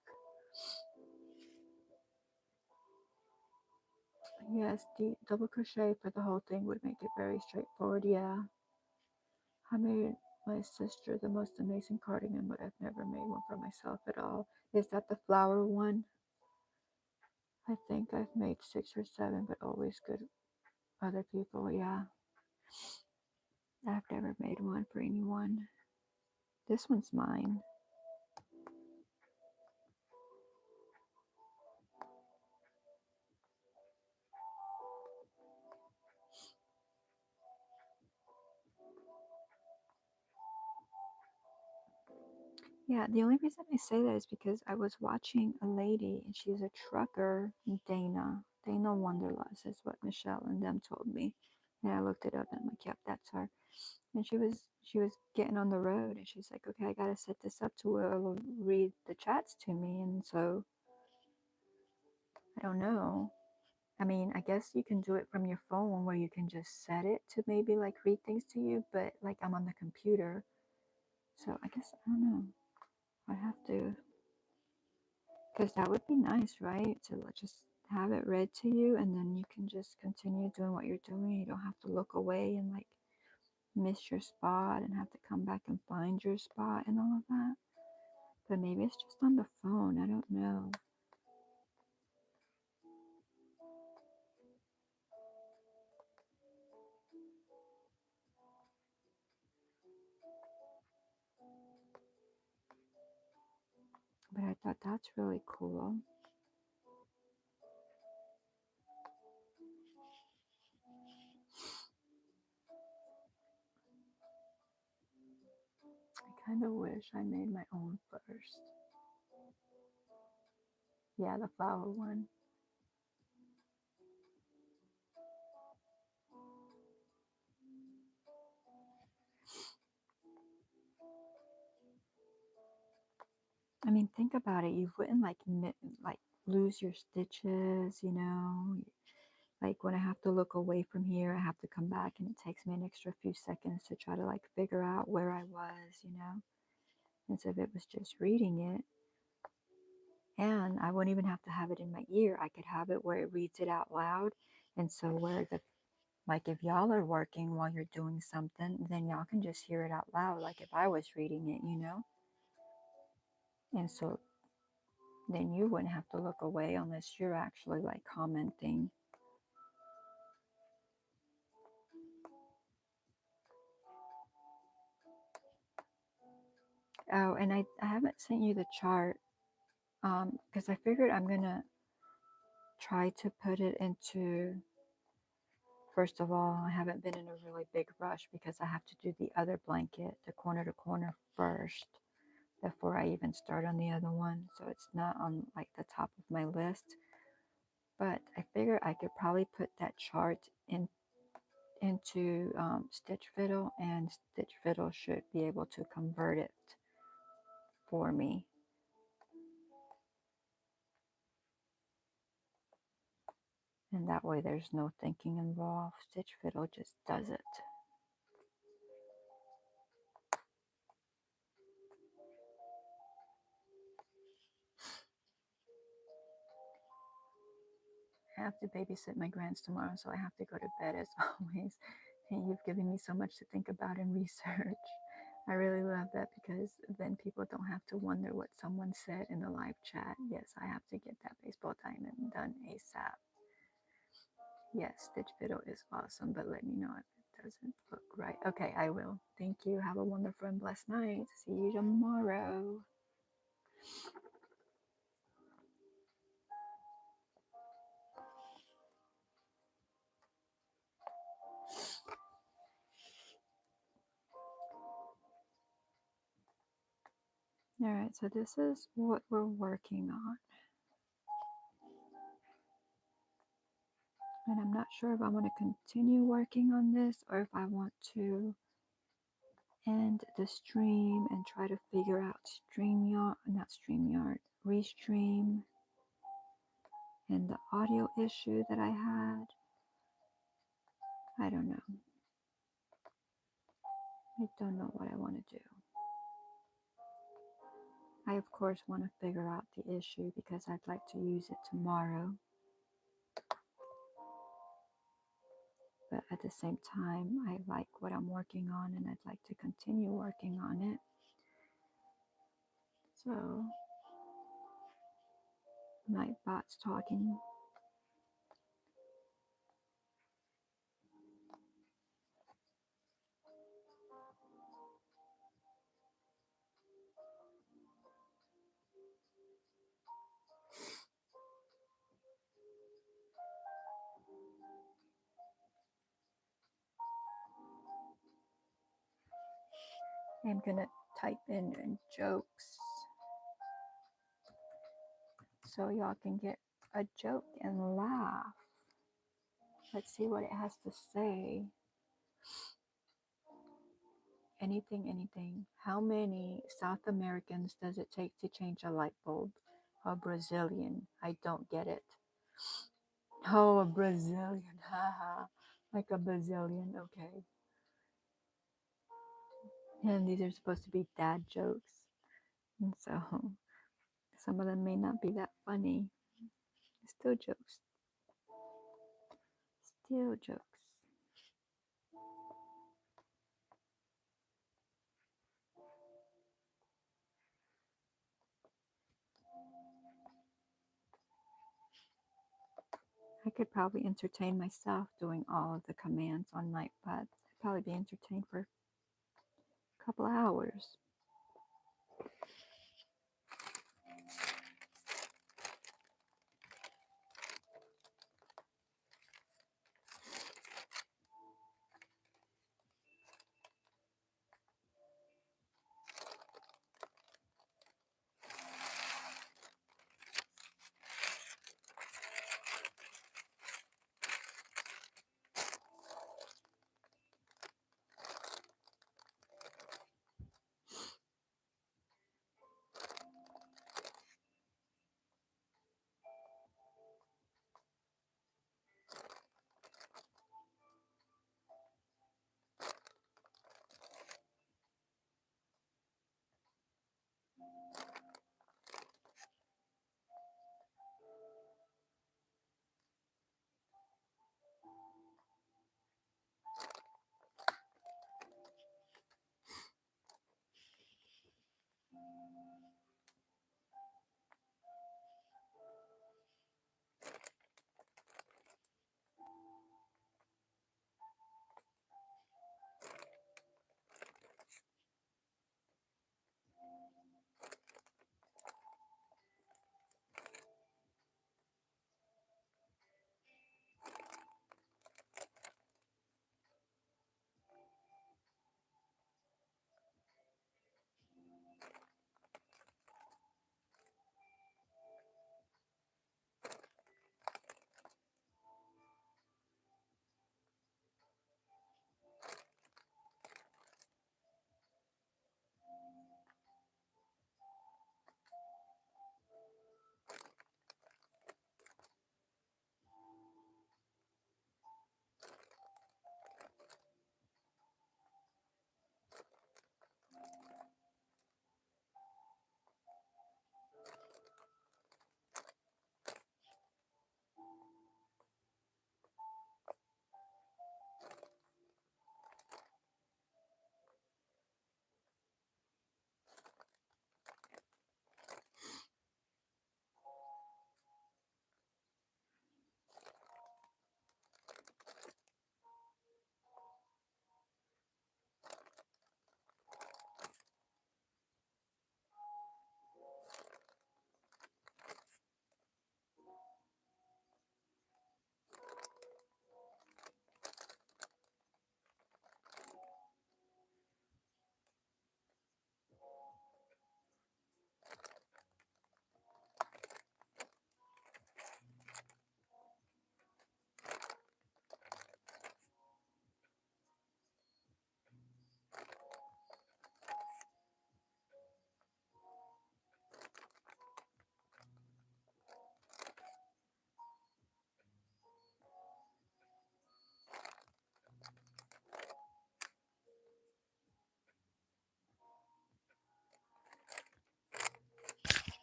Yes, the double crochet for the whole thing would make it very straightforward, yeah. I made my sister the most amazing cardigan, but I've never made one for myself at all. Is that the flower one? I think I've made 6 or 7, but always good other people, yeah. I've never made one for anyone. This one's mine. Yeah, the only reason I say that is because I was watching a lady and she's a trucker, Dana. Dana Wanderlust is what Michelle and them told me. And I looked it up and I'm like, yep, that's her. And she was getting on the road and she's like, okay, I gotta set this up to where it'll read the chats to me. And so I don't know. I mean, I guess you can do it from your phone where you can just set it to maybe like read things to you, but like I'm on the computer. So I guess I don't know. I have to, because that would be nice, right? To just have it read to you and then you can just continue doing what you're doing. You don't have to look away and like miss your spot and have to come back and find your spot and all of that. But maybe it's just on the phone. I don't know. But I thought that's really cool. I kind of wish I made my own first. Yeah, the flower one. I mean, think about it. You wouldn't like lose your stitches, Like when I have to look away from here, I have to come back and it takes me an extra few seconds to try to like figure out where I was. Instead of it was just reading it. And I wouldn't even have to have it in my ear. I could have it where it reads it out loud. And so where the like if y'all are working while you're doing something, then y'all can just hear it out loud, like if I was reading it. And so then you wouldn't have to look away unless you're actually like commenting. Oh, and I haven't sent you the chart because I figured I'm gonna try to put it into. First of all, I haven't been in a really big rush because I have to do the other blanket, the corner to corner first before I even start on the other one. So it's not on like the top of my list. But I figure I could probably put that chart into Stitch Fiddle, and Stitch Fiddle should be able to convert it for me. And that way there's no thinking involved. Stitch Fiddle just does it. I have to babysit my grands tomorrow, so I have to go to bed as always. And you've given me so much to think about and research. I really love that because then people don't have to wonder what someone said in the live chat. Yes, I have to get that baseball diamond done ASAP. Yes, Stitch Fiddle is awesome, but let me know if it doesn't look right. Okay, I will. Thank you. Have a wonderful and blessed night. See you tomorrow. All right, so this is what we're working on. And I'm not sure if I want to continue working on this or if I want to end the stream and try to figure out Restream and the audio issue that I had. I don't know. I don't know what I want to do. I, of course, want to figure out the issue because I'd like to use it tomorrow. But at the same time, I like what I'm working on and I'd like to continue working on it. So, Nightbot's talking. I'm gonna type in jokes so y'all can get a joke and laugh. Let's see what it has to say. Anything. How many South Americans does it take to change a light bulb? A Brazilian. I don't get it. Oh, a Brazilian. Haha. Like a Brazilian. Okay. And these are supposed to be dad jokes. And so some of them may not be that funny. Still jokes. Still jokes. I could probably entertain myself doing all of the commands on Nightbot. I'd probably be entertained for a couple of hours.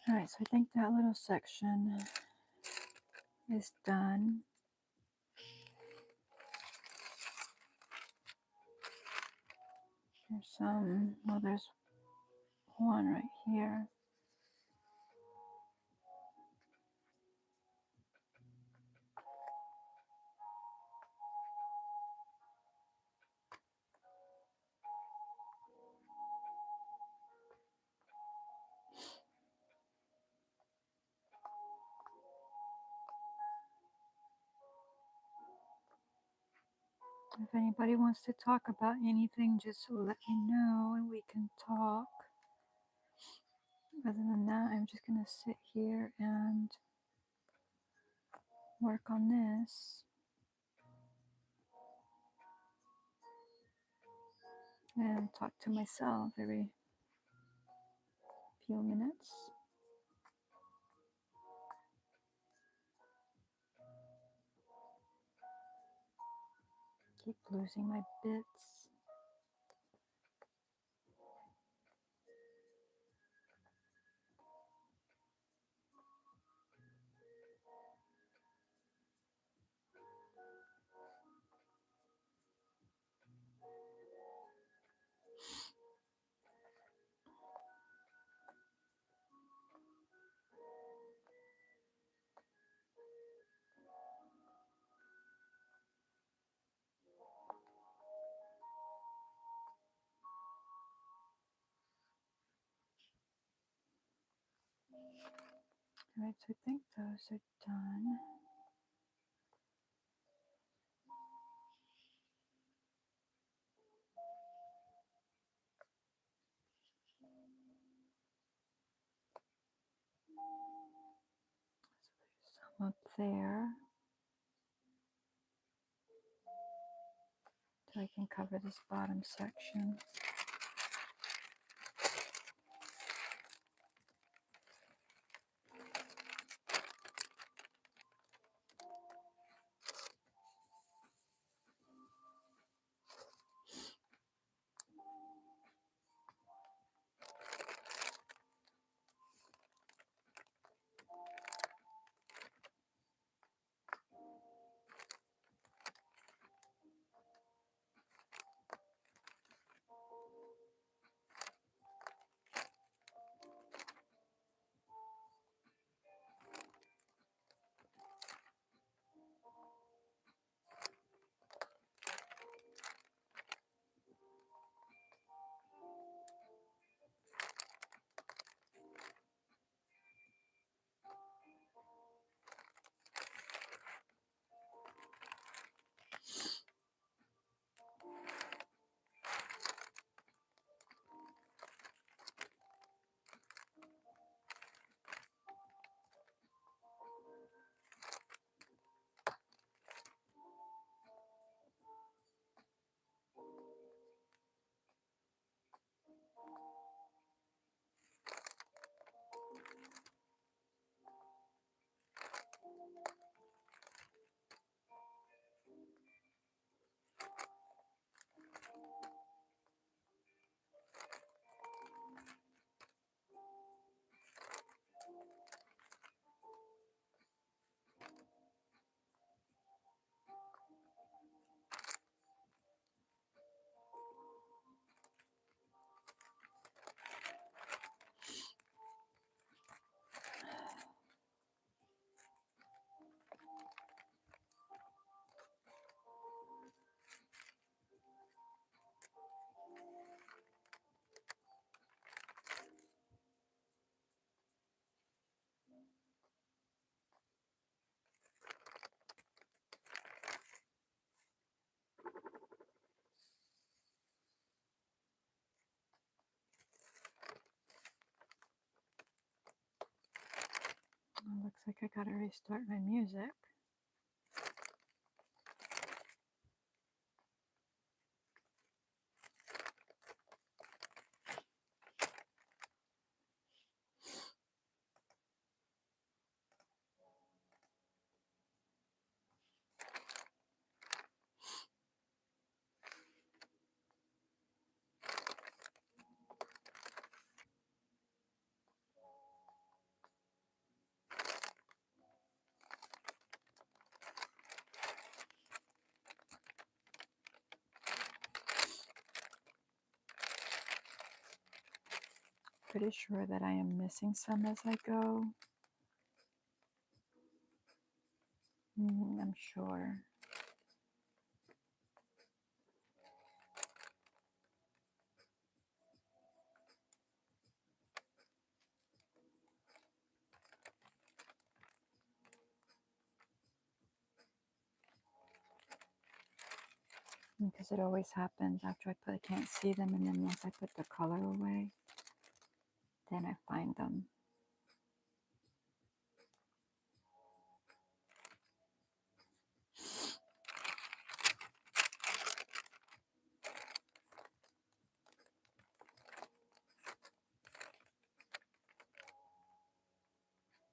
Alright, so I think that little section is done. There's some, well, there's one right here. If anybody wants to talk about anything, just let me know and we can talk. Other than that, I'm just going to sit here and work on this and talk to myself every few minutes. Keep losing my bits. Alright, so I think those are done. So there's some up there. So I can cover this bottom section. Oh, looks like I gotta restart my music. pretty sure that I am missing some as I go. I'm sure. Because it always happens after I can't see them, and then once I put the color away, then I find them.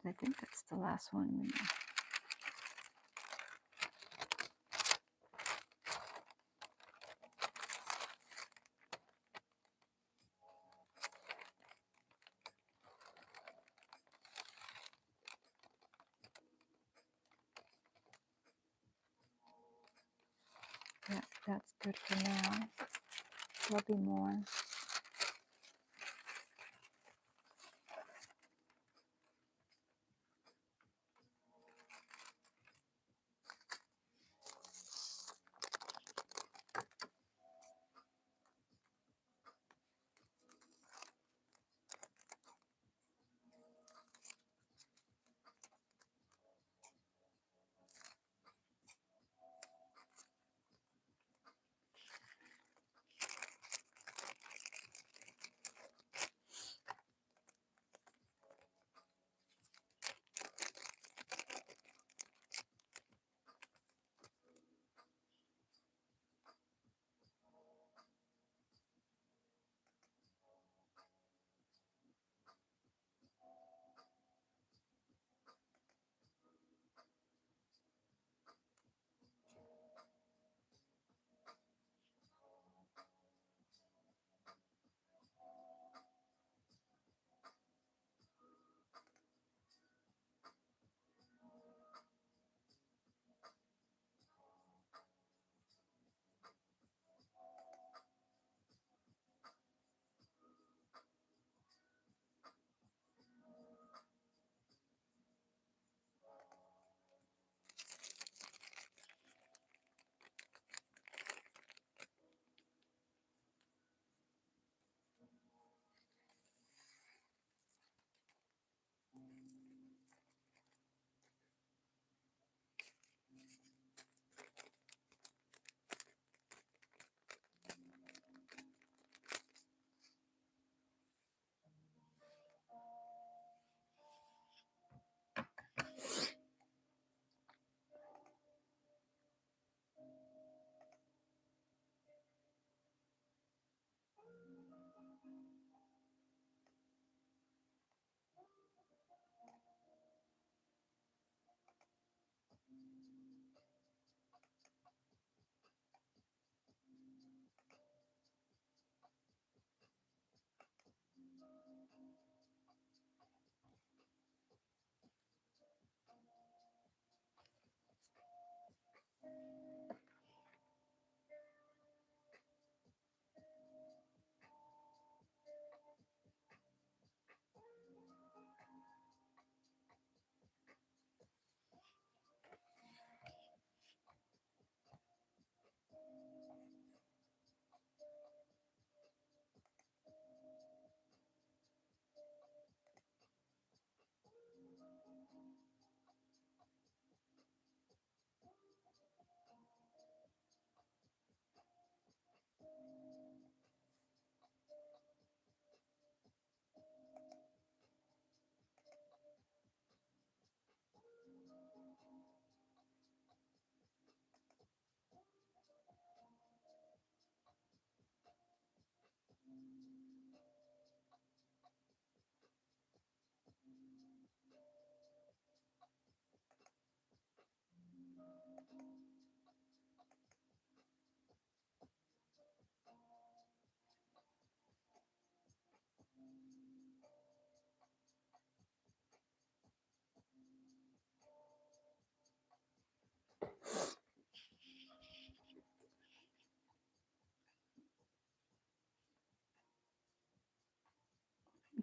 I think that's the last one. Yeah, that's good for now. There'll be more.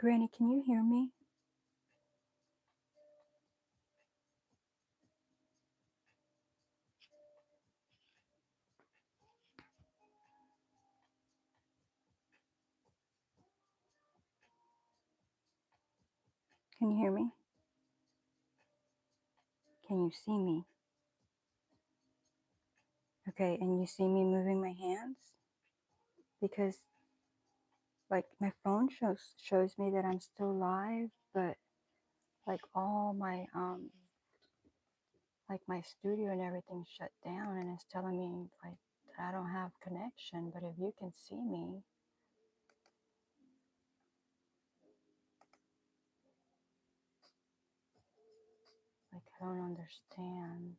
Granny, can you hear me? Can you hear me? Can you see me? Okay, and you see me moving my hands? Because like my phone shows me that I'm still live, but like all my like my studio and everything shut down, and it's telling me like that I don't have connection. But if you can see me, like I don't understand.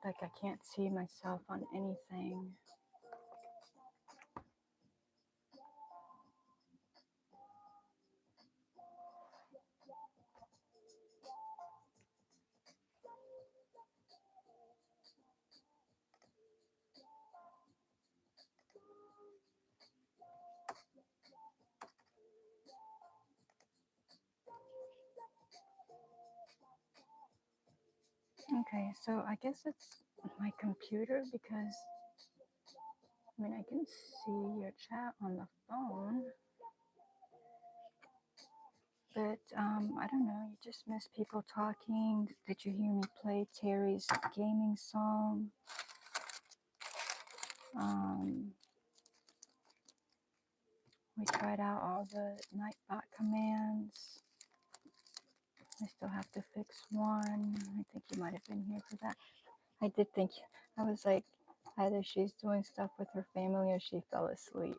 Like I can't see myself on anything. Okay, so I guess it's my computer because I mean I can see your chat on the phone, but I don't know. You just miss people talking. Did you hear me play Terry's gaming song? We tried out all the Nightbot commands. I still have to fix one. I think you might have been here for that. I did think, I was like, either she's doing stuff with her family or she fell asleep.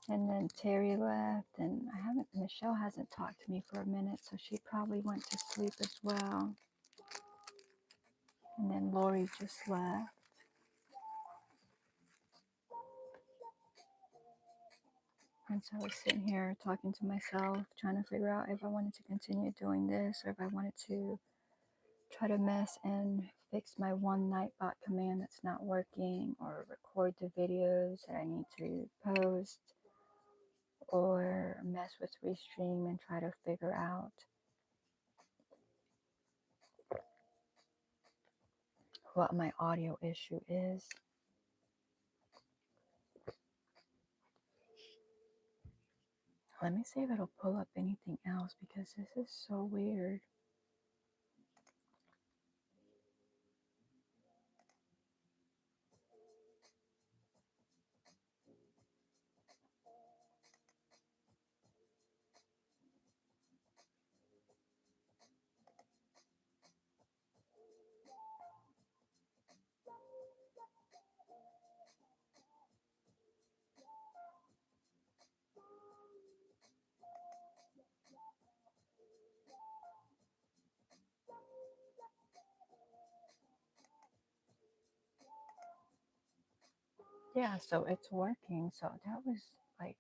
And then Terry left, and Michelle hasn't talked to me for a minute, so she probably went to sleep as well. And then Lori just left. And so I was sitting here talking to myself, trying to figure out if I wanted to continue doing this or if I wanted to try to mess and fix my one Nightbot command that's not working, or record the videos that I need to post, or mess with Restream and try to figure out what my audio issue is. Let me see if it'll pull up anything else because this is so weird. Yeah, so it's working. So that was like,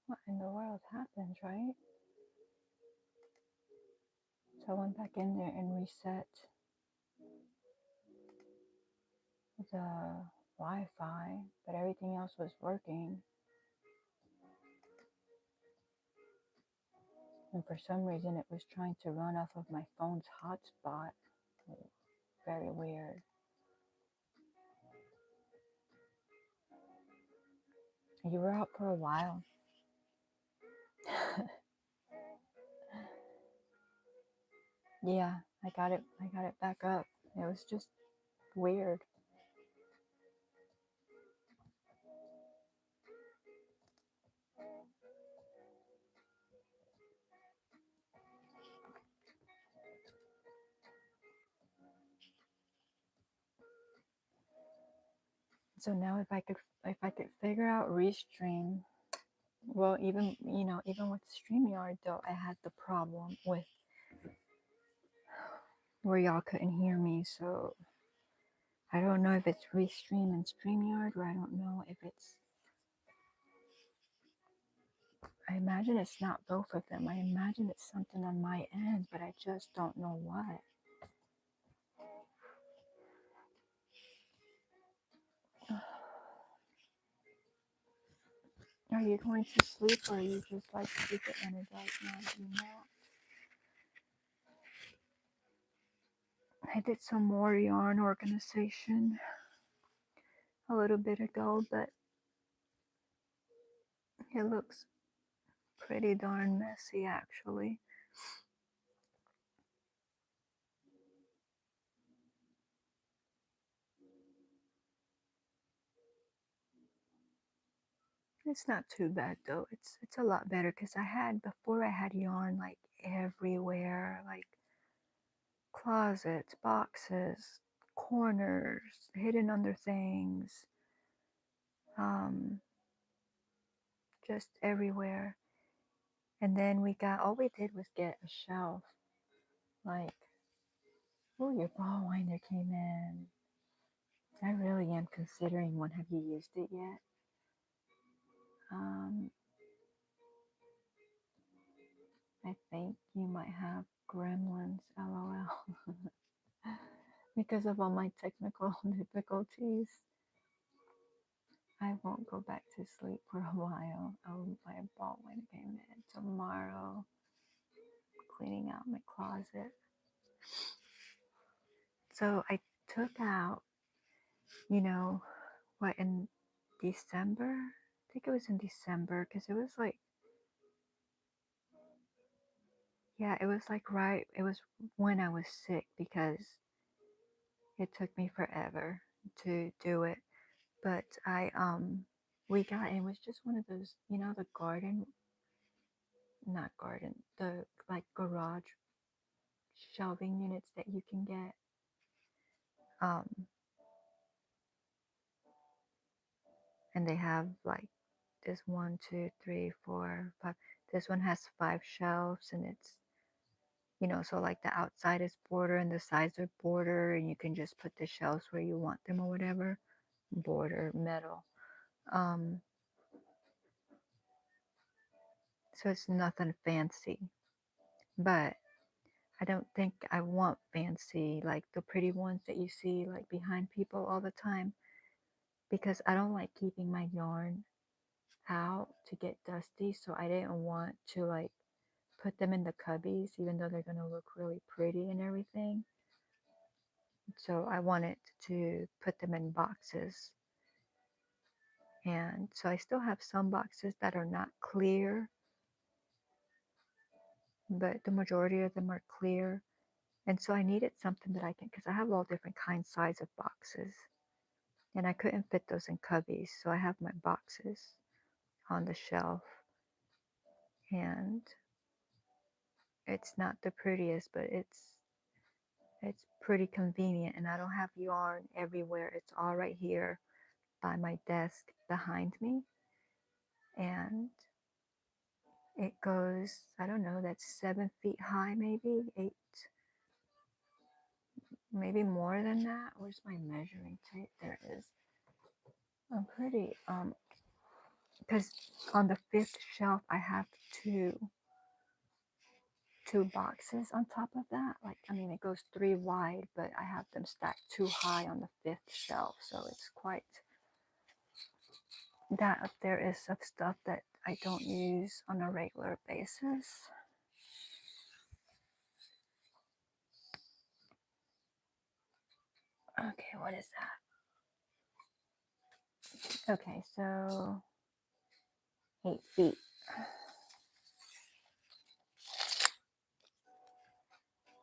what in the world happened, right? So I went back in there and reset the Wi-Fi, but everything else was working. And for some reason, it was trying to run off of my phone's hotspot. Very weird. You were out for a while. Yeah, I got it back up. It was just weird. So now if I could figure out Restream, well, even with StreamYard though, I had the problem with where y'all couldn't hear me. So I don't know if it's Restream and StreamYard, or I don't know if it's I imagine it's not both of them. I imagine it's something on my end, but I just don't know what. Are you going to sleep, or are you just like super energized now that you know? I did some more yarn organization a little bit ago, but it looks pretty darn messy actually. It's not too bad though. It's a lot better because before I had yarn like everywhere, like closets, boxes, corners, hidden under things, um, just everywhere. And then all we did was get a shelf. Like, oh, your ball winder came in. I really am considering one. Have you used it yet? Um, I think you might have gremlins, lol. Because of all my technical difficulties, I won't go back to sleep for a while. My ball winder came in tomorrow. Cleaning out my closet. So I took out, you know, what, in December? I think it was in December because it was like, yeah, it was like it was when I was sick because it took me forever to do it. But it was just one of those, the not garden, the like garage shelving units that you can get. Um, and they have like this 1, 2, 3, 4, 5. This one has 5 shelves, and it's, so like the outside is border and the sides are border, and you can just put the shelves where you want them or whatever. Border, metal. Um, so it's nothing fancy, but I don't think I want fancy, like the pretty ones that you see like behind people all the time, because I don't like keeping my yarn out to get dusty. So I didn't want to like put them in the cubbies, even though they're going to look really pretty and everything. So I wanted to put them in boxes. And so I still have some boxes that are not clear, but the majority of them are clear. And so I needed something that I can, because I have all different kinds, size of boxes. And I couldn't fit those in cubbies. So I have my boxes on the shelf. And it's not the prettiest, but it's pretty convenient, and I don't have yarn everywhere. It's all right here by my desk behind me. And it goes, I don't know, that's 7 feet high, maybe 8, maybe more than that. Where's my measuring tape? There it is. I'm pretty, because on the 5th shelf, I have two boxes on top of that. Like, I mean, it goes 3 wide, but I have them stacked 2 high on the 5th shelf. So it's quite, that up there is of stuff that I don't use on a regular basis. Okay, what is that? Okay, so 8 feet.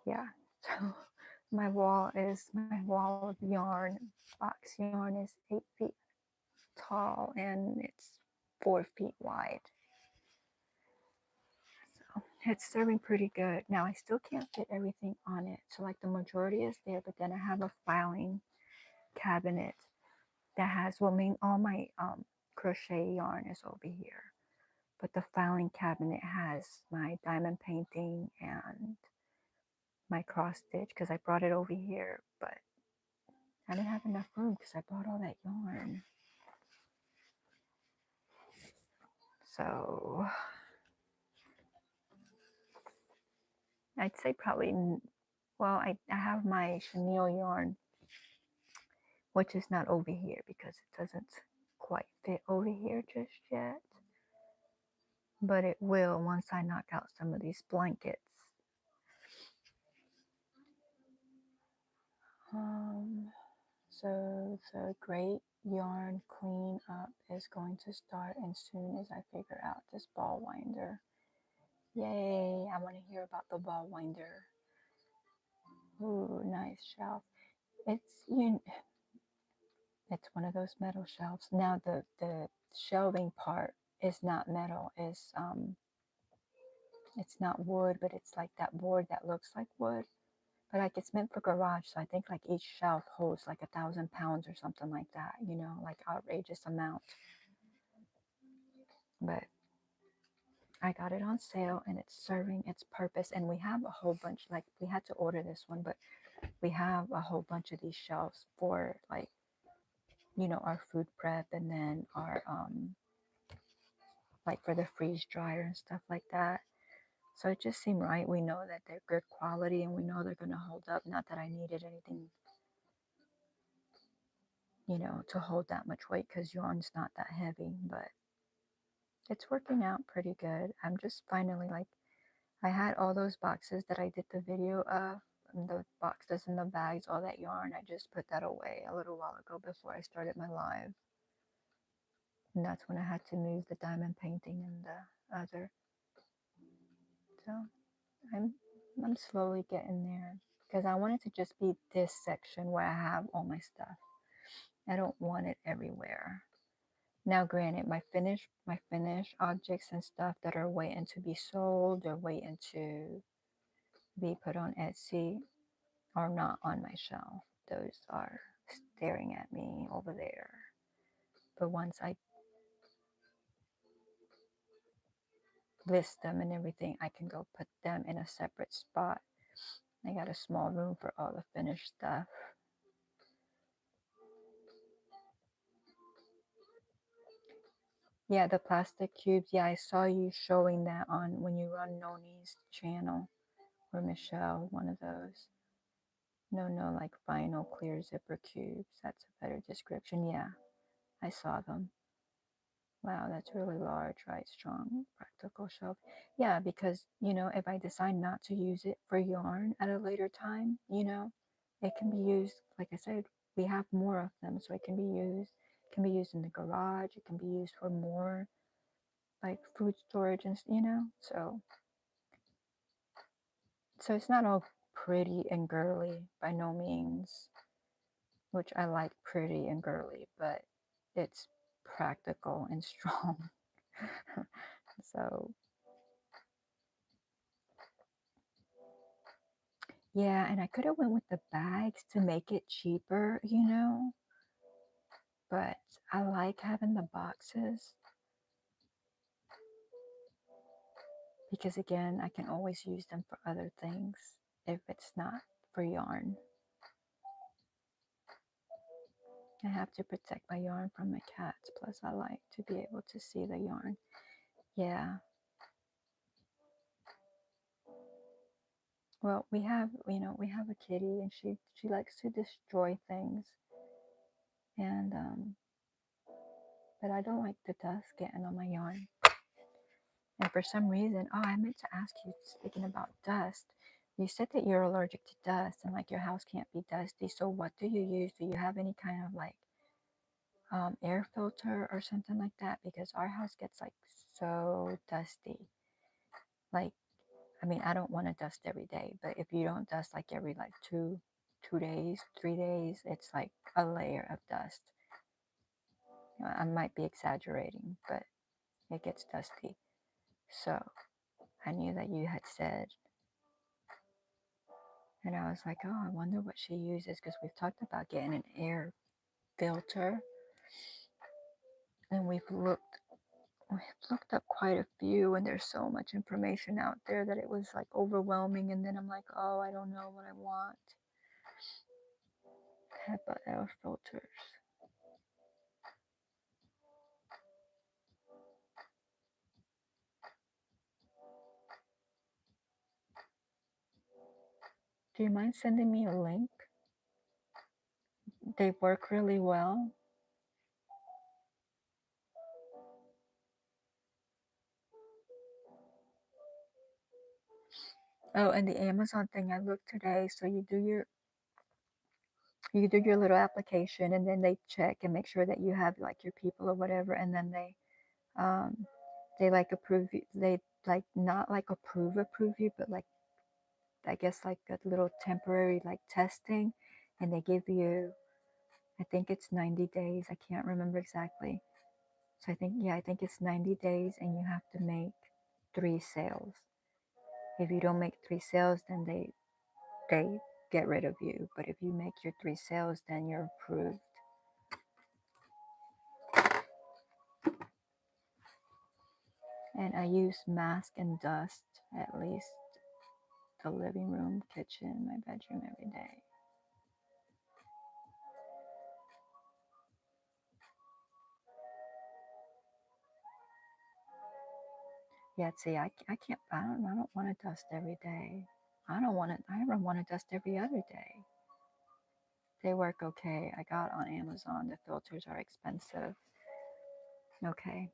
Yeah, so my wall of yarn, box yarn, is 8 feet tall, and it's 4 feet wide. So it's serving pretty good. Now I still can't fit everything on it. So like the majority is there, but then I have a filing cabinet that has, well, I mean, all my crochet yarn is over here. But the filing cabinet has my diamond painting and my cross stitch, because I brought it over here, but I didn't have enough room because I brought all that yarn. So I'd say probably, well, I have my chenille yarn, which is not over here because it doesn't quite fit over here just yet. But it will once I knock out some of these blankets. So the great yarn clean up is going to start as soon as I figure out this ball winder. Yay, I want to hear about the ball winder. Ooh, nice shelf. It's it's one of those metal shelves. Now the shelving part is not metal, it's not wood, but it's like that board that looks like wood. But like it's meant for garage, so I think like each shelf holds like 1,000 pounds or something like that, you know, like outrageous amount. But I got it on sale and it's serving its purpose. And we have a whole bunch, like we had to order this one, but we have a whole bunch of these shelves for like, you know, our food prep and then our like for the freeze dryer and stuff like that. So it just seemed right. We know that they're good quality and we know they're going to hold up. Not that I needed anything, you know, to hold that much weight because yarn's not that heavy, but it's working out pretty good. I'm just finally like, I had all those boxes that I did the video of, and the boxes and the bags, all that yarn. I just put that away a little while ago before I started my live. And that's when I had to move the diamond painting and the other. So I'm slowly getting there because I want it to just be this section where I have all my stuff. I don't want it everywhere. Now, granted, my finished objects and stuff that are waiting to be sold or waiting to be put on Etsy are not on my shelf. Those are staring at me over there. But once I list them and everything, I can go put them in a separate spot. I got a small room for all the finished stuff. Yeah, the plastic cubes. Yeah, I saw you showing that on when you run Noni's channel or Michelle, one of those. No, like vinyl clear zipper cubes. That's a better description. Yeah, I saw them. Wow, that's really large, right? Strong, practical shelf. Yeah, because, you know, if I decide not to use it for yarn at a later time, you know, it can be used, like I said, we have more of them, so it can be used. It can be used in the garage. It can be used for more like food storage and, you know, so it's not all pretty and girly by no means, which I like pretty and girly, but it's practical and strong. So yeah, and I could have went with the bags to make it cheaper, you know, but I like having the boxes because again, I can always use them for other things if it's not for yarn. I have to protect my yarn from my cats, plus I like to be able to see the yarn. Yeah. Well, we have, you know, we have a kitty and she likes to destroy things. And but I don't like the dust getting on my yarn. And for some reason, oh, I meant to ask you, speaking about dust, you said that you're allergic to dust and like your house can't be dusty. So what do you use? Do you have any kind of like air filter or something like that? Because our house gets like so dusty. Like, I mean, I don't want to dust every day, but if you don't dust like every like two days, 3 days, it's like a layer of dust. I might be exaggerating, but it gets dusty. So I knew that you had said, and I was like, oh, I wonder what she uses because we've talked about getting an air filter, and we've looked up quite a few, and there's so much information out there that it was like overwhelming. And then I'm like, oh, I don't know what I want. HEPA air filters. Do you mind sending me a link? They work really well. Oh, and the Amazon thing, I looked today. So you do your little application, and then they check and make sure that you have like your people or whatever, and then they like approve you. They like not like approve you, but like I guess like a little temporary like testing, and they give you, I think it's 90 days. I can't remember exactly. So I think, yeah, I think it's 90 days, and you have to make 3 sales. If you don't make 3 sales, then they get rid of you. But if you make your 3 sales, then you're approved. And I use mask and dust at least the living room, kitchen, my bedroom every day. Yeah, see, I can't, I don't want to dust every day. I don't want to dust every other day. They work okay. I got on Amazon. The filters are expensive. Okay.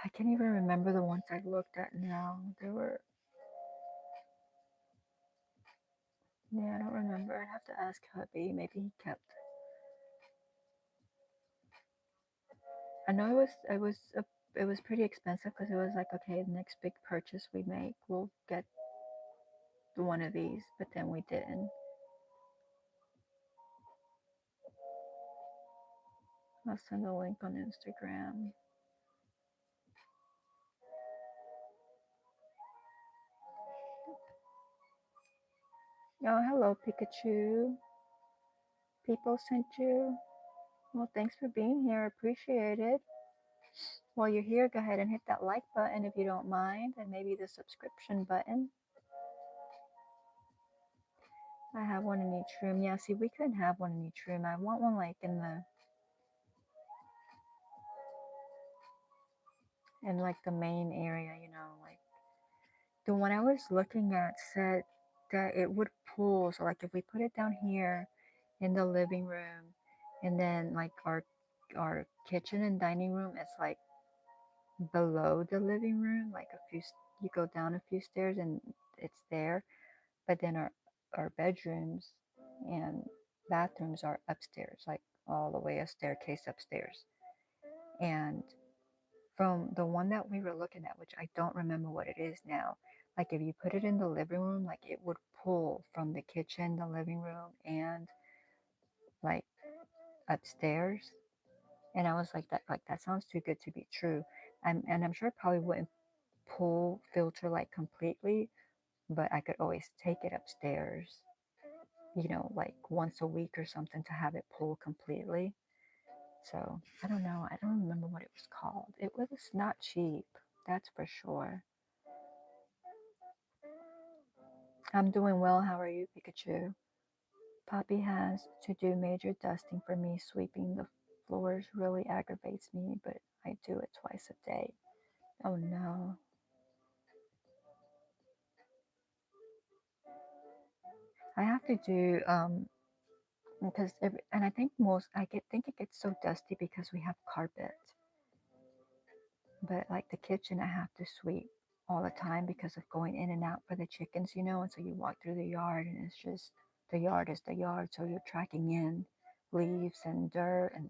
I can't even remember the ones I looked at now. There were, yeah, I don't remember. I'd have to ask hubby. Maybe he kept. I know it was pretty expensive because it was like, okay, the next big purchase we make, we'll get one of these, but then we didn't. I'll send a link on Instagram. Oh, hello, Pikachu. People sent you. Well, thanks for being here. Appreciate it. While you're here, go ahead and hit that like button if you don't mind, and maybe the subscription button. I have one in each room. Yeah, see, we couldn't have one in each room. I want one like in like the main area, like the one I was looking at said that it would pull. So like if we put it down here in the living room, and then like our kitchen and dining room is like below the living room, like you go down a few stairs and it's there, but then our bedrooms and bathrooms are upstairs, like all the way a staircase upstairs. And from the one that we were looking at, which I don't remember what it is now, like if you put it in the living room, like it would pull from the kitchen, the living room, and like upstairs. And I was like that sounds too good to be true. And I'm sure it probably wouldn't pull filter like completely, but I could always take it upstairs, like once a week or something to have it pull completely. So I don't know. I don't remember what it was called. It was not cheap, that's for sure. I'm doing well. How are you, Pikachu? Poppy has to do major dusting for me. Sweeping the floors really aggravates me, but I do it twice a day. Oh no. I have to do because and I think think it gets so dusty because we have carpet. But like the kitchen, I have to sweep all the time because of going in and out for the chickens, and so you walk through the yard and it's just the yard is the yard, so you're tracking in leaves and dirt, and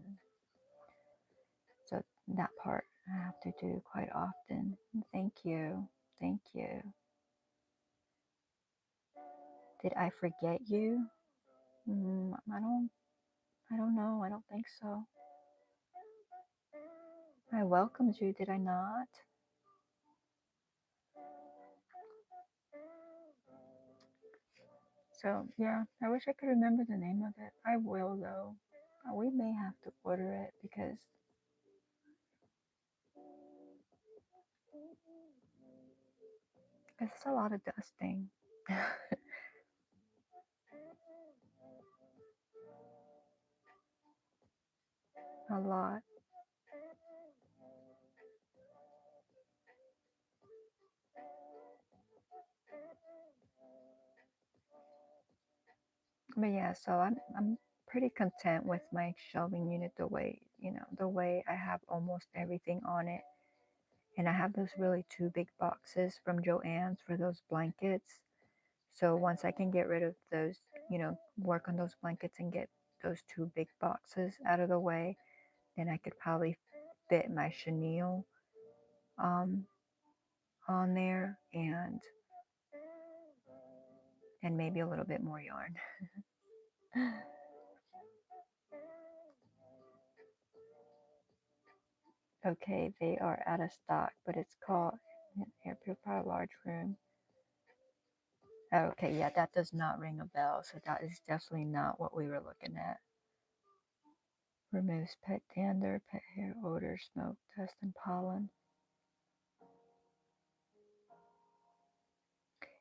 so that part I have to do quite often. Thank you. Thank you. Did I forget you? I don't know. I don't think so. I welcomed you, did I not? So yeah, I wish I could remember the name of it. I will though. We may have to order it because it's a lot of dusting. A lot. But yeah, so I'm pretty content with my shelving unit the way, the way I have almost everything on it. And I have those really two big boxes from Joann's for those blankets. So once I can get rid of those, work on those blankets and get those two big boxes out of the way, then I could probably fit my chenille um, on there and maybe a little bit more yarn. Okay, they are out of stock, but it's called Air Purifier Large Room. Okay, yeah, that does not ring a bell, so that is definitely not what we were looking at. Removes pet dander, pet hair, odor, smoke, dust, and pollen.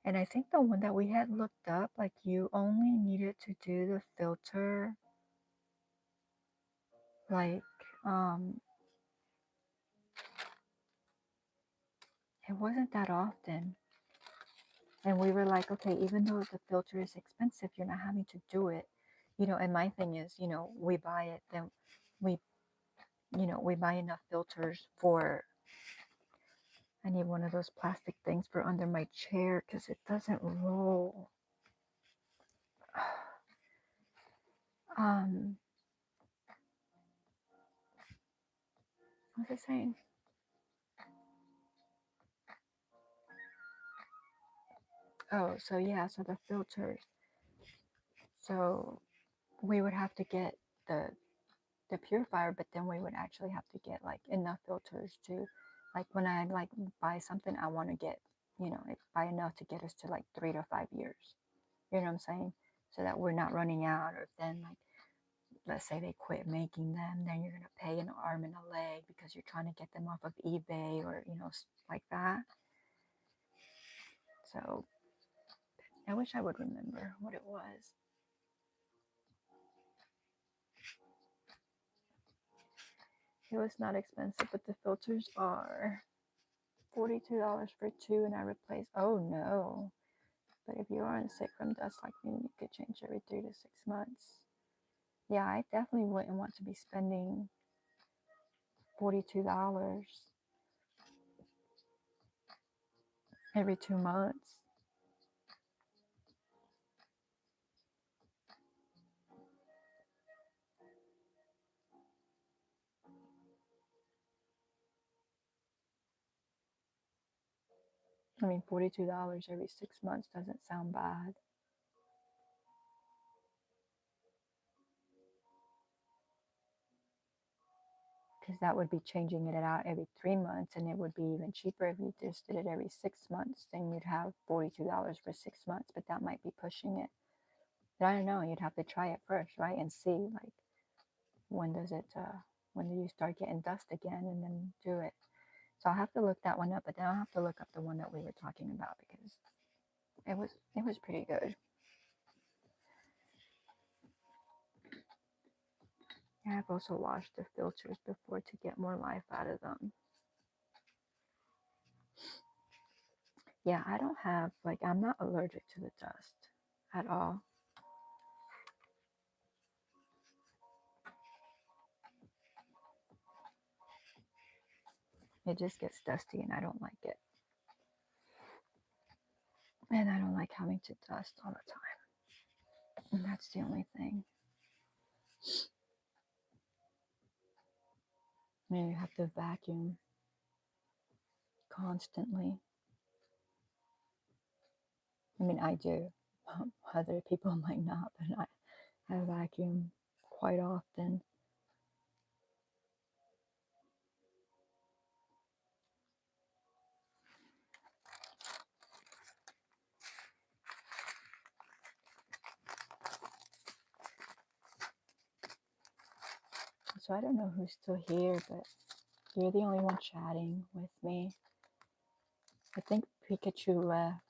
And I think the one that we had looked up, like you only needed to do the filter, like, it wasn't that often. And we were like, okay, even though the filter is expensive, you're not having to do it. And my thing is, we buy it, then we, we buy enough filters for, I need one of those plastic things for under my chair because it doesn't roll. What was I saying? Oh, so yeah, so the filters. So we would have to get the purifier, but then we would actually have to get like enough filters to, like when I like buy something, I want to get, buy enough to get us to like 3 to 5 years. You know what I'm saying? So that we're not running out, or if then like, let's say they quit making them, then you're gonna pay an arm and a leg because you're trying to get them off of eBay or like that. So I wish I would remember what it was. It was not expensive, but the filters are $42 for two, and I replaced. Oh no! But if you aren't sick from dust like me, you could change every 3 to 6 months. Yeah, I definitely wouldn't want to be spending $42 every 2 months. I mean, $42 every 6 months doesn't sound bad. Because that would be changing it out every 3 months, and it would be even cheaper if you just did it every 6 months. Then you'd have $42 for 6 months, but that might be pushing it. But I don't know. You'd have to try it first, right, and see like when does it, when do you start getting dust again, and then do it. So I'll have to look that one up, but then I'll have to look up the one that we were talking about because it was pretty good. And I've also washed the filters before to get more life out of them. Yeah, I don't have, like, I'm not allergic to the dust at all. It just gets dusty and I don't like it. And I don't like having to dust all the time. And that's the only thing. And you have to vacuum constantly. I mean, I do. Other people might not, but I vacuum quite often. So I don't know who's still here, but you're the only one chatting with me. I think Pikachu left.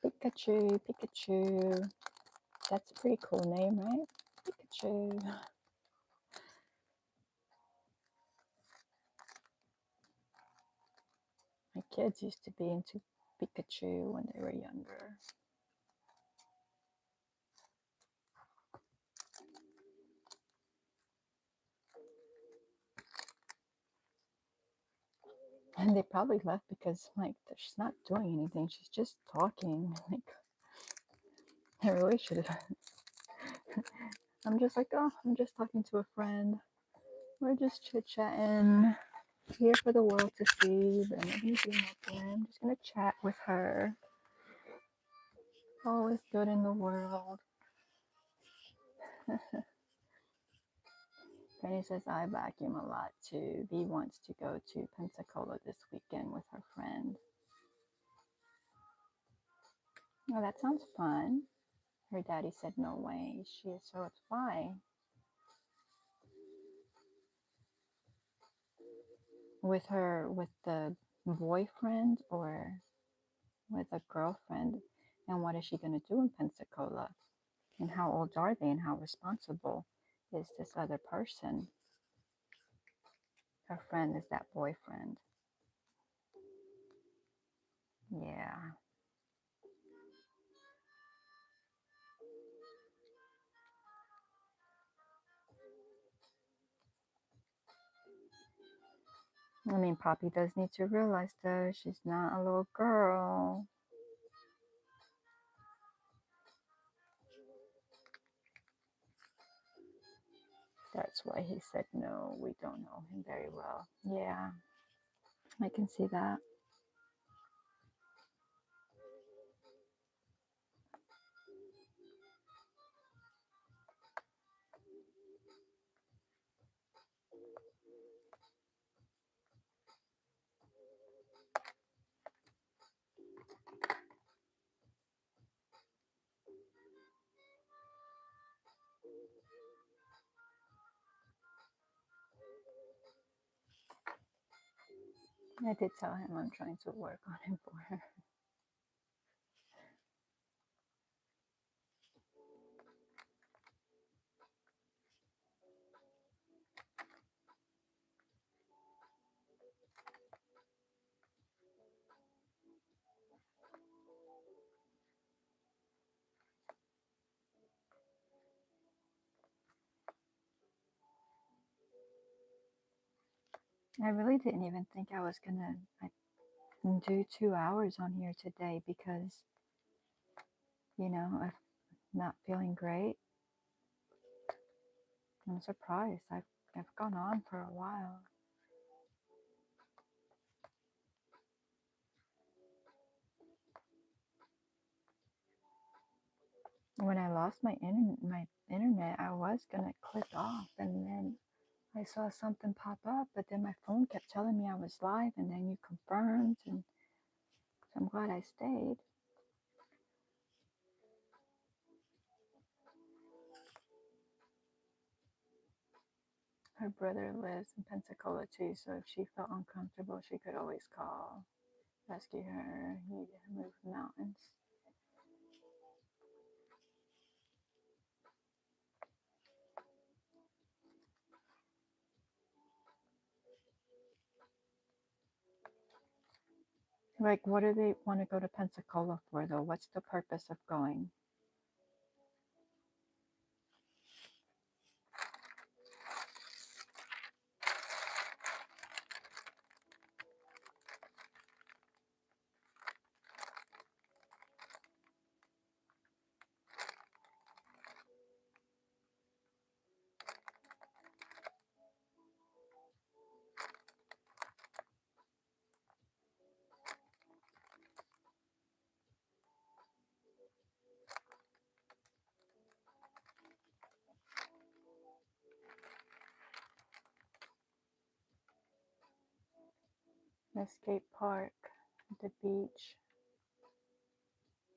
Pikachu, Pikachu. That's a pretty cool name, right? Pikachu. My kids used to be into Pikachu when they were younger. And they probably left because, like, she's not doing anything. She's just talking. Like, I really should have. I'm just like, oh, I'm just talking to a friend. We're just chit-chatting. Here for the world to see. But I'm not going to do nothing. I'm just going to chat with her. All is good in the world. Penny says, I vacuum a lot too. V wants to go to Pensacola this weekend with her friend. Oh, that sounds fun. Her daddy said, no way. She is, so it's why. With the boyfriend or with a girlfriend? And what is she going to do in Pensacola? And how old are they? And how responsible is this other person? Her friend is that boyfriend. Yeah. I mean, Poppy does need to realize, though, she's not a little girl. That's why he said no, we don't know him very well. Yeah, I can see that. I did tell him I'm trying to work on him for her. I really didn't even think I was gonna do 2 hours on here today because, you know, I'm not feeling great. I'm surprised. I've gone on for a while. When I lost my internet, I was gonna click off, and then I saw something pop up, but then my phone kept telling me I was live, and then you confirmed, and so I'm glad I stayed. Her brother lives in Pensacola too, so if she felt uncomfortable, she could always call, rescue her, need to move mountains. Like, what do they want to go to Pensacola for, though? What's the purpose of going? Escape Park, the beach.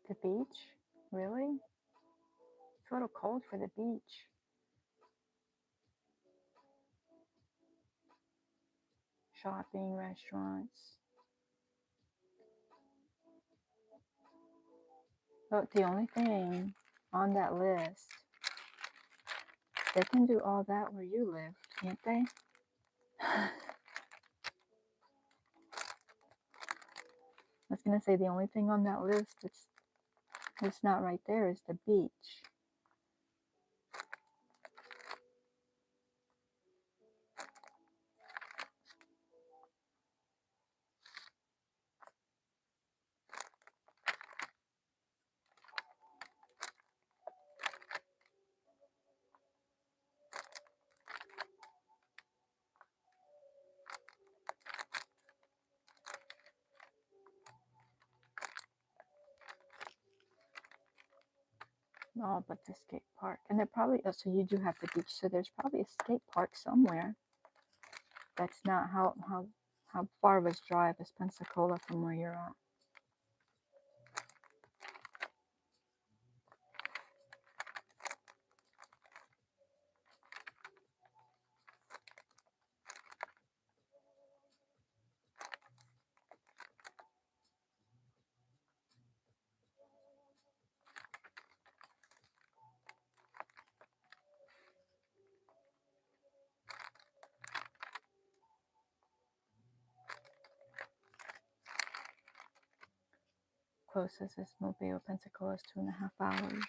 The beach? Really? It's a little cold for the beach. Shopping, restaurants. But the only thing on that list, they can do all that where you live, can't they? I was gonna say the only thing on that list that's not right there is the beach. Oh, but the skate park. And there probably, oh, so you do have the beach. So there's probably a skate park somewhere. That's not how far of a drive is Pensacola from where you're at? Closest is Mobile, Pensacola is 2.5 hours.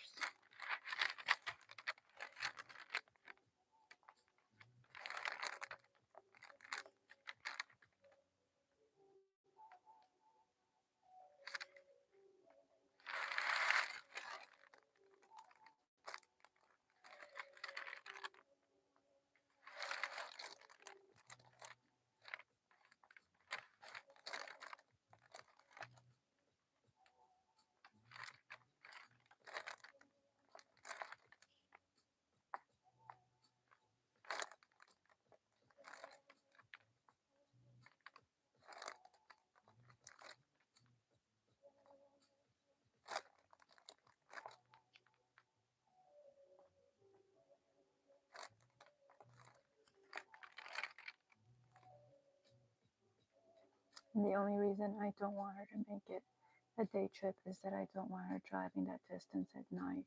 And the only reason I don't want her to make it a day trip is that I don't want her driving that distance at night.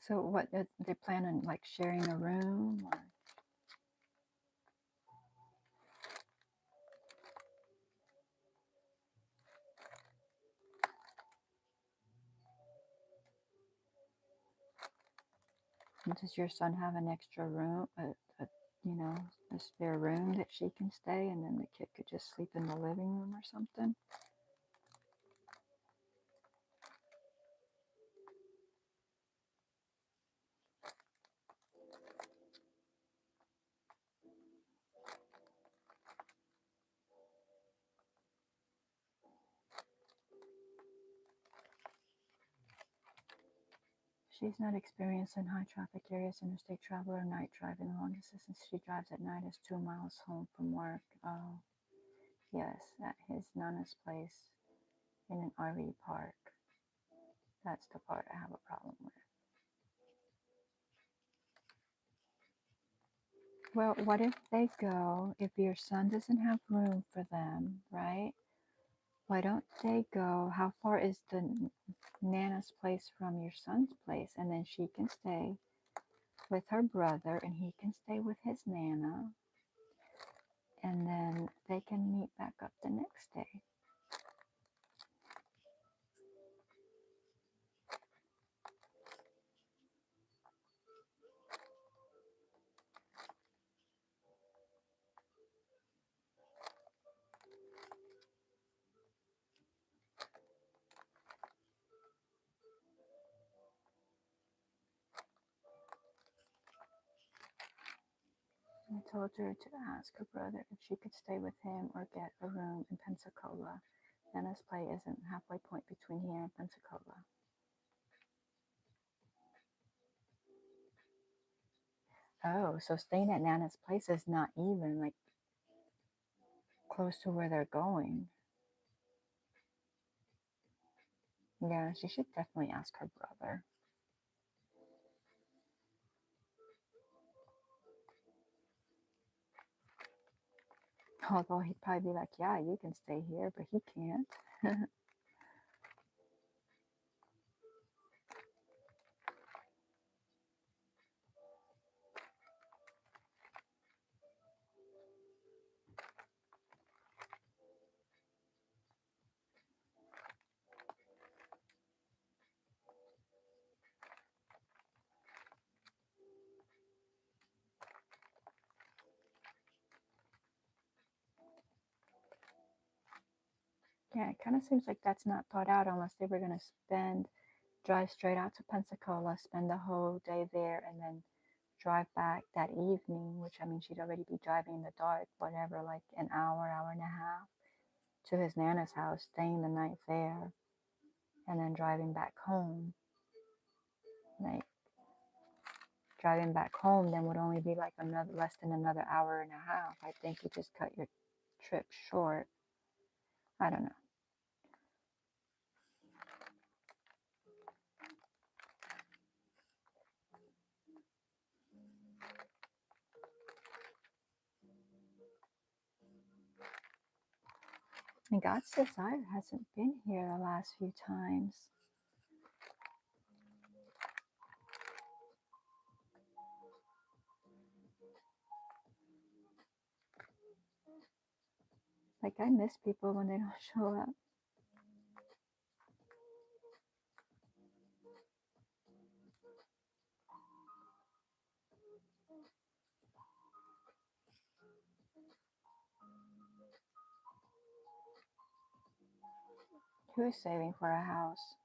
So what, they plan on like sharing a room or? Does your son have an extra room, you know, a spare room that she can stay, and then the kid could just sleep in the living room or something? She's not experienced in high traffic areas, interstate travel, or night driving. The longest distance she drives at night is 2 miles home from work. Oh, yes, at his Nana's place in an RV park. That's the part I have a problem with. Well, what if they go, if your son doesn't have room for them, right? Why don't they go? How far is the Nana's place from your son's place? And then she can stay with her brother and he can stay with his Nana. And then they can meet back up the next day. I told her to ask her brother if she could stay with him or get a room in Pensacola. Nana's place isn't halfway point between here and Pensacola. Oh, so staying at Nana's place is not even like close to where they're going. Yeah, she should definitely ask her brother. Although he'd probably be like, yeah, you can stay here, but he can't. Yeah, it kind of seems like that's not thought out unless they were going to drive straight out to Pensacola, spend the whole day there, and then drive back that evening, which I mean, she'd already be driving in the dark, whatever, like an hour, hour and a half to his Nana's house, staying the night there, and then driving back home. Like, driving back home then would only be like less than another hour and a half. I think you just cut your trip short. I don't know. And God's Desire hasn't been here the last few times. Like, I miss people when they don't show up. Who's saving for a house?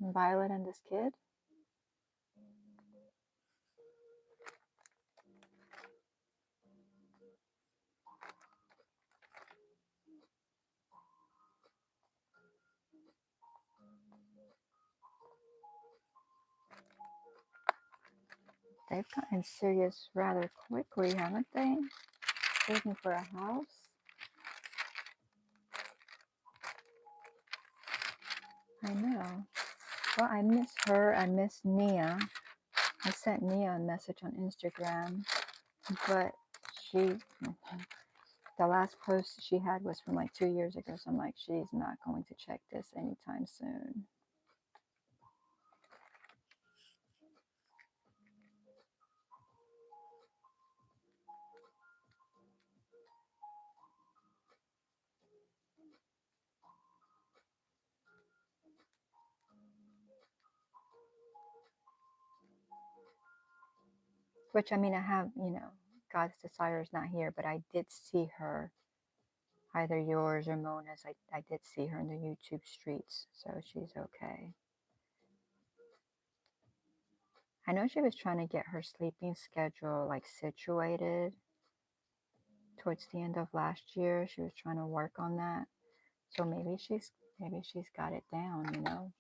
Violet and this kid? They've gotten serious rather quickly, haven't they? Saving for a house? I know. Well, I miss her. I miss Nia. I sent Nia a message on Instagram, but the last post she had was from like 2 years ago, so I'm like, she's not going to check this anytime soon. Which, I mean, I have, God's Desire is not here, but I did see her, either yours or Mona's. I did see her in the YouTube streets, so she's okay. I know she was trying to get her sleeping schedule like situated towards the end of last year. She was trying to work on that. So maybe she's got it down.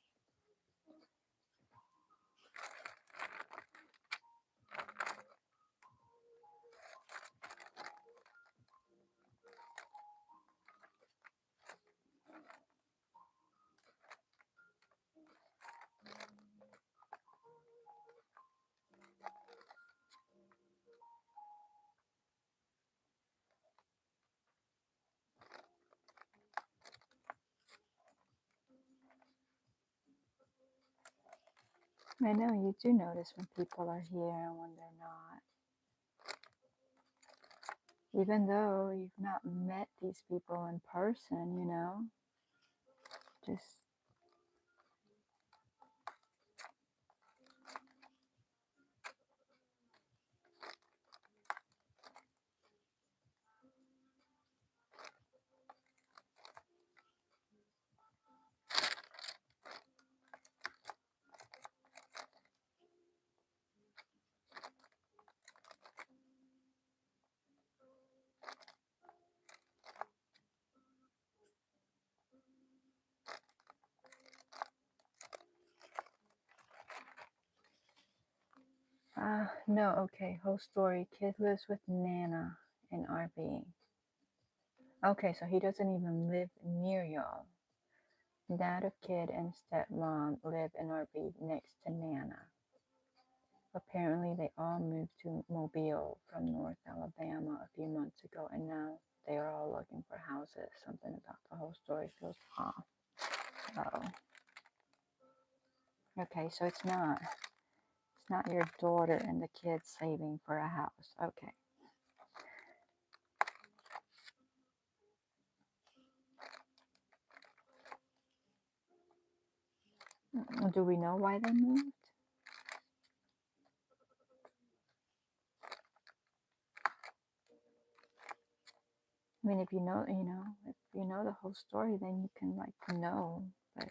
I know you do notice when people are here and when they're not. Even though you've not met these people in person, just no, okay, whole story. Kid lives with Nana in RV. Okay, so he doesn't even live near y'all. Dad of kid and stepmom live in RV next to Nana. Apparently they all moved to Mobile from North Alabama a few months ago, and now they are all looking for houses. Something about the whole story feels off. Oh. Okay, so it's not your daughter and the kids saving for a house. Okay. Do we know why they moved? I mean, if you know, if you know the whole story, then you can like know. But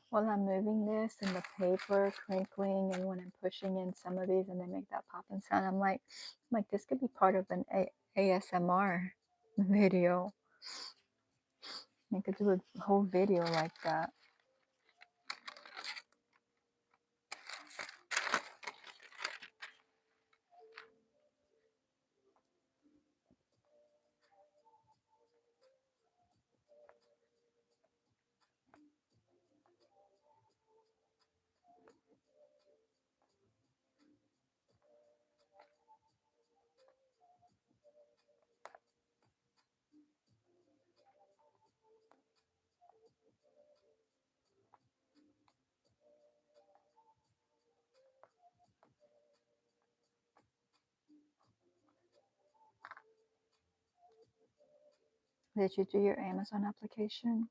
while I'm moving this and the paper crinkling, and when I'm pushing in some of these and they make that popping sound, I'm like, this could be part of an ASMR video. I could do a whole video like that. Did you do your Amazon application?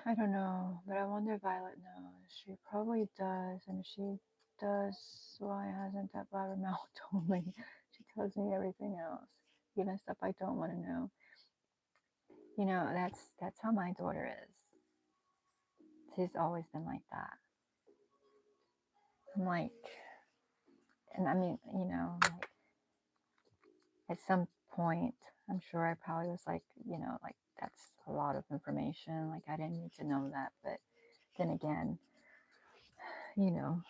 I don't know, but I wonder if Violet knows. She probably does, and if she does, why hasn't that blabbermouth told me? She tells me everything else, even stuff I don't want to know. You know, that's how my daughter is. She's always been like that. I'm like, and I mean, like at some point, I'm sure I probably was like, like that's a lot of information. Like I didn't need to know that, but then again, you know,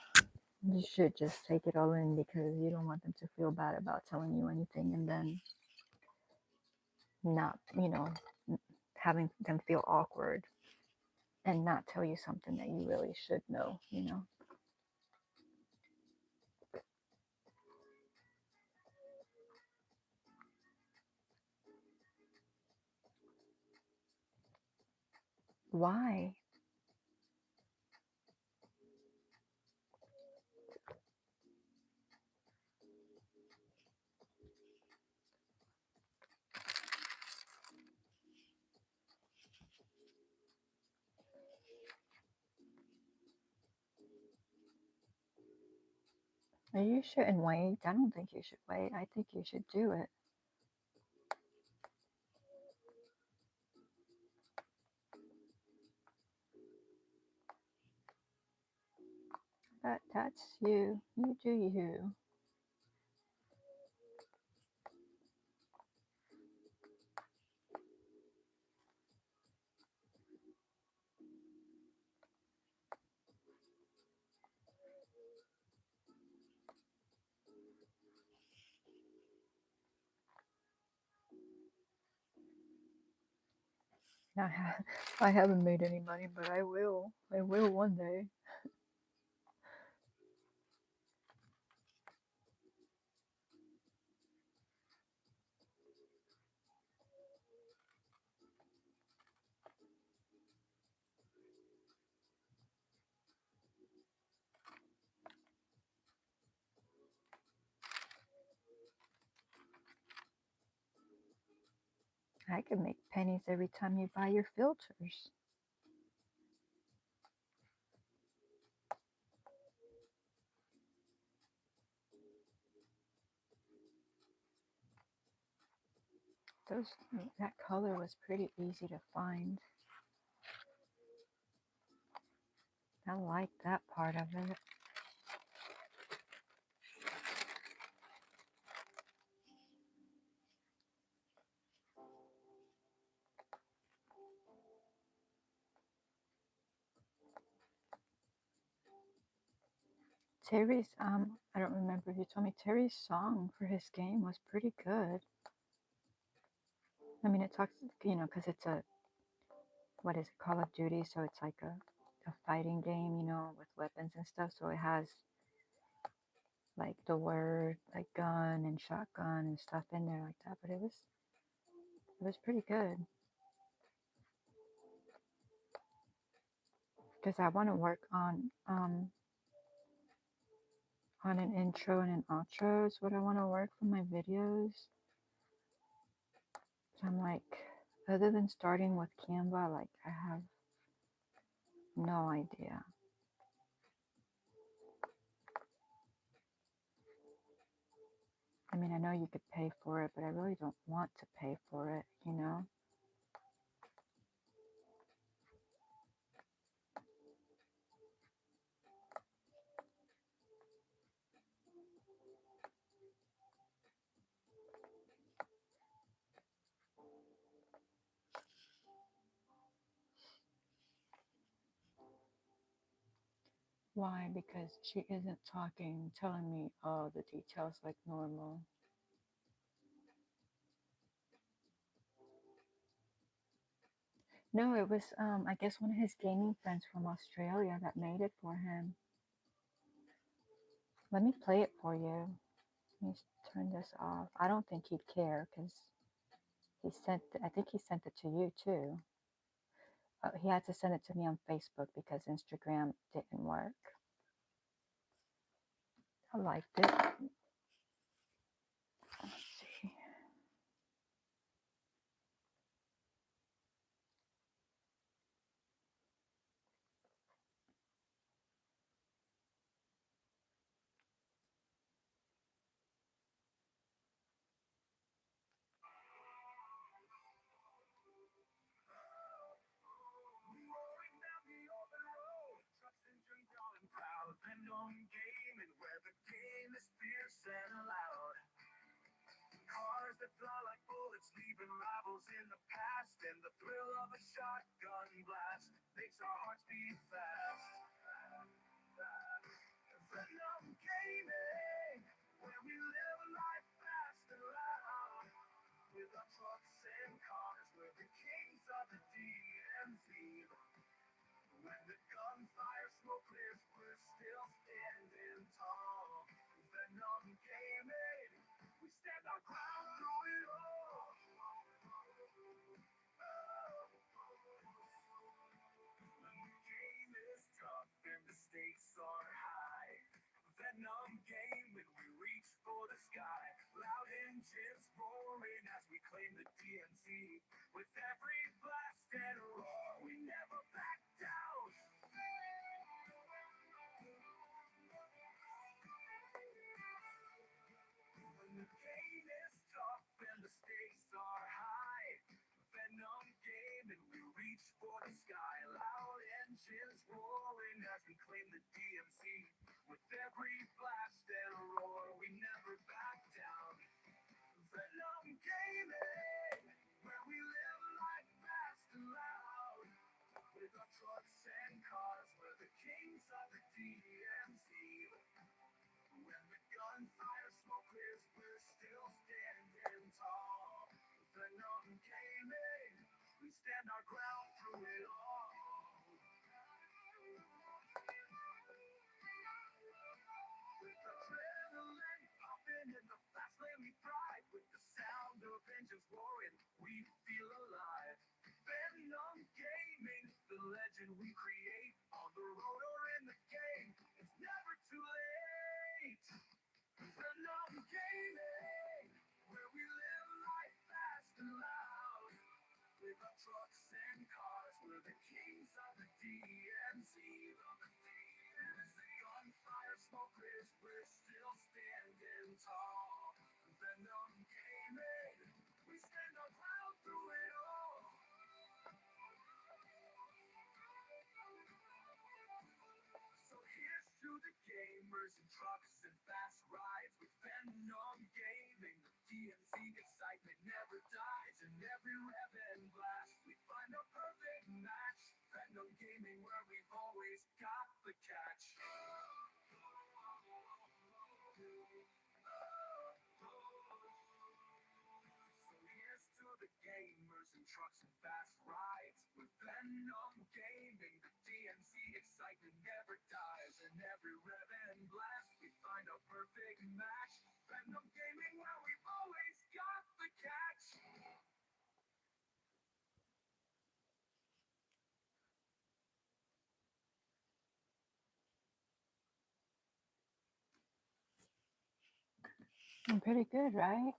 you should just take it all in because you don't want them to feel bad about telling you anything and then not, having them feel awkward and not tell you something that you really should know. Why? You shouldn't wait. I don't think you should wait. I think you should do it. But that's you. You do you. I haven't made any money, but I will. I will one day. I could make pennies every time you buy your filters. Those that color was pretty easy to find. I like that part of it. Terry's I don't remember if you told me Terry's song for his game was pretty good. I mean, it talks, because it's a, what is it, Call of Duty, so it's like a fighting game, with weapons and stuff. So it has like the word like gun and shotgun and stuff in there like that. But it was pretty good because I want to work on an intro and an outro is what I want to work for my videos. So I'm like, other than starting with Canva, like I have no idea. I mean, I know you could pay for it, but I really don't want to pay for it. Why? Because she isn't talking, telling me all the details like normal. No, it was I guess one of his gaming friends from Australia that made it for him. Let me play it for you. Let me turn this off. I don't think he'd care because I think he sent it to you too. He had to send it to me on Facebook because Instagram didn't work. I liked it. Let's see. Pretty good, right?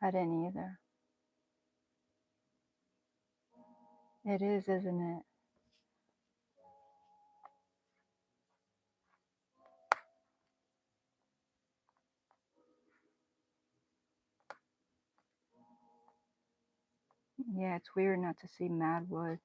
I didn't either. It is, isn't it? Yeah, it's weird not to see Madwood.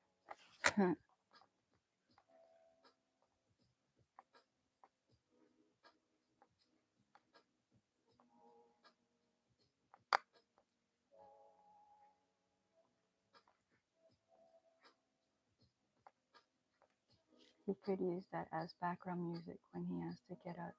He could use that as background music when he has to get up.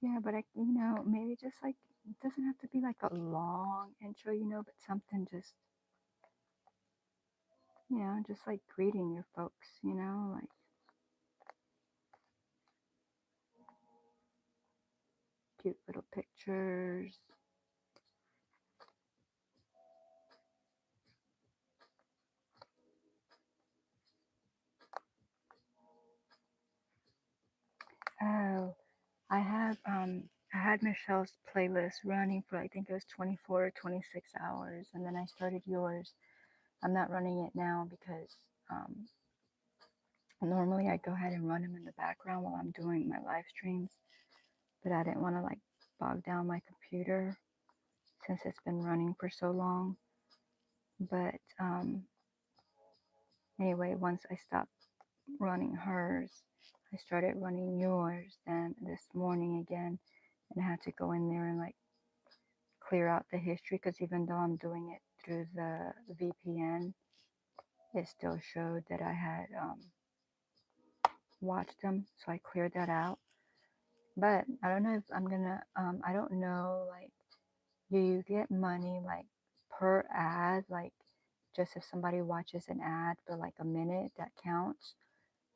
Yeah, but maybe just like, it doesn't have to be like a long intro, but something just, just like greeting your folks, like cute little pictures. Oh, I had Michelle's playlist running for, I think it was 24 or 26 hours, and then I started yours. I'm not running it now because normally I go ahead and run them in the background while I'm doing my live streams, but I didn't want to like bog down my computer since it's been running for so long. But anyway, once I stopped running hers, I started running yours then this morning again, and I had to go in there and like clear out the history, because even though I'm doing it through the VPN, it still showed that I had watched them, so I cleared that out. But I don't know if I'm gonna, I don't know, like, do you get money like per ad? Like, just if somebody watches an ad for like a minute, that counts?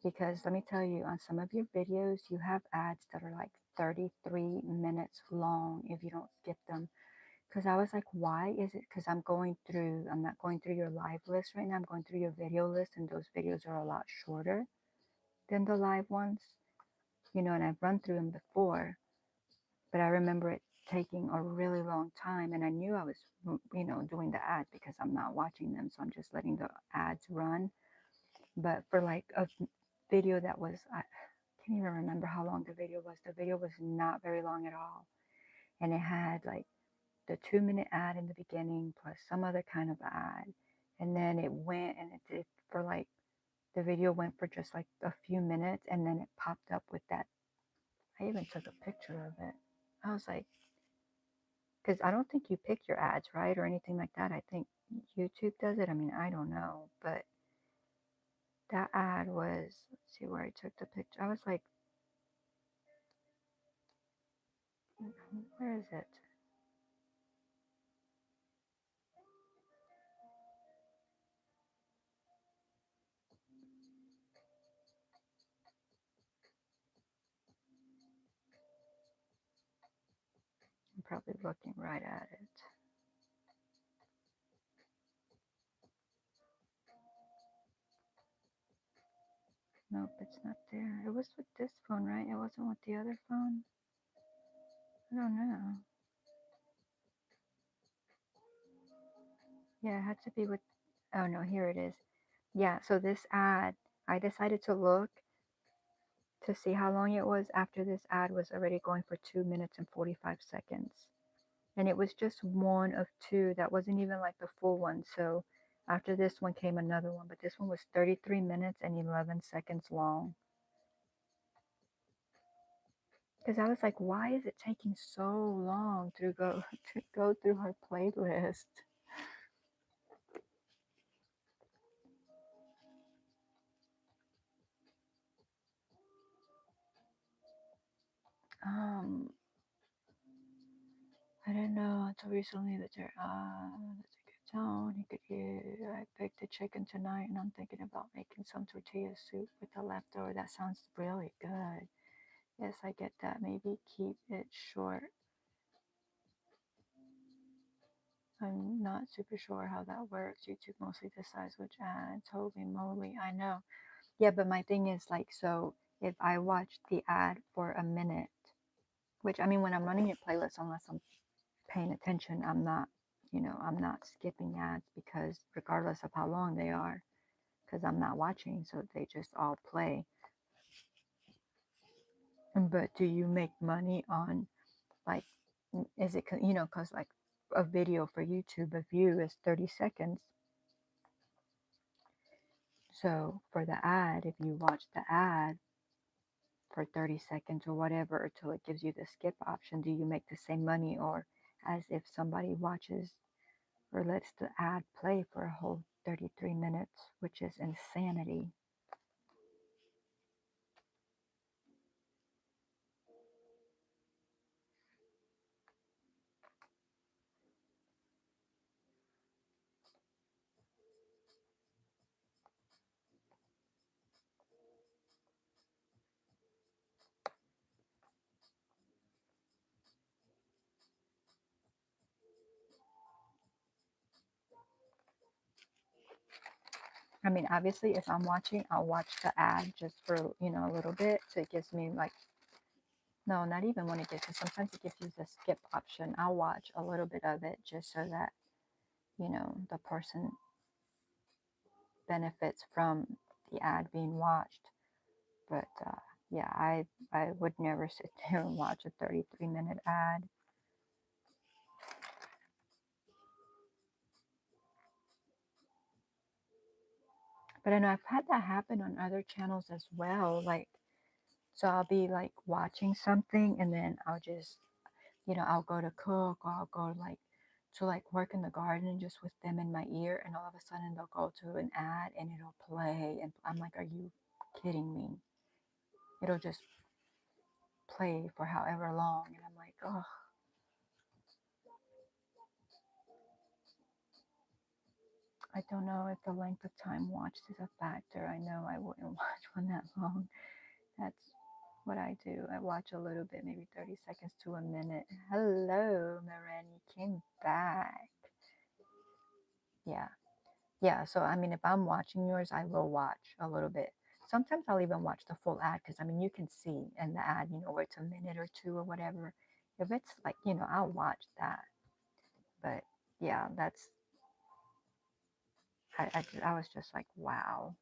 Because let me tell you, on some of your videos, you have ads that are like 33 minutes long if you don't skip them. Because I was like, why is it? Because I'm not going through your live list right now. I'm going through your video list, and those videos are a lot shorter than the live ones, and I've run through them before, but I remember it taking a really long time, and I knew I was, doing the ads because I'm not watching them, so I'm just letting the ads run. But for like a video that was, I can't even remember how long the video was. The video was not very long at all, and it had like the 2-minute ad in the beginning plus some other kind of ad, and then it went and it did for like, the video went for just like a few minutes, and then it popped up with that. I even took a picture of it. I was like, because I don't think you pick your ads, right, or anything like that. I think YouTube does it. I mean, I don't know, but that ad was, let's see where I took the picture. I was like, where is it? probably looking right at it. Nope, it's not there. It was with this phone, right? It wasn't with the other phone? I don't know. Yeah, it had to be with, oh no, here it is. Yeah, so this ad, I decided to look to see how long it was after this ad was already going for 2 minutes and 45 seconds. And it was just one of two. That wasn't even like the full one. So after this one came another one, but this one was 33 minutes and 11 seconds long. Because I was like, why is it taking so long to go through her playlist? I didn't know until recently that that's a good tone. He could hear. I baked the chicken tonight, and I'm thinking about making some tortilla soup with the leftover. That sounds really good. Yes, I get that. Maybe keep it short. I'm not super sure how that works. YouTube mostly decides which ads. Holy moly, I know. Yeah, but my thing is like, so if I watch the ad for a minute, which I mean, when I'm running a playlist, unless I'm paying attention, I'm not, I'm not skipping ads because regardless of how long they are, because I'm not watching, so they just all play. But do you make money on like, is it, because like a video for YouTube, a view is 30 seconds. So for the ad, if you watch the ad for 30 seconds or whatever until it gives you the skip option, do you make the same money, or as if somebody watches or lets the ad play for a whole 33 minutes, which is insanity? I mean, obviously, if I'm watching, I'll watch the ad just for, a little bit. So it gives me like, no, not even when it gives you, sometimes it gives you the skip option. I'll watch a little bit of it just so that, the person benefits from the ad being watched. But yeah, I would never sit there and watch a 33-minute ad. But I know I've had that happen on other channels as well. Like, so I'll be like watching something and then I'll just, I'll go to cook, or I'll go like to like work in the garden just with them in my ear, and all of a sudden they'll go to an ad and it'll play, and I'm like, are you kidding me? It'll just play for however long, and I'm like, oh. I don't know if the length of time watched is a factor. I know I wouldn't watch one that long. That's what I do. I watch a little bit, maybe 30 seconds to a minute. Hello, Mirani, came back. Yeah. Yeah. So, I mean, if I'm watching yours, I will watch a little bit. Sometimes I'll even watch the full ad because, I mean, you can see in the ad, where it's a minute or two or whatever. If it's like, I'll watch that. But yeah, I was just like, wow.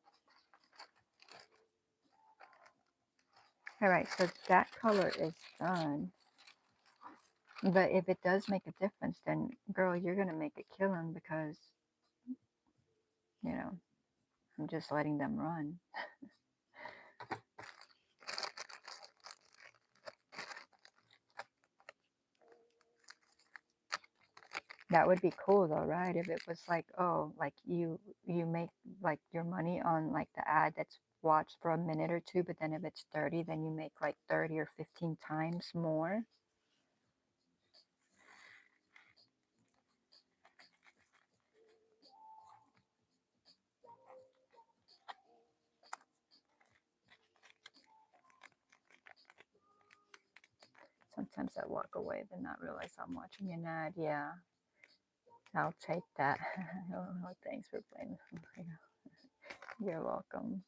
All right, so that color is done. But if it does make a difference, then girl, you're gonna make a killing because, you know, I'm just letting them run. That would be cool though, right? If it was like, oh, like you make like your money on like the ad that's watched for a minute or two, but then if it's 30, then you make like 30 or 15 times more. Sometimes I walk away but not realize I'm watching an ad. Yeah, I'll take that. Oh, thanks for playing. You're welcome.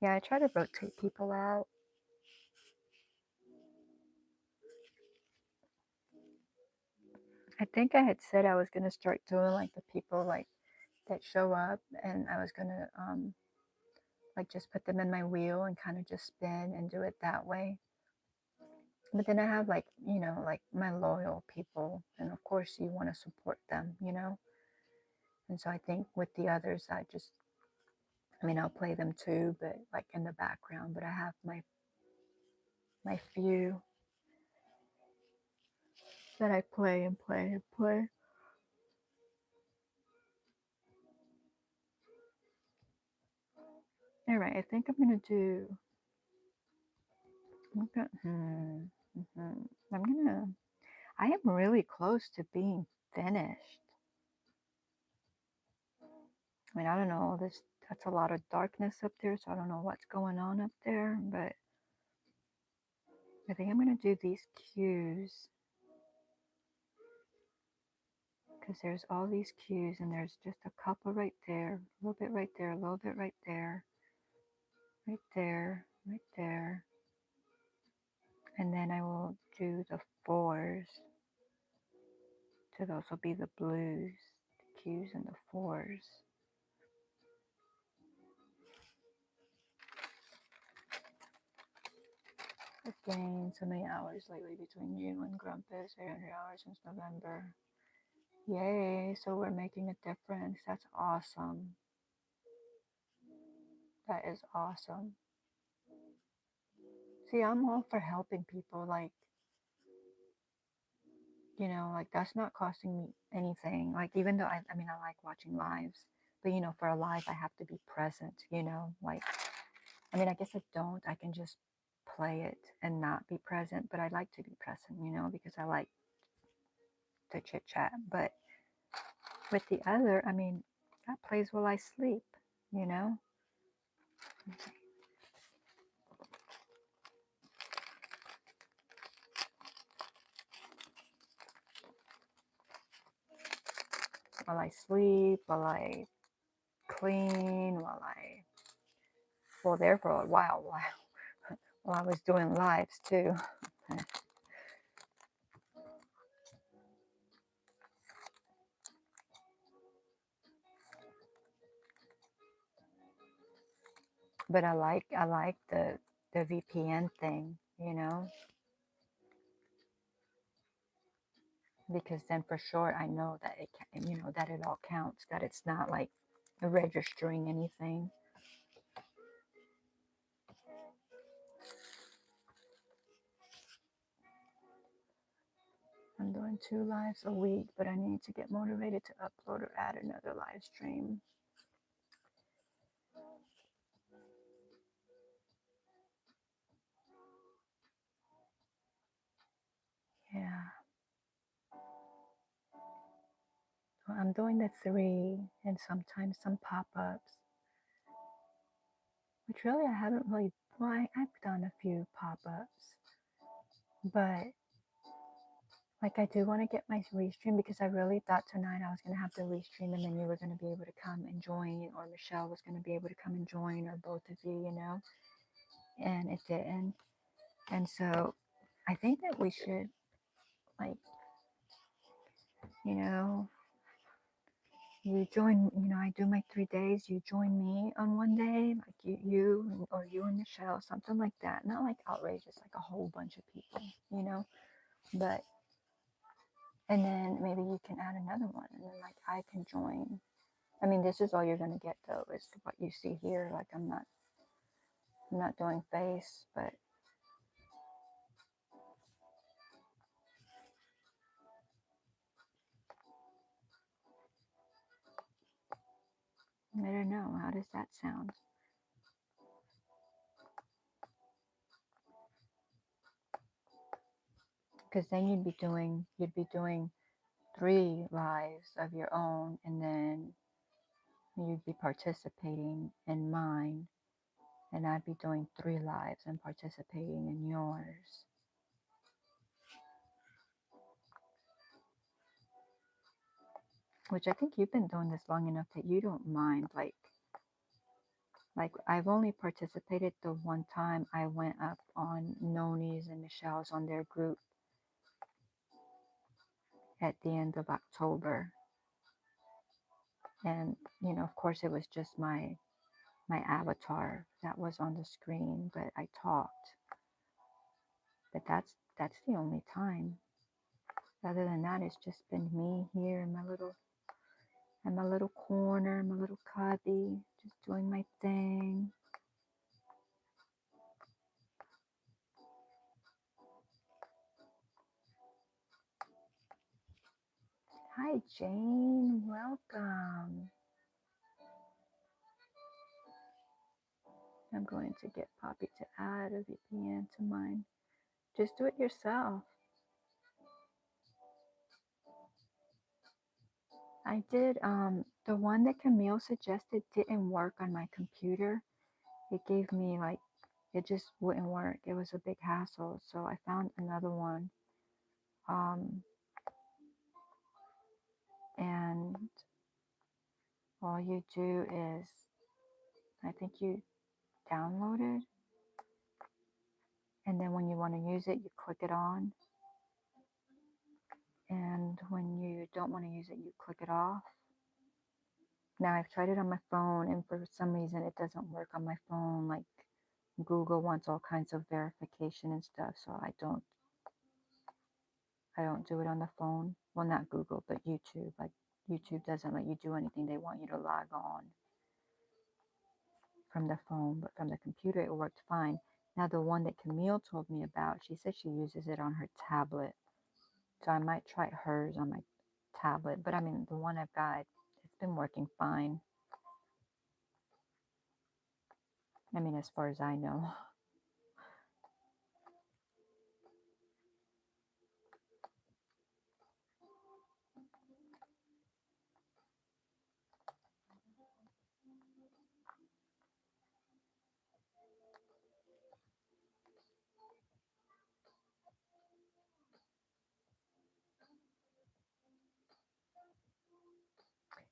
Yeah, I try to rotate people out. I think I had said I was gonna start doing like the people like that show up, and I was gonna like just put them in my wheel and kind of just spin and do it that way. But then I have like, like my loyal people, and of course you want to support them. And so I think with the others, I mean, I'll play them too, but like in the background. But I have my few that I play and play and play. All right, I think I'm gonna do. I'm gonna, I'm gonna. I am really close to being finished. I mean, I don't know. That's a lot of darkness up there, so I don't know what's going on up there. But I think I'm gonna do these cues because there's all these cues, and there's just a couple right there, a little bit right there, a little bit right there, right there, right there, and then I will do the fours. So those will be the blues, the cues, and the fours. I've gained so many hours lately between you and Grumpus, 800 hours since November. Yay, so we're making a difference. That's awesome. That is awesome. See, I'm all for helping people. Like, like that's not costing me anything. Like, even though I mean, I like watching lives, but for a live, I have to be present. Like, I mean, I guess I don't. I can just play it and not be present, but I like to be present, because I like to chit chat. But with the other, I mean, that plays while I sleep. While I sleep, while I clean, well, there for a while, while I was doing lives too. But I like the VPN thing, because then for sure I know that that it all counts, that it's not like registering anything. I'm doing 2 lives a week, but I need to get motivated to upload or add another live stream. Yeah. Well, I'm doing the 3 and sometimes some pop-ups, which really I haven't really, well, I've done a few pop-ups, but like I do want to get my restream because I really thought tonight I was going to have the restream and then you were going to be able to come and join, or Michelle was going to be able to come and join, or both of you, and it didn't. And so I think that we should, like, you know, you join, I do my 3 days, you join me on one day, like or you and Michelle, something like that. Not like outrageous, like a whole bunch of people, but, and then maybe you can add another one, and then like I can join. I mean, this is all you're gonna get though, is what you see here. Like I'm not doing face, but I don't know. How does that sound? Because then you'd be doing 3 lives of your own, and then you'd be participating in mine, and I'd be doing 3 lives and participating in yours. Which I think you've been doing this long enough that you don't mind. Like I've only participated the one time I went up on Noni's and Michelle's on their group at the end of October. And, you know, of course it was just my avatar that was on the screen, but I talked. But that's the only time. Other than that, it's just been me here in my little corner, my little cubby, just doing my thing. Hi, Jane. Welcome. I'm going to get Poppy to add a VPN to mine. Just do it yourself. I did, the one that Camille suggested didn't work on my computer. It gave me like, it just wouldn't work. It was a big hassle. So I found another one. And all you do is, I think you download it. And then when you want to use it, you click it on. And when you don't want to use it, you click it off. Now I've tried it on my phone, and for some reason it doesn't work on my phone. Like Google wants all kinds of verification and stuff, so I don't do it on the phone. Well, not Google, but YouTube. Like YouTube doesn't let you do anything. They want you to log on from the phone, but from the computer it worked fine. Now the one that Camille told me about, she said she uses it on her tablet. So I might try hers on my tablet. But I mean, the one I've got, it's been working fine. I mean, as far as I know.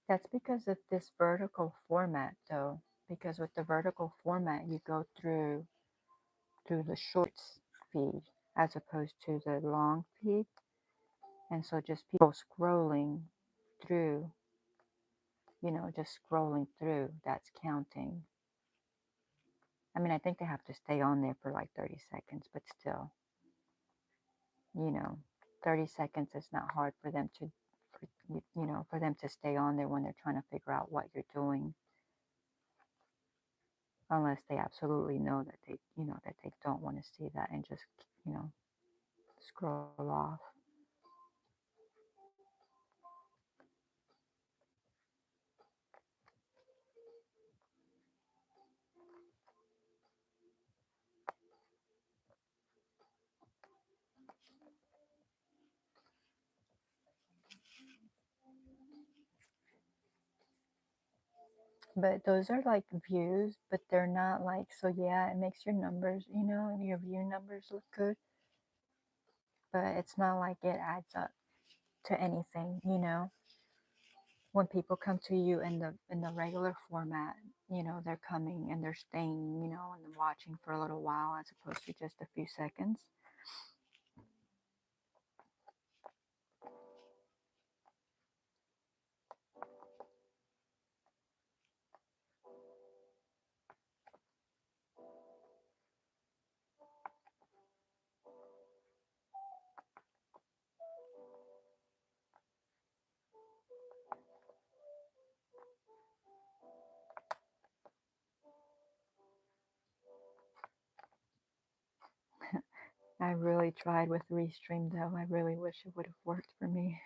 That's because of this vertical format, though. Because with the vertical format, you go through the shorts feed as opposed to the long feed, and so just people scrolling through, just scrolling through, that's counting. I mean, I think they have to stay on there for like 30 seconds, but still, 30 seconds is not hard for them to, for them to stay on there when they're trying to figure out what you're doing. Unless they absolutely know that they don't want to see that and just, scroll off. But those are like views, but they're not like, so yeah, it makes your numbers, your view numbers look good, but it's not like it adds up to anything, when people come to you in the regular format, they're coming and they're staying, and watching for a little while as opposed to just a few seconds. I really tried with Restream though. I really wish it would have worked for me.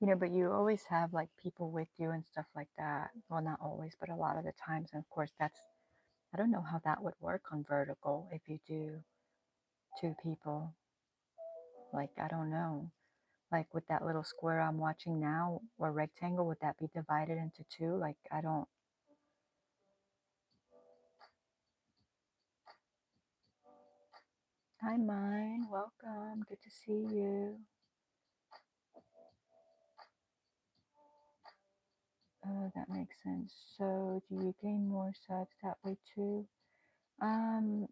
You know, but you always have like people with you and stuff like that. Well, not always, but a lot of the times. And of course, I don't know how that would work on vertical if you do two people. Like, I don't know. Like with that little square I'm watching now or rectangle, would that be divided into two? Like, I don't. Hi, Mine. Welcome. Good to see you. Oh, that makes sense. So, do you gain more subs that way too? Um,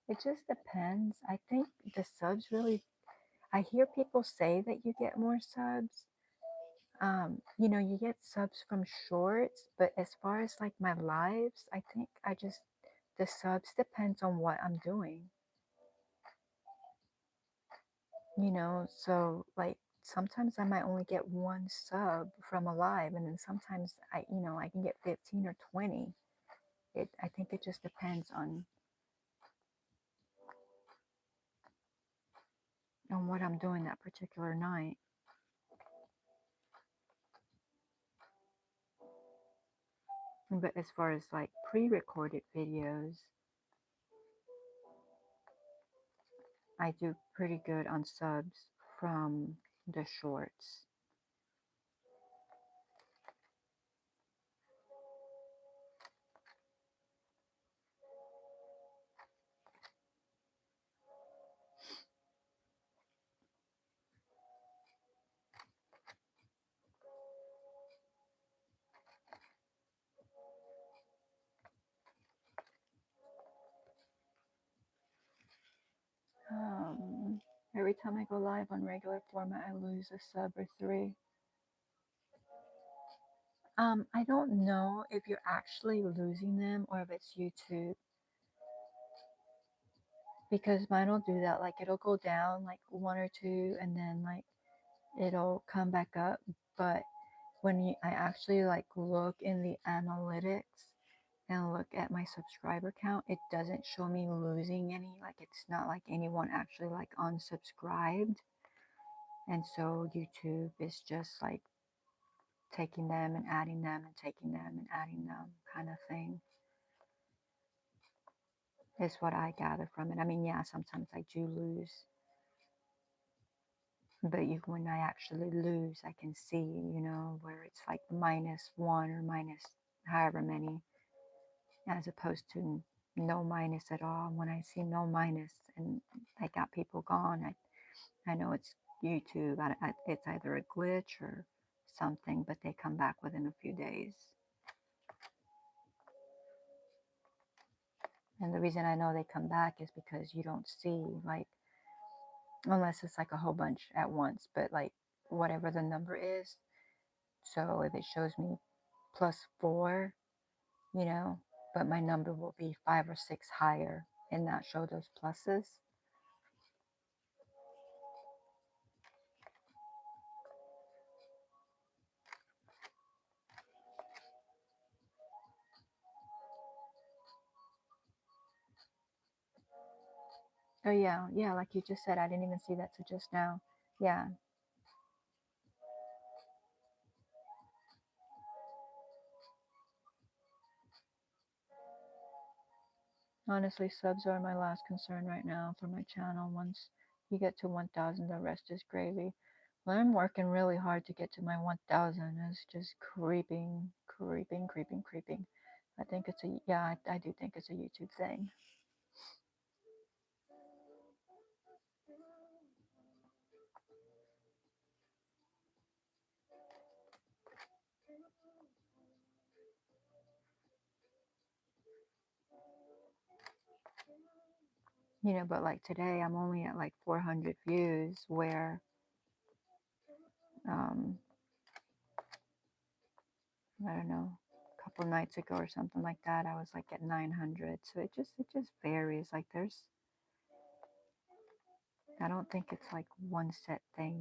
it just depends. I think the subs really, I hear people say that you get more subs. You know, you get subs from shorts, but as far as like my lives, I think the subs depends on what I'm doing. You know, so like sometimes I might only get one sub from a live, and then sometimes I can get 15 or 20. I think it just depends on what I'm doing that particular night. But as far as like pre-recorded videos, I do pretty good on subs from the shorts. Um, every time I go live on regular format, I lose a sub or three. I don't know if you're actually losing them or if it's YouTube, because mine will do that. Like it'll go down like one or two and then like it'll come back up. But I actually like look in the analytics and look at my subscriber count, it doesn't show me losing any. Like it's not like anyone actually like unsubscribed. And so YouTube is just like taking them and adding them and taking them and adding them kind of thing, is what I gather from it. I mean, yeah, sometimes I do lose, but when I actually lose, I can see, where it's like -1 or minus however many, as opposed to no minus at all. When I see no minus and I got people gone, I know it's YouTube. It's either a glitch or something, but they come back within a few days. And the reason I know they come back is because you don't see, like, unless it's like a whole bunch at once, but like whatever the number is. So if it shows me +4, but my number will be 5 or 6 higher and not show those pluses. Oh yeah, yeah, like you just said, I didn't even see that till just now. Yeah. Honestly, subs are my last concern right now for my channel. Once you get to 1,000, the rest is gravy. Well, I'm working really hard to get to my 1,000. It's just creeping, creeping, creeping, creeping. I think it's yeah, I do think it's a YouTube thing. But like today, I'm only at like 400 views, where um, I don't know, a couple nights ago or something like that, I was like at 900. So it just varies. Like I don't think it's like one set thing.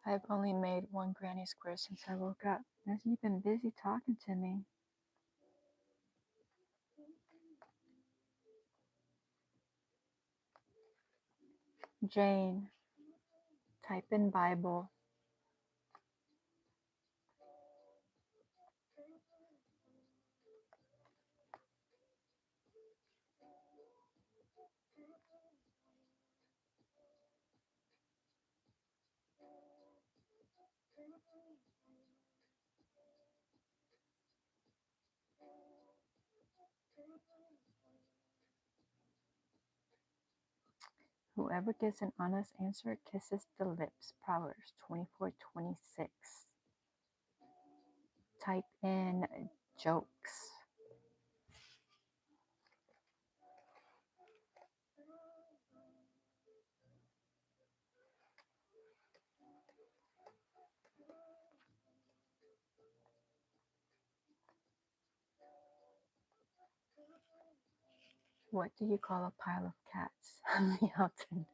I've only made one granny square since I woke up. As you've been busy talking to me. Jane, type in Bible. Whoever gives an honest answer kisses the lips. Proverbs 24:26. Type in jokes. What do you call a pile of cats on the mountain?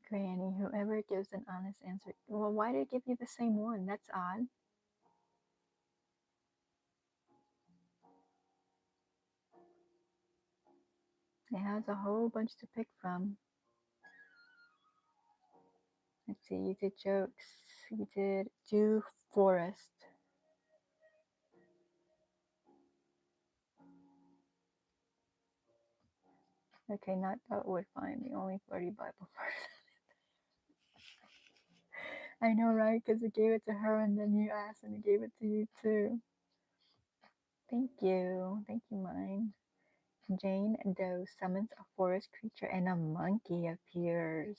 Granny, whoever gives an honest answer. Well, why did it give you the same one? That's odd. It has a whole bunch to pick from. Let's see, you did jokes. You did do forest. Okay, not that would find the only flirty Bible verse. I know, right? Because it gave it to her and then you asked and it gave it to you too. Thank you. Thank you, mine. Jane Doe summons a forest creature and a monkey appears.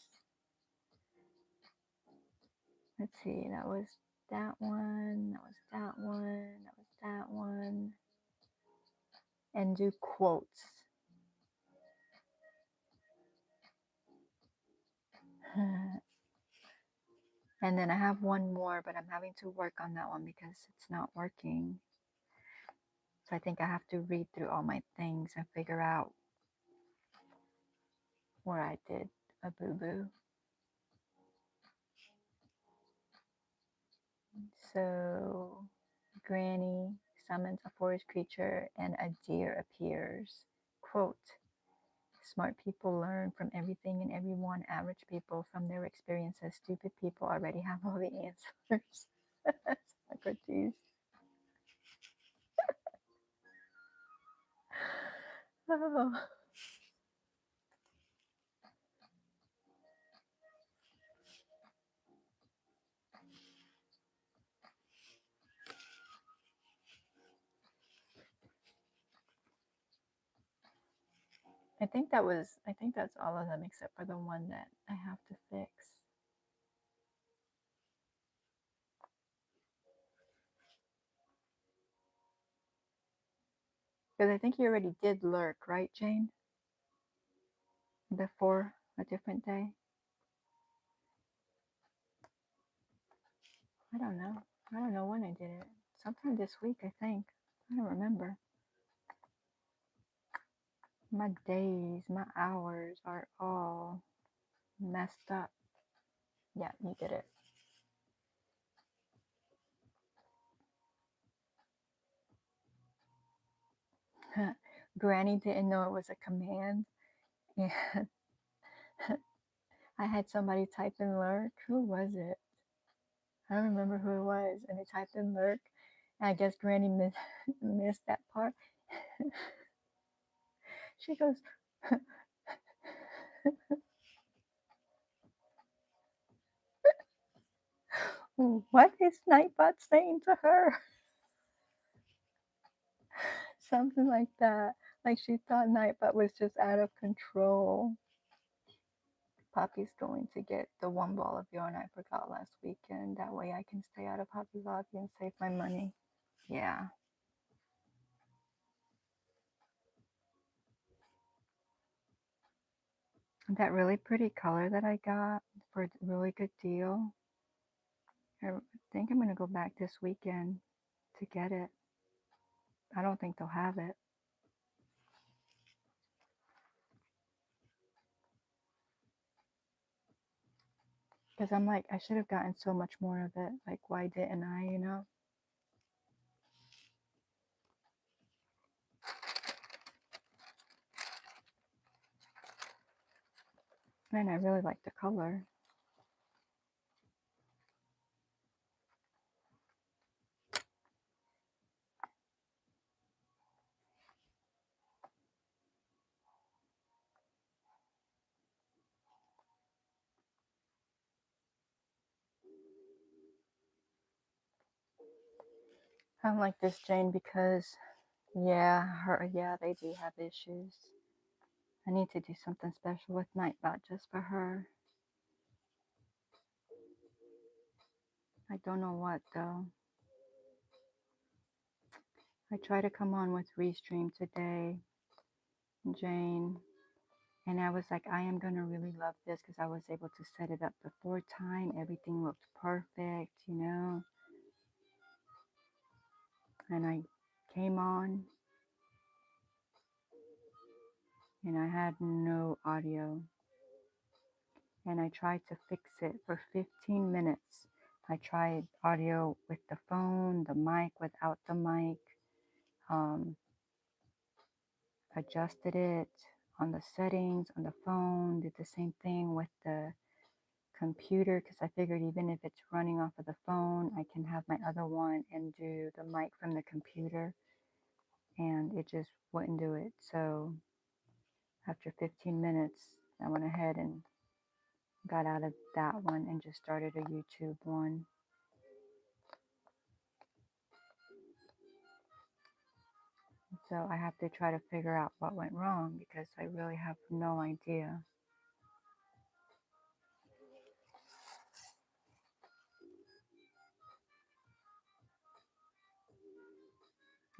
Let's see, that was that one, that was that one, that was that one. And do quotes. And then I have one more, but I'm having to work on that one because it's not working. So I think I have to read through all my things and figure out where I did a boo-boo. So Granny summons a forest creature and a deer appears. Quote, smart people learn from everything and everyone. Average people from their experiences. Stupid people already have all the answers. Socrates. Oh. I think that's all of them except for the one that I have to fix. Because I think you already did lurk, right, Jane? Before a different day? I don't know. I don't know when I did it. Sometime this week, I think. I don't remember. My days, my hours are all messed up. Yeah, you did it. Granny didn't know it was a command. And I had somebody type in lurk. Who was it? I don't remember who it was. And they typed in lurk. And I guess Granny missed that part. She goes, what is Nightbot saying to her? Something like that. Like she thought Nightbot was just out of control. Poppy's going to get the one ball of yarn I forgot last weekend. That way I can stay out of Hobby Lobby and save my money. Yeah. That really pretty color that I got for a really good deal. I think I'm going to go back this weekend to get it. I don't think they'll have it. Because I'm like, I should have gotten so much more of it. Like, why didn't I, you know? And I really like the color. I don't like this Jane because, yeah, they do have issues. I need to do something special with Nightbot just for her. I don't know what though. I try to come on with Restream today, Jane, and I was like, I am going to really love this because I was able to set it up before time. Everything looked perfect, you know. And I came on and I had no audio. And I tried to fix it for 15 minutes. I tried audio with the phone, the mic without the mic, adjusted it on the settings on the phone, did the same thing with the computer because I figured even if it's running off of the phone, I can have my other one and do the mic from the computer, and it just wouldn't do it. So after 15 minutes, I went ahead and got out of that one and just started a YouTube one. So I have to try to figure out what went wrong because I really have no idea.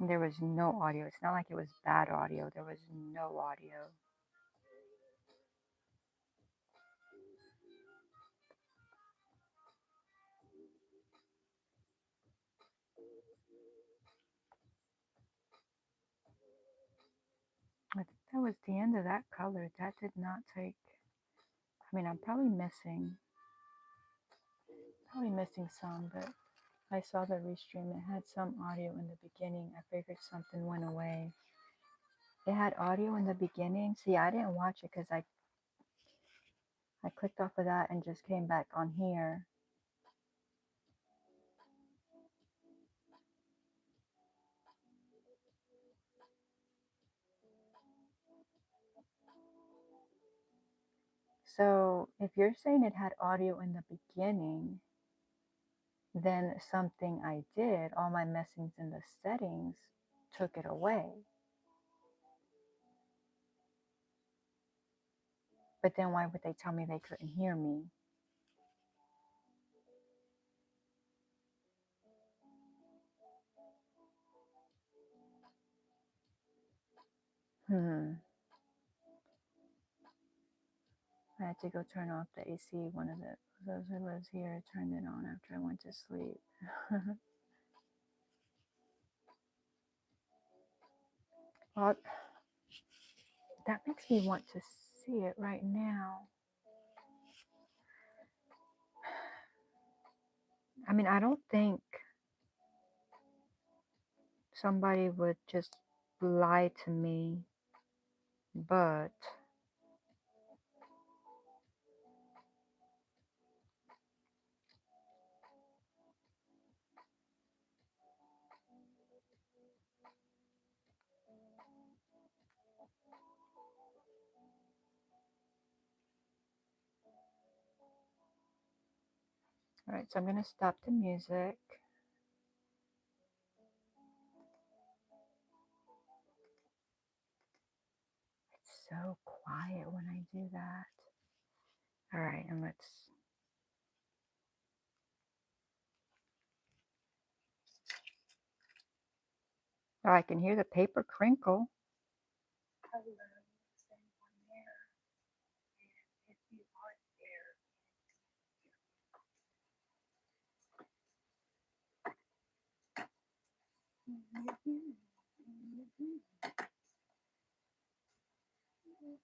There was no audio. It's not like it was bad audio. There was no audio. I think that was the end of that color. That did not take, I mean, I'm probably missing some, but I saw the restream. It had some audio in the beginning. I figured something went away. It had audio in the beginning. See, I didn't watch it because I clicked off of that and just came back on here. So if you're saying it had audio in the beginning, then something I did, all my messings in the settings took it away. But then why would they tell me they couldn't hear me? I had to go turn off the AC. One of those who lives here turned it on after I went to sleep. Well, that makes me want to see it right now. I mean, I don't think somebody would just lie to me, but All right, so I'm going to stop the music. It's so quiet when I do that. All right, and let's... Oh, I can hear the paper crinkle.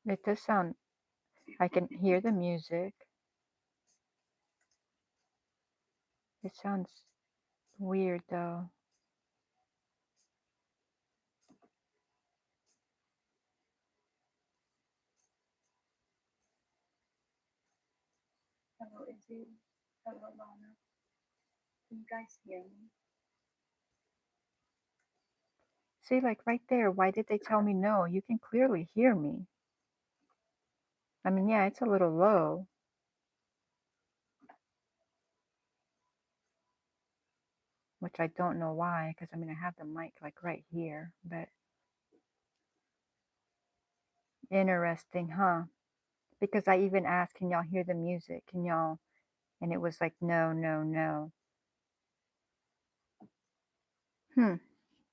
It does sound... I can hear the music. It sounds weird though.
Hello, Izzy. Hello, Lana. Can you guys hear me?
See, like right there, why did they tell me no? You can clearly hear me. I mean, yeah, it's a little low. Which I don't know why, because I mean, I have the mic like right here, but interesting, huh? Because I even asked, can y'all hear the music? Can y'all? And it was like, no, no, no.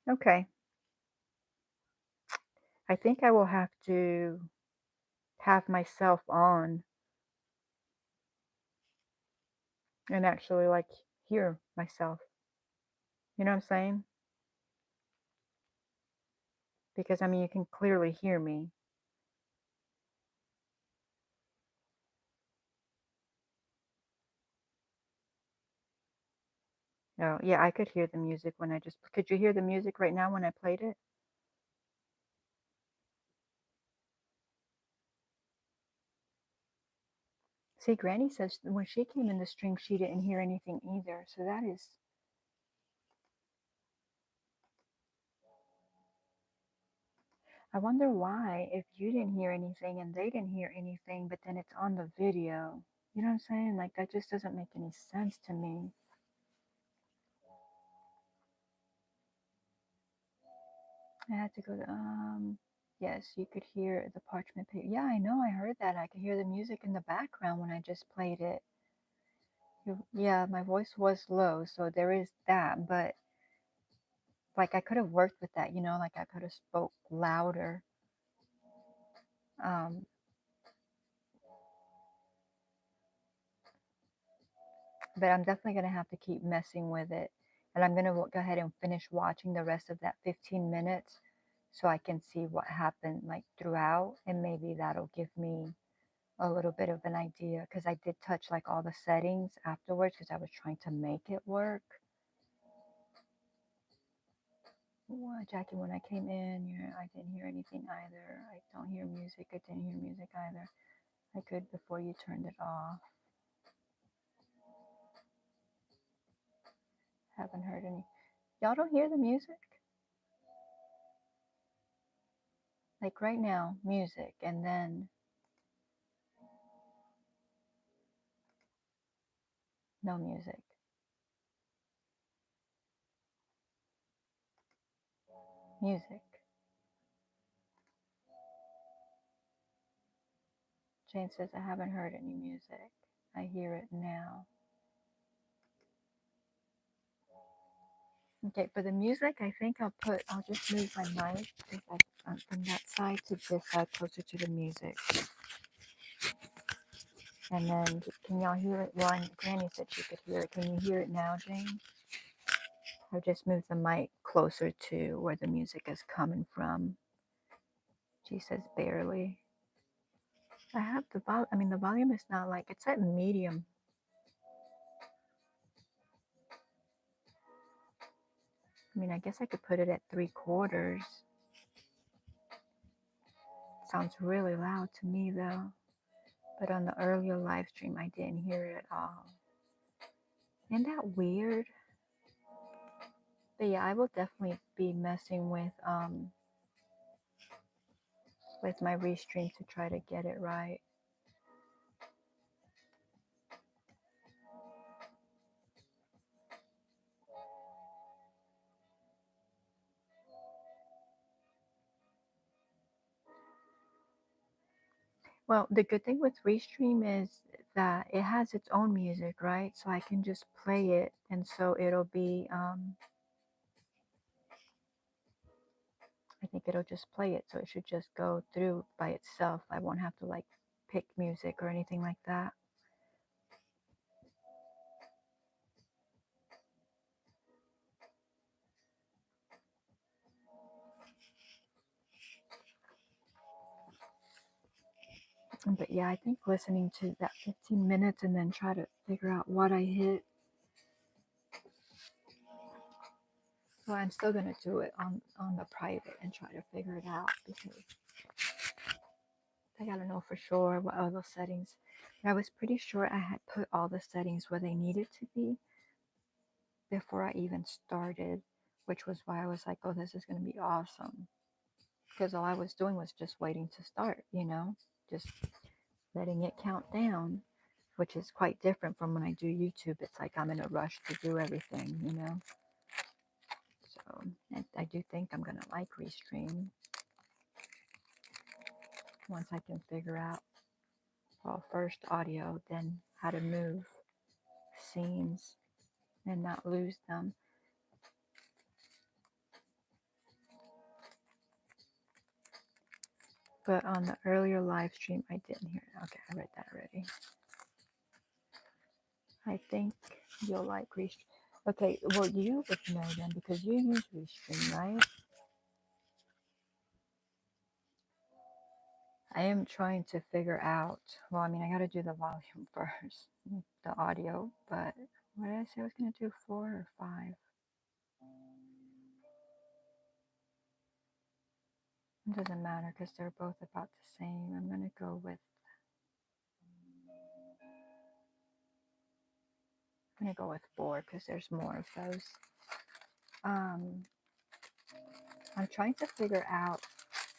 Okay. I think I will have to have myself on and actually like hear myself. You know what I'm saying? Because I mean, you can clearly hear me. Oh, yeah, I could hear the music when I just... Could you hear the music right now when I played it? See, Granny says when she came in the stream, she didn't hear anything either. So that is... I wonder why, if you didn't hear anything and they didn't hear anything, but then it's on the video. You know what I'm saying? Like, that just doesn't make any sense to me. I had to go to, yes, you could hear the parchment paper. Yeah, I know, I heard that. I could hear the music in the background when I just played it. Yeah, my voice was low, so there is that, but like I could have worked with that, you know, like I could have spoke louder. Um, but I'm definitely going to have to keep messing with it. And I'm going to go ahead and finish watching the rest of that 15 minutes so I can see what happened like throughout. And maybe that'll give me a little bit of an idea, because I did touch like all the settings afterwards because I was trying to make it work. Well, Jacquie, when I came in, I didn't hear anything either. I don't hear music. I didn't hear music either. I could before you turned it off. Haven't heard any. Y'all don't hear the music? Like right now, music, and then no music. Music. Jane says, I haven't heard any music. I hear it now. Okay, for the music, I think I'll just move my mic from that side to this side closer to the music. And then, can y'all hear it? Well, Granny said she could hear it. Can you hear it now, Jane? I've just moved the mic closer to where the music is coming from. She says barely. I have the volume. I mean, the volume is not like, it's at medium. I mean, I guess I could put it at 3/4. Sounds really loud to me though. But on the earlier live stream, I didn't hear it at all. Isn't that weird? But yeah, I will definitely be messing with my restream to try to get it right. Well, the good thing with Restream is that it has its own music, right? So I can just play it, and so it'll be, I think it'll just play it, so it should just go through by itself. I won't have to like pick music or anything like that. But yeah, I think listening to that 15 minutes and then try to figure out what I hit. So I'm still gonna do it on the private and try to figure it out because I gotta know for sure what all those settings. But I was pretty sure I had put all the settings where they needed to be before I even started, which was why I was like, oh, this is gonna be awesome. Because all I was doing was just waiting to start, just letting it count down, which is quite different from when I do YouTube. It's like I'm in a rush to do everything. So I do think I'm gonna like Restream once I can figure out, well, first audio, then how to move scenes and not lose them. But on the earlier live stream, I didn't hear it. Okay, I read that already. I think you'll like Restream. Okay, well, you would know then because you use Restream, right? I am trying to figure out, well, I mean, I got to do the volume first, the audio, but what did I say I was going to do? 4 or 5? It doesn't matter because they're both about the same. I'm going to go with, I'm going to go with 4 because there's more of those. I'm trying to figure out,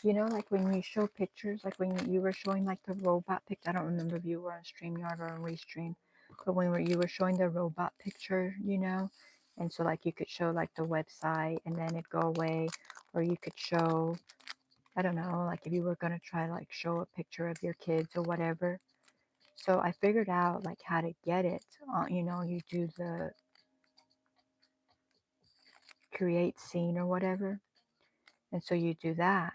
like when you show pictures, like when you were showing like the robot picture. I don't remember if you were on StreamYard or on Restream, but when you were showing the robot picture, and so like you could show like the website and then it'd go away, or you could show, I don't know, like if you were gonna try like show a picture of your kids or whatever. So I figured out like how to get it. You do the create scene or whatever, and so you do that.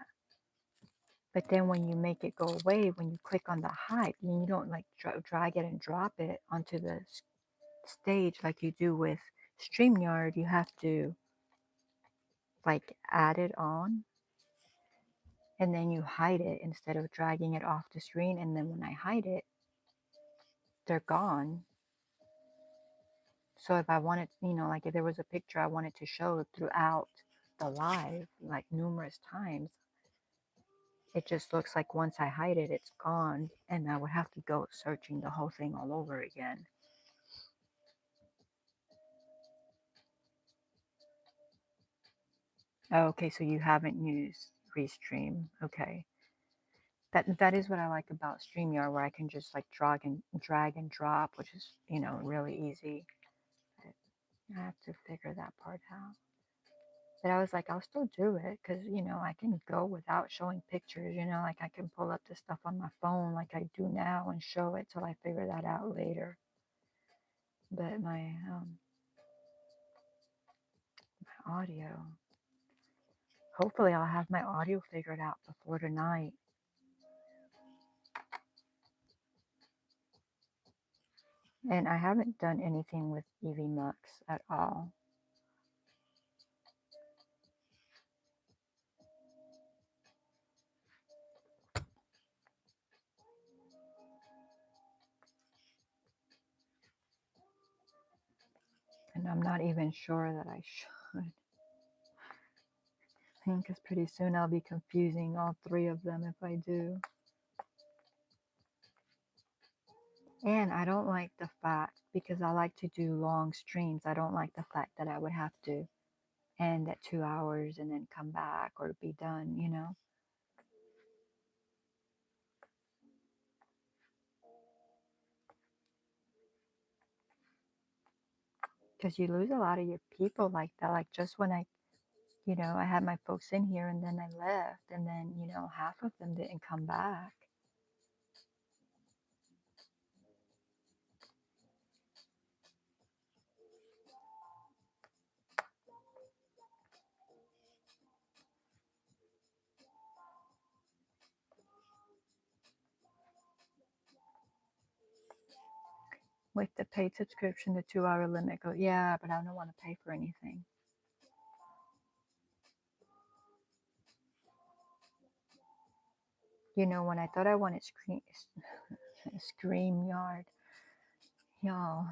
But then when you make it go away, when you click on the hide, you don't like drag it and drop it onto the stage like you do with StreamYard. You have to like add it on and then you hide it instead of dragging it off the screen. And then when I hide it, they're gone. So if I wanted, like if there was a picture I wanted to show throughout the live, like numerous times, it just looks like once I hide it, it's gone. And I would have to go searching the whole thing all over again. Oh, okay, so you haven't used Restream. Okay. That is what I like about StreamYard, where I can just like drag and drop, which is, really easy. But I have to figure that part out. But I was like, I'll still do it because, I can go without showing pictures, like I can pull up the stuff on my phone like I do now and show it till I figure that out later. But my audio, hopefully I'll have my audio figured out before tonight. And I haven't done anything with EV Mux at all. And I'm not even sure that I should. I think because pretty soon I'll be confusing all 3 of them if I do. And I don't like the fact, because I like to do long streams, I don't like the fact that I would have to end at 2 hours and then come back or be done. Because you lose a lot of your people like that. Like just when I had my folks in here and then I left and then, half of them didn't come back. paid subscription, the 2 hour limit. Go, yeah, but I don't want to pay for anything. You know, when I thought I wanted StreamYard, y'all,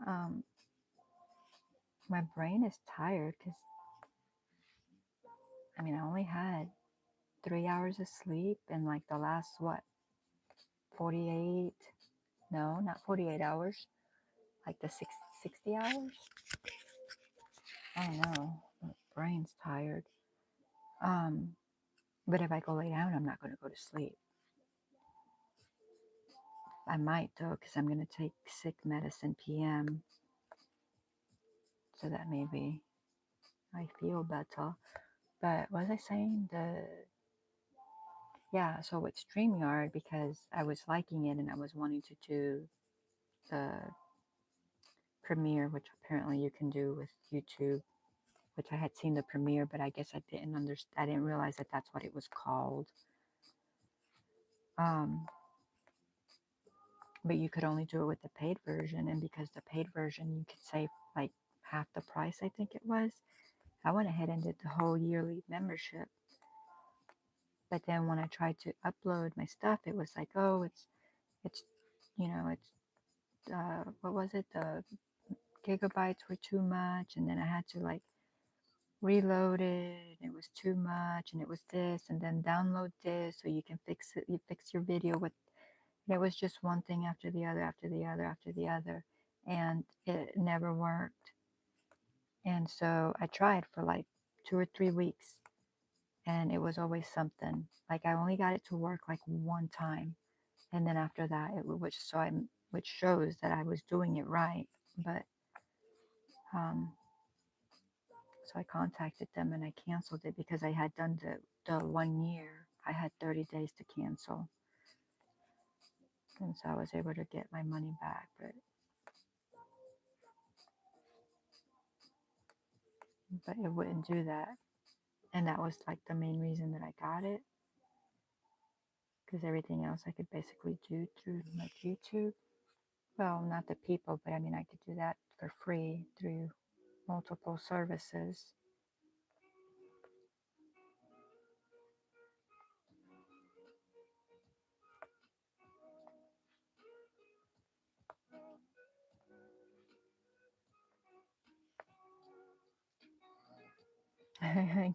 um, my brain is tired because, I mean, I only had 3 hours of sleep in like the last, what, 48? No, not 48 hours. Like the 60 hours? I don't know. My brain's tired. Um, but if I go lay down, I'm not going to go to sleep. I might though, because I'm going to take sick medicine PM, so that maybe I feel better. But what was I saying? So with StreamYard, because I was liking it and I was wanting to do the premiere, which apparently you can do with YouTube, which I had seen the premiere, but I guess I didn't understand. I didn't realize that that's what it was called. But you could only do it with the paid version, and because the paid version you could save like half the price, I think it was. I went ahead and did the whole yearly membership. But then when I tried to upload my stuff, it was like, oh, it's what was it? The gigabytes were too much, and then I had to like reload it. It was too much, and it was this, and then download this so you can fix it. You fix your video with. And it was just one thing after the other, after the other, after the other, and it never worked. And so I tried for like 2 or 3 weeks, and it was always something. Like I only got it to work like one time, and then after that, which shows that I was doing it right. But so I contacted them and I canceled it because I had done the 1 year. I had 30 days to cancel, and so I was able to get my money back. But it wouldn't do that, and that was like the main reason that I got it, because everything else I could basically do through like YouTube. Well, not the people, but I mean I could do that for free through multiple services.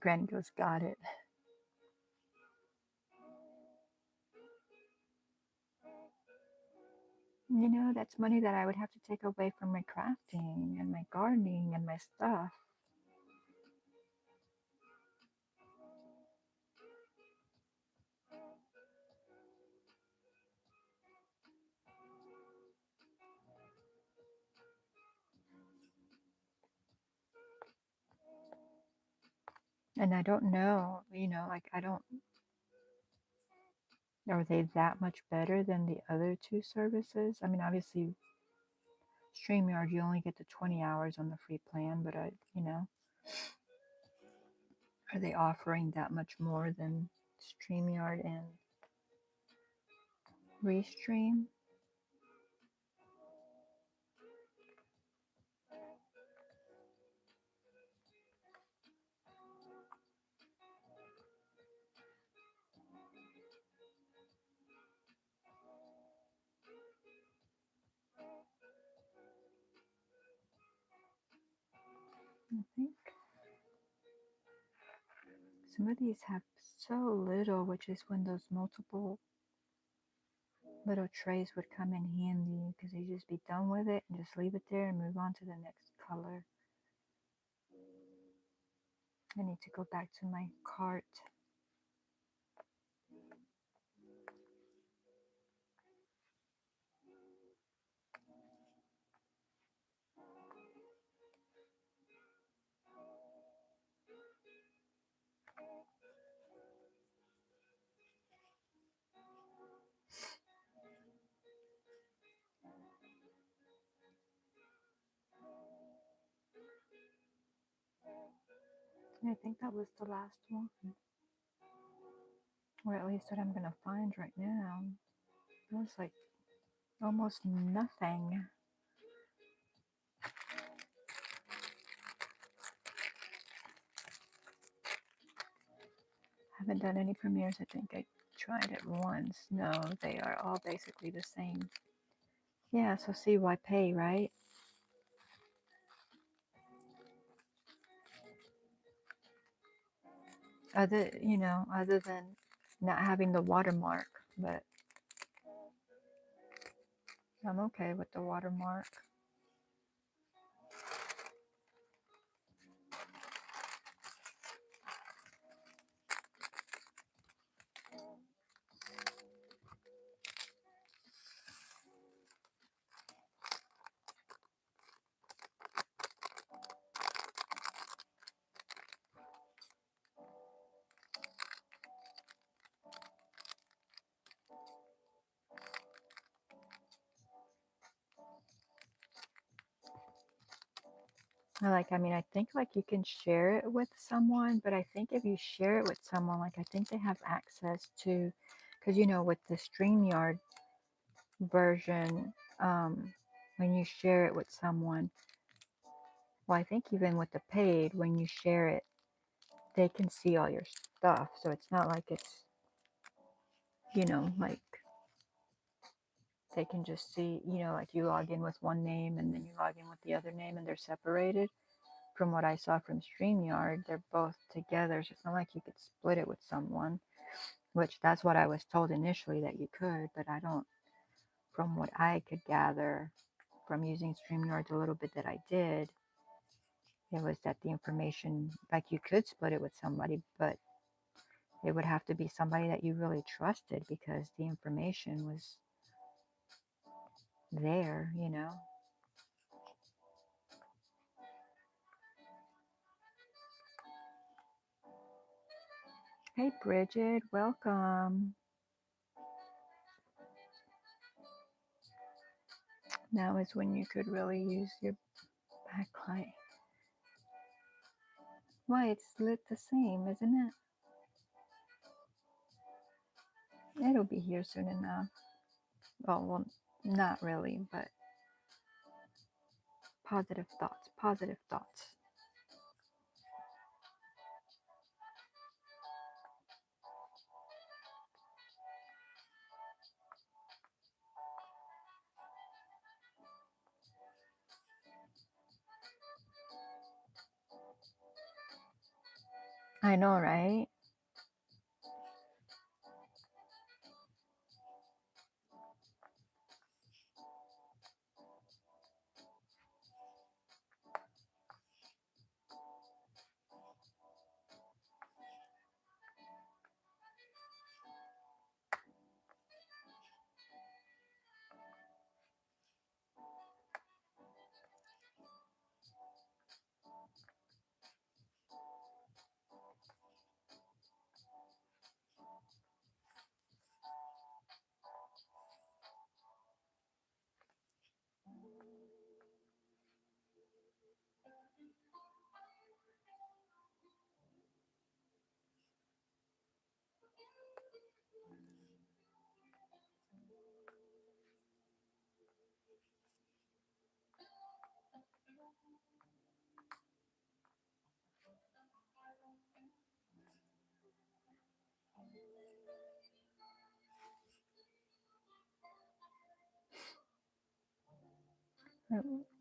Granny goes, got it. You know, that's money that I would have to take away from my crafting and my gardening and my stuff. And I don't know, like are they that much better than the other two services? I mean, obviously, StreamYard, you only get the 20 hours on the free plan, but are they offering that much more than StreamYard and Restream? I think some of these have so little, which is when those multiple little trays would come in handy, because you just be done with it and just leave it there and move on to the next color. I need to go back to my cart. I think that was the last one, or at least that I'm gonna find right now. It was like Almost nothing. Haven't done any premieres. I think I tried it once. No, they are all basically the same. Yeah, so see why pay, right? Other than not having the watermark, but I'm okay with the watermark. I think like you can share it with someone, but I think if you share it with someone, like I think they have access to, because with the StreamYard version, when you share it with someone, well, I think even with the paid, when you share it, they can see all your stuff. So it's not like it's, like they can just see, like you log in with one name and then you log in with the other name and they're separated. From what I saw from StreamYard, they're both together. So it's not like you could split it with someone, which that's what I was told initially that you could, but I don't, from what I could gather from using StreamYard the little bit that I did, it was that the information, like you could split it with somebody, but it would have to be somebody that you really trusted because the information was there. Hey, Bridget, welcome. Now is when you could really use your backlight. Why, it's lit the same, isn't it? It'll be here soon enough. Well, not really, but positive thoughts, positive thoughts. I know, right?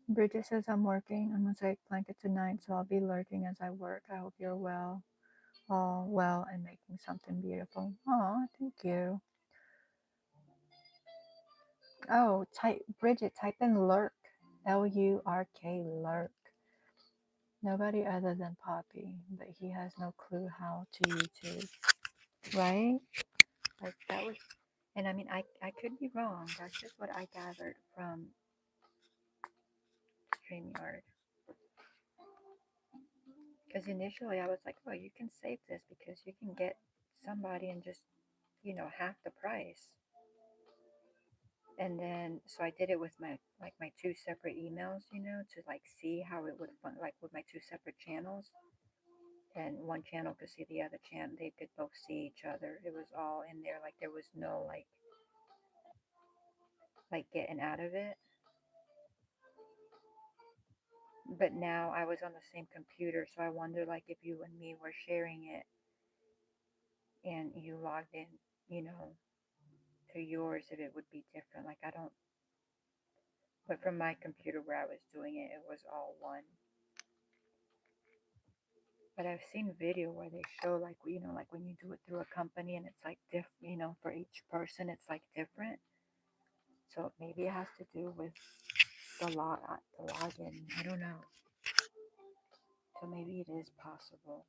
Bridget says I'm working on mosaic blanket tonight, so I'll be lurking as I work. I hope you're well, all well, and making something beautiful. Oh, thank you. Oh, Bridget, type in lurk, Lurk. Lurk. Nobody other than Poppy, but he has no clue how to YouTube, right? Like that was, and I could be wrong. That's just what I gathered from StreamYard. Because initially I was like, oh, you can save this because you can get somebody and just, half the price. And then, so I did it with my two separate emails, to like see how it would fun, like with my two separate channels. And one channel could see the other channel. They could both see each other. It was all in there. Like there was no like like getting out of it. But now I was on the same computer, so I wonder like if you and me were sharing it and you logged in, you know, to yours, if it would be different. Like I don't, but from my computer where I was doing it, it was all one. But I've seen video where they show like, you know, like when you do it through a company and it's like you know, for each person it's like different. So maybe it has to do with the login. I don't know. So maybe it is possible.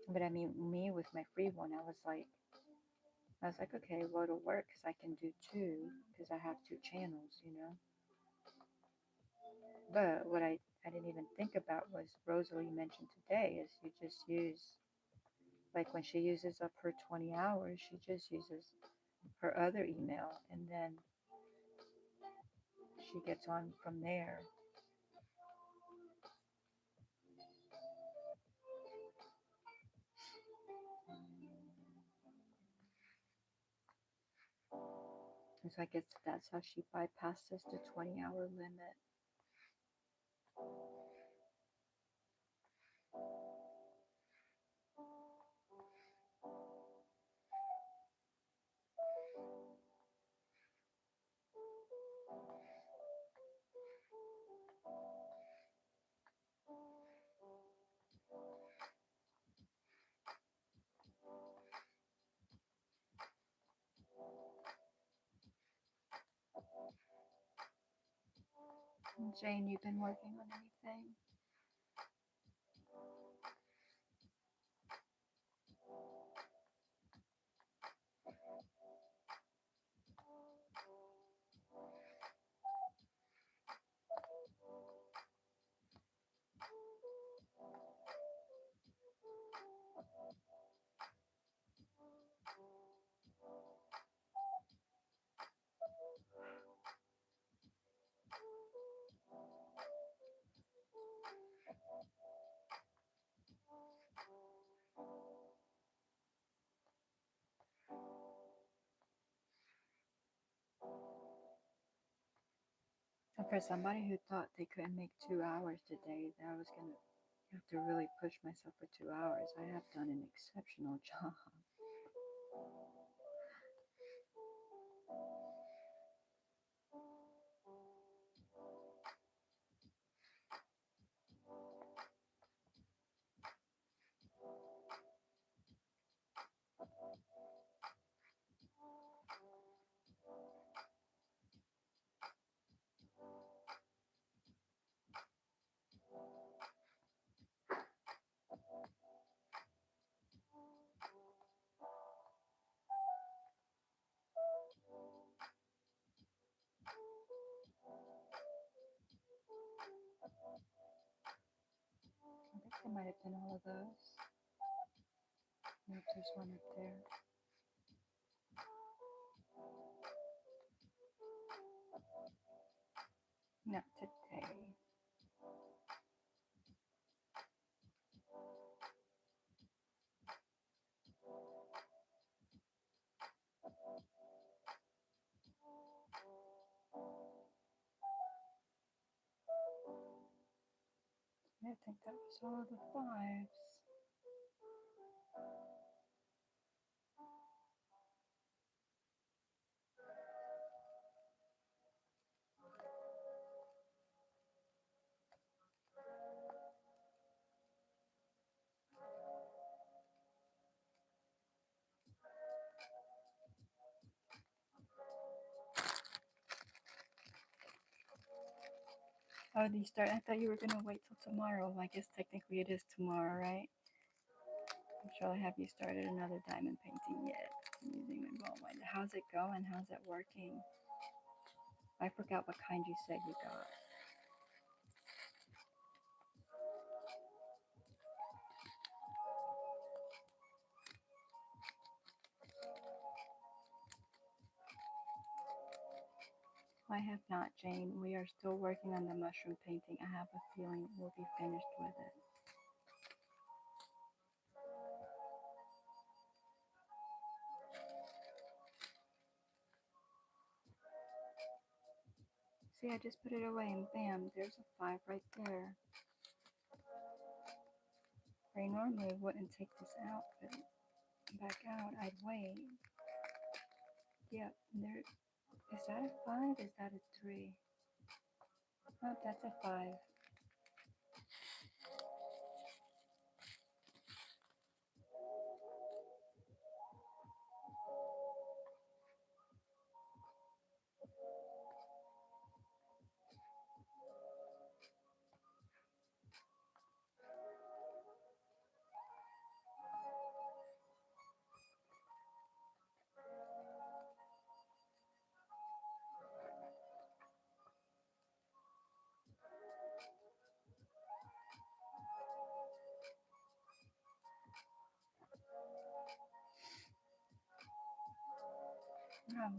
But I mean, me with my free one, I was like, okay, well, it'll work because I can do two because I have two channels, you know. But what I didn't even think about was Rosalie mentioned today is you just use, like when she uses up her 20 hours, she just uses her other email and then she gets on from there. And so I guess that's how she bypasses the 20-hour limit. Jane, you've been working on anything? And for somebody who thought they couldn't make 2 hours today, that I was gonna have to really push myself for 2 hours. I have done an exceptional job. I think they might have been all of those. Nope, there's one up there. Not today. I think that was all the fives. Oh, do you start? I thought you were gonna wait till tomorrow. Well, I guess technically it is tomorrow, right? I'm sure I have you started another diamond painting yet. I'm using my ball winder. How's it going? How's it working? I forgot what kind you said you got. I have not, Jane. We are still working on the mushroom painting. I have a feeling we'll be finished with it. See, I just put it away and bam, there's a 5 right there. I normally wouldn't take this out, but back out, I'd wait. Yep, there. Is that a 5? Is that a 3? Oh, that's a 5.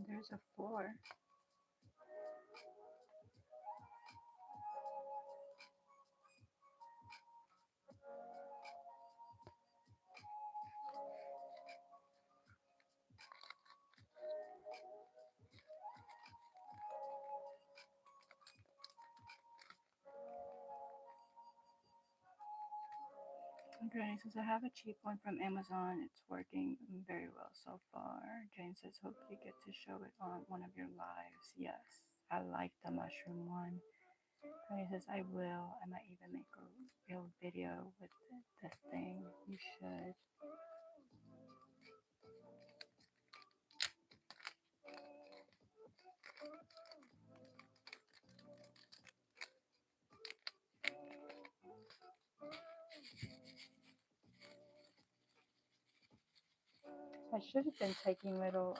There's a 4. Granny says, I have a cheap one from Amazon. It's working very well so far. Jane says, hope you get to show it on one of your lives. Yes, I like the mushroom one. Granny says, I will. I might even make a real video with the thing. You should. I should have been taking little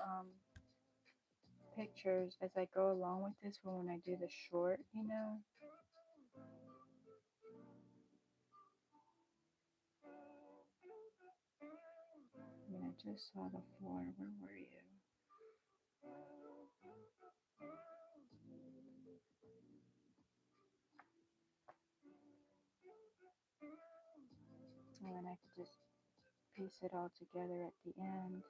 pictures as I go along with this for when I do the short, you know. I mean, I just saw the 4. Where were you? And then I could just piece it all together at the end.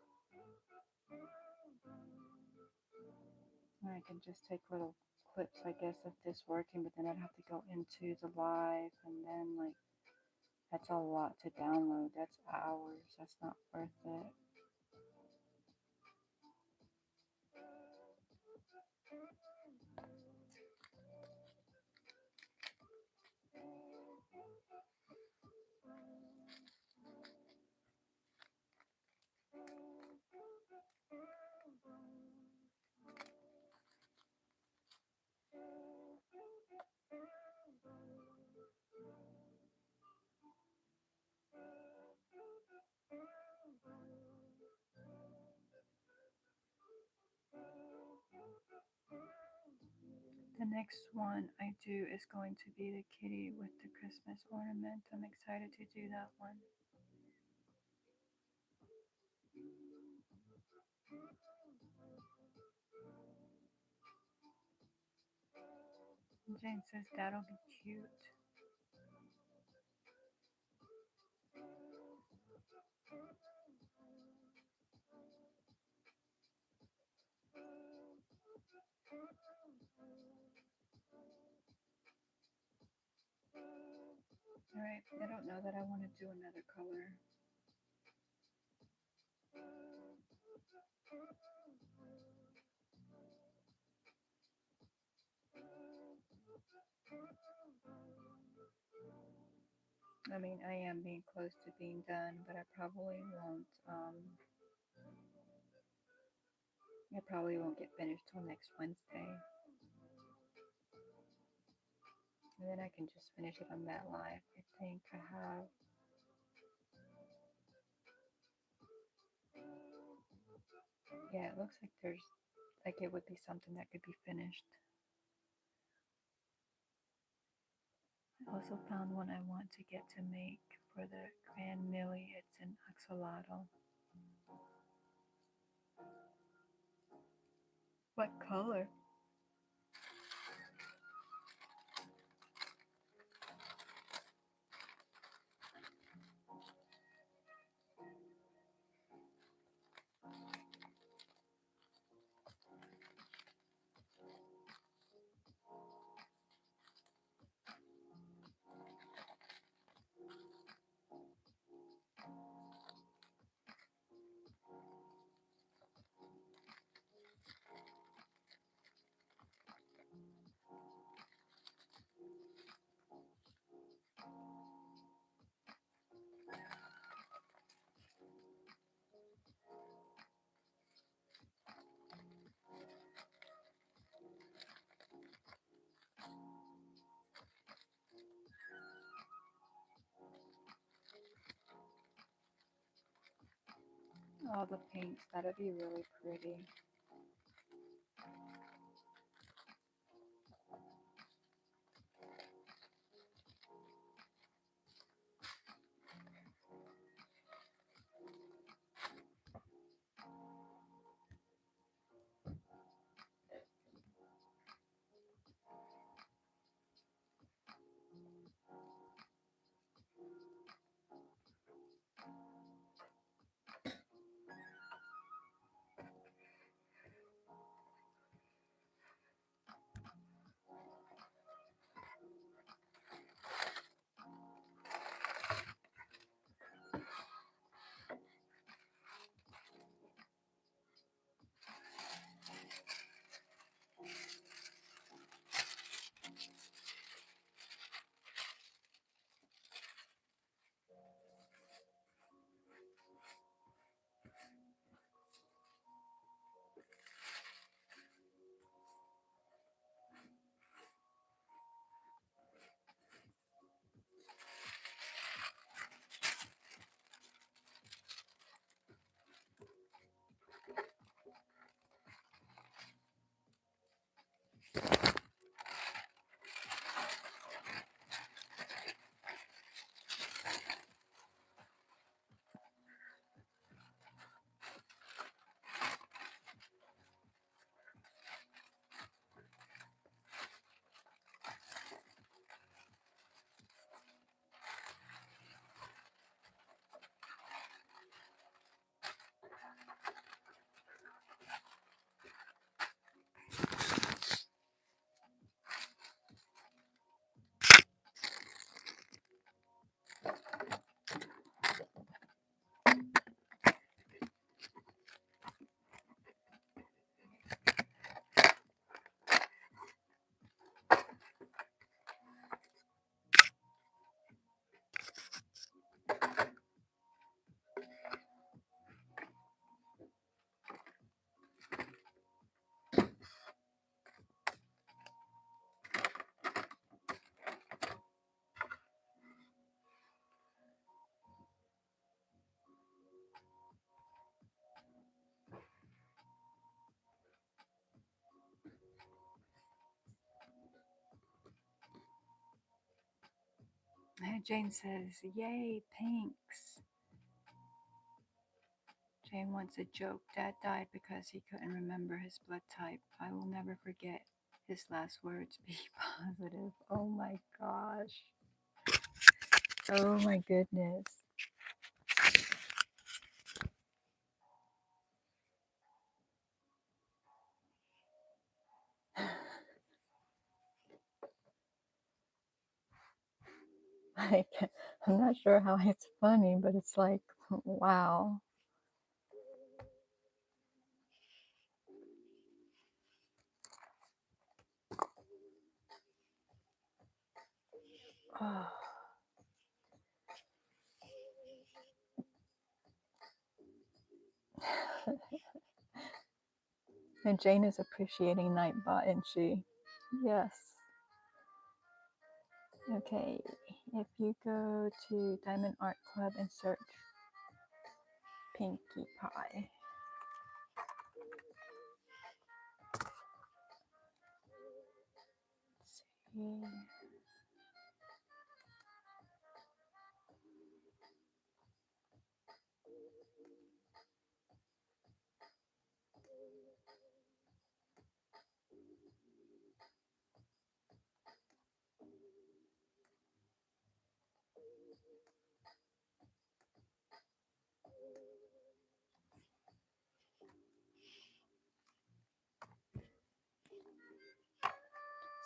And I can just take little clips, I guess, of this working, but then I'd have to go into the live, and then, like, that's a lot to download. That's hours. That's not worth it. The next one I do is going to be the kitty with the Christmas ornament. I'm excited to do that one. Jane says that'll be cute. Alright, I don't know that I want to do another color. I mean, I am being close to being done, but I probably won't get finished till next Wednesday. And then I can just finish it on that live. I think I have it looks like there's like it would be something that could be finished. I also found one I want to get to make for the Grand Millie. It's an axolotl. What color? all the pinks. That'd be really pretty. Jane says, "Yay, pinks." Jane wants a joke. Dad died because he couldn't remember his blood type. I will never forget his last words. Be positive. Oh my gosh. Oh my goodness. Like, I'm not sure how it's funny, but it's like, wow. Oh. And Jane is appreciating Nightbot, isn't she? Yes. Okay, if you go to Diamond Art Club and search Pinkie Pie. Let's see.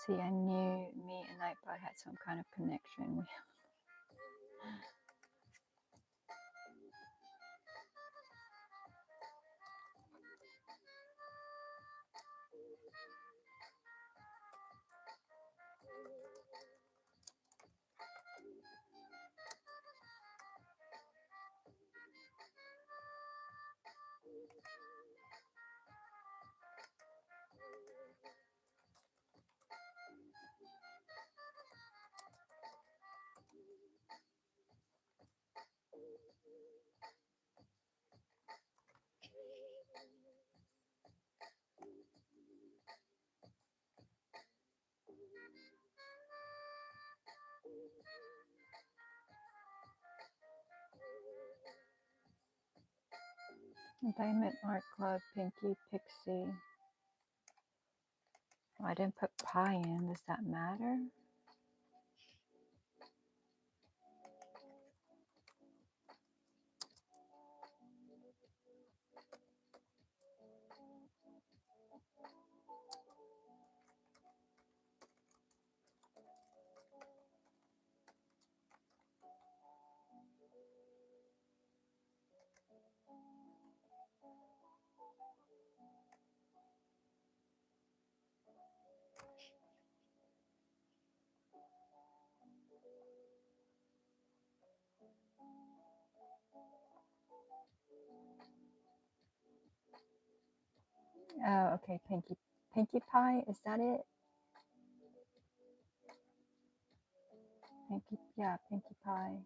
See, I knew me and Nightbot had some kind of connection. Diamond Art Club, Pinky Pixie. Oh, I didn't put pie in. Does that matter? Oh, okay, Pinkie Pie, is that it? Yeah, Pinkie Pie.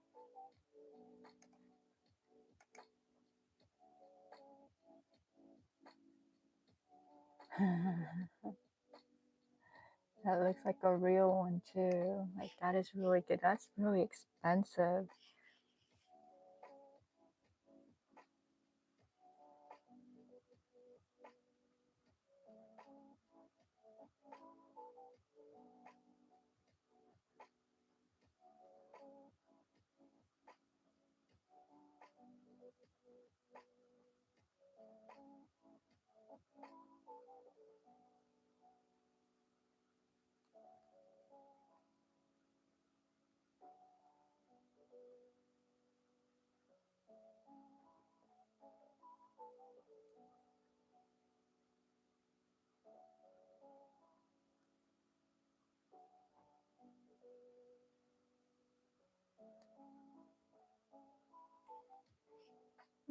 That looks like a real one too. Like that is really good. That's really expensive.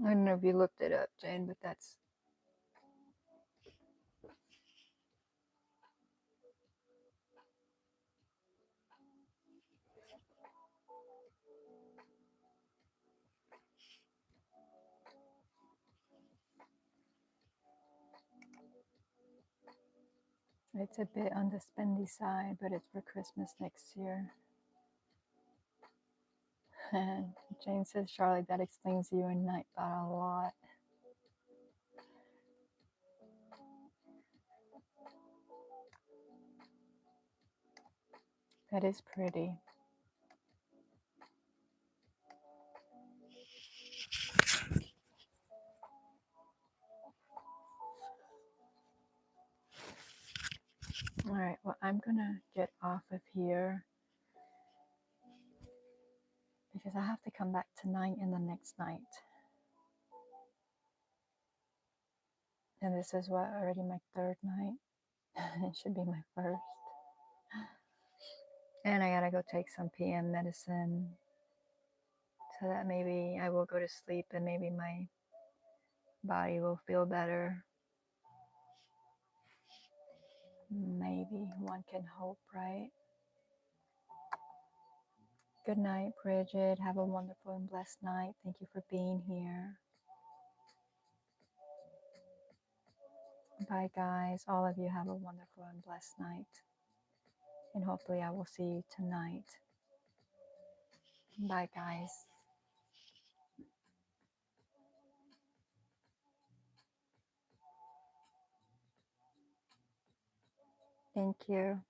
I don't know if you looked it up, Jane, but that's it's a bit on the spendy side, but it's for Christmas next year. And Jane says, Charlie, that explains you and Nightbot a lot. That is pretty. All right, well, I'm gonna get off of here because I have to come back tonight and the next night. And this is what, already my third night? It should be my first. And I gotta go take some PM medicine so that maybe I will go to sleep and maybe my body will feel better. Maybe one can hope, right? Good night, Bridget. Have a wonderful and blessed night. Thank you for being here. Bye, guys. All of you have a wonderful and blessed night. And hopefully, I will see you tonight. Bye, guys. Thank you.